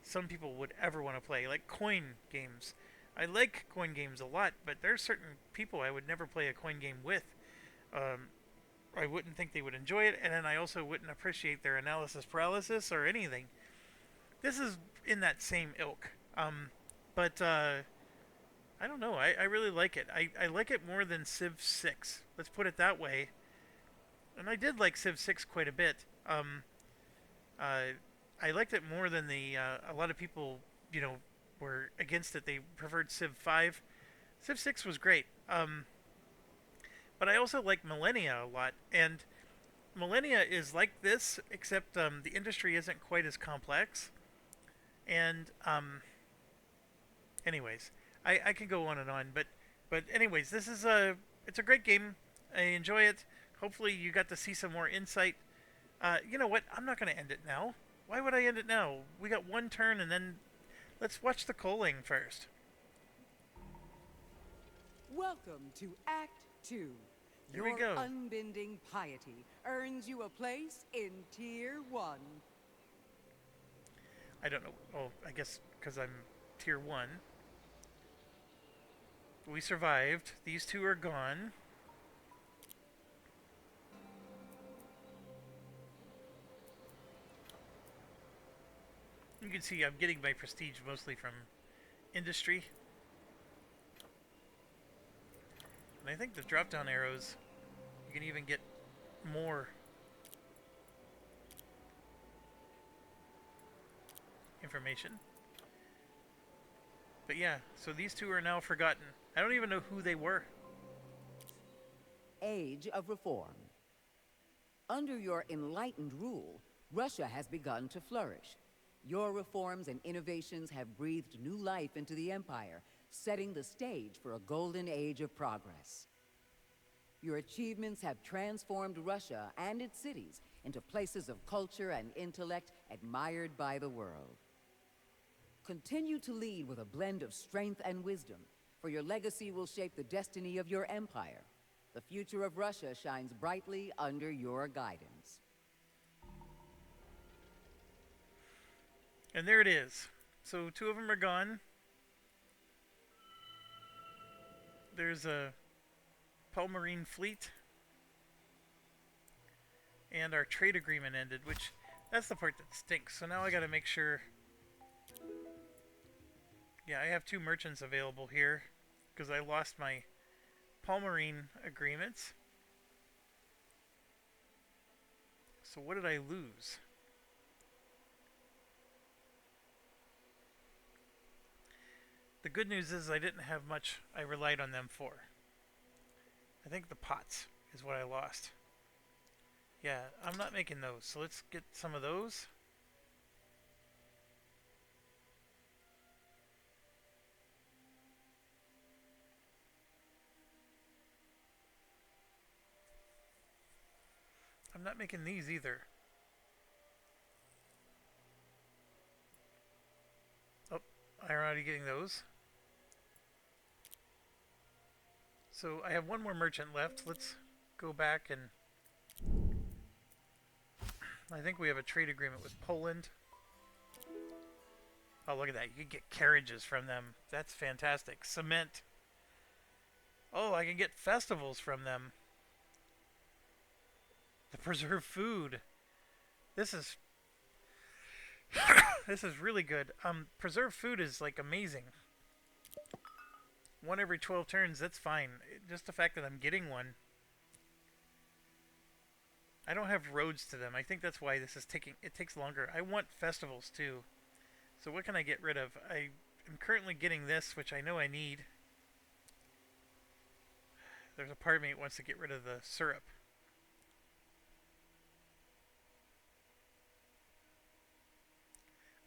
some people would ever want to play. Like coin games. I like coin games a lot, but there's certain people I would never play a coin game with. I wouldn't think they would enjoy it, and then I also wouldn't appreciate their analysis paralysis or anything. This is in that same ilk. But I don't know. I really like it. I like it more than Civ 6. Let's put it that way. And I did like Civ 6 quite a bit. I liked it more than a lot of people, were against it. They preferred Civ 5. Civ 6 was great. But I also like Millennia a lot. And Millennia is like this, except the industry isn't quite as complex. And anyways, I can go on and on, but anyways, it's a great game. I enjoy it. Hopefully, you got to see some more insight. You know what? I'm not going to end it now. Why would I end it now? We got 1 turn, and then let's watch the culling first. Welcome to Act 2. Here we go. Your unbending piety earns you a place in Tier 1. I don't know. Oh, I guess because I'm Tier 1. We survived. These 2 are gone. You can see I'm getting my prestige mostly from industry. And I think the drop down arrows, you can even get more information. But yeah, so these two are now forgotten. I don't even know who they were. Age of Reform. Under your enlightened rule, Russia has begun to flourish. Your reforms and innovations have breathed new life into the empire, setting the stage for a golden age of progress. Your achievements have transformed Russia and its cities into places of culture and intellect admired by the world. Continue to lead with a blend of strength and wisdom, for your legacy will shape the destiny of your empire. The future of Russia shines brightly under your guidance. And there it is. So two of them are gone. There's a Palmarine fleet. And our trade agreement ended, which that's the part that stinks. So now I gotta make sure. Yeah, I have two merchants available here because I lost my Palmarine agreements. So what did I lose? The good news is I didn't have much I relied on them for. I think the pots is what I lost. Yeah, I'm not making those, so let's get some of those. I'm not making these either. Oh, I'm already getting those. So I have one more merchant left. Let's go back and I think we have a trade agreement with Poland. Oh, look at that. You can get carriages from them. That's fantastic. Cement. Oh, I can get festivals from them. The preserved food. This is this is really good. Preserved food is like amazing. One every 12 turns, that's fine. Just the fact that I'm getting one. I don't have roads to them. I think that's why this is taking it takes longer. I want festivals too. So what can I get rid of? I am currently getting this, which I know I need. There's a part of me that wants to get rid of the syrup.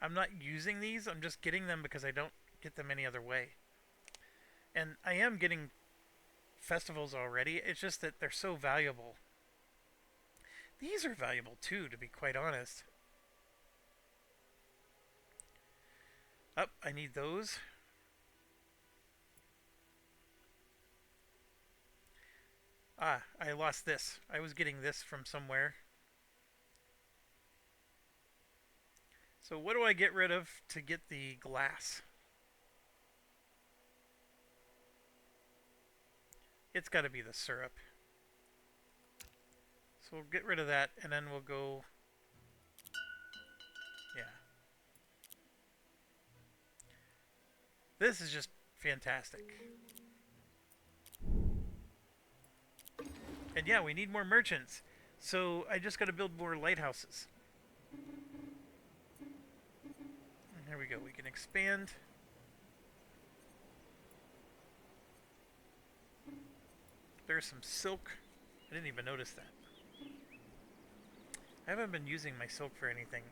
I'm not using these. I'm just getting them because I don't get them any other way. And I am getting festivals already. It's just that they're so valuable. These are valuable too, to be quite honest. Oh, I need those. Ah, I lost this. I was getting this from somewhere. So what do I get rid of to get the glass? It's got to be the syrup. So we'll get rid of that, and then we'll go... Yeah. This is just fantastic. And yeah, we need more merchants. So I just got to build more lighthouses. And here we go. We can expand. There's some silk. I didn't even notice that. I haven't been using my silk for anything.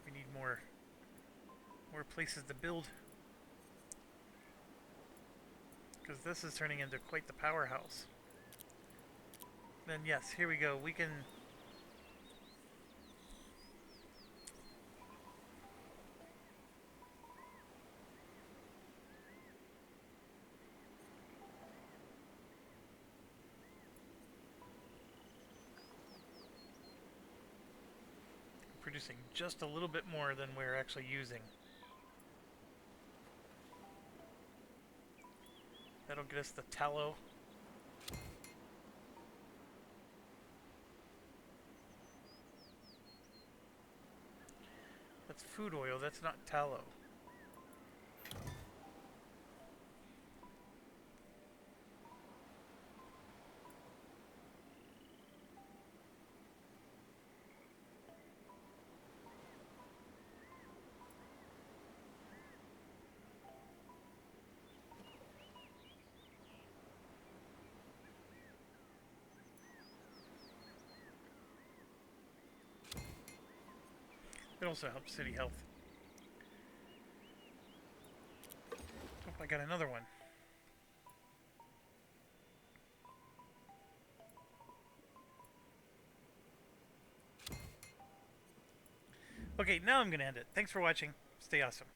We need more places to build. Because this is turning into quite the powerhouse. Then yes, here we go. We can... producing just a little bit more than we're actually using. That'll get us the tallow. It's food oil. That's not tallow. It also helps city health. Oh, I got another one. Okay, now I'm going to end it. Thanks for watching. Stay awesome.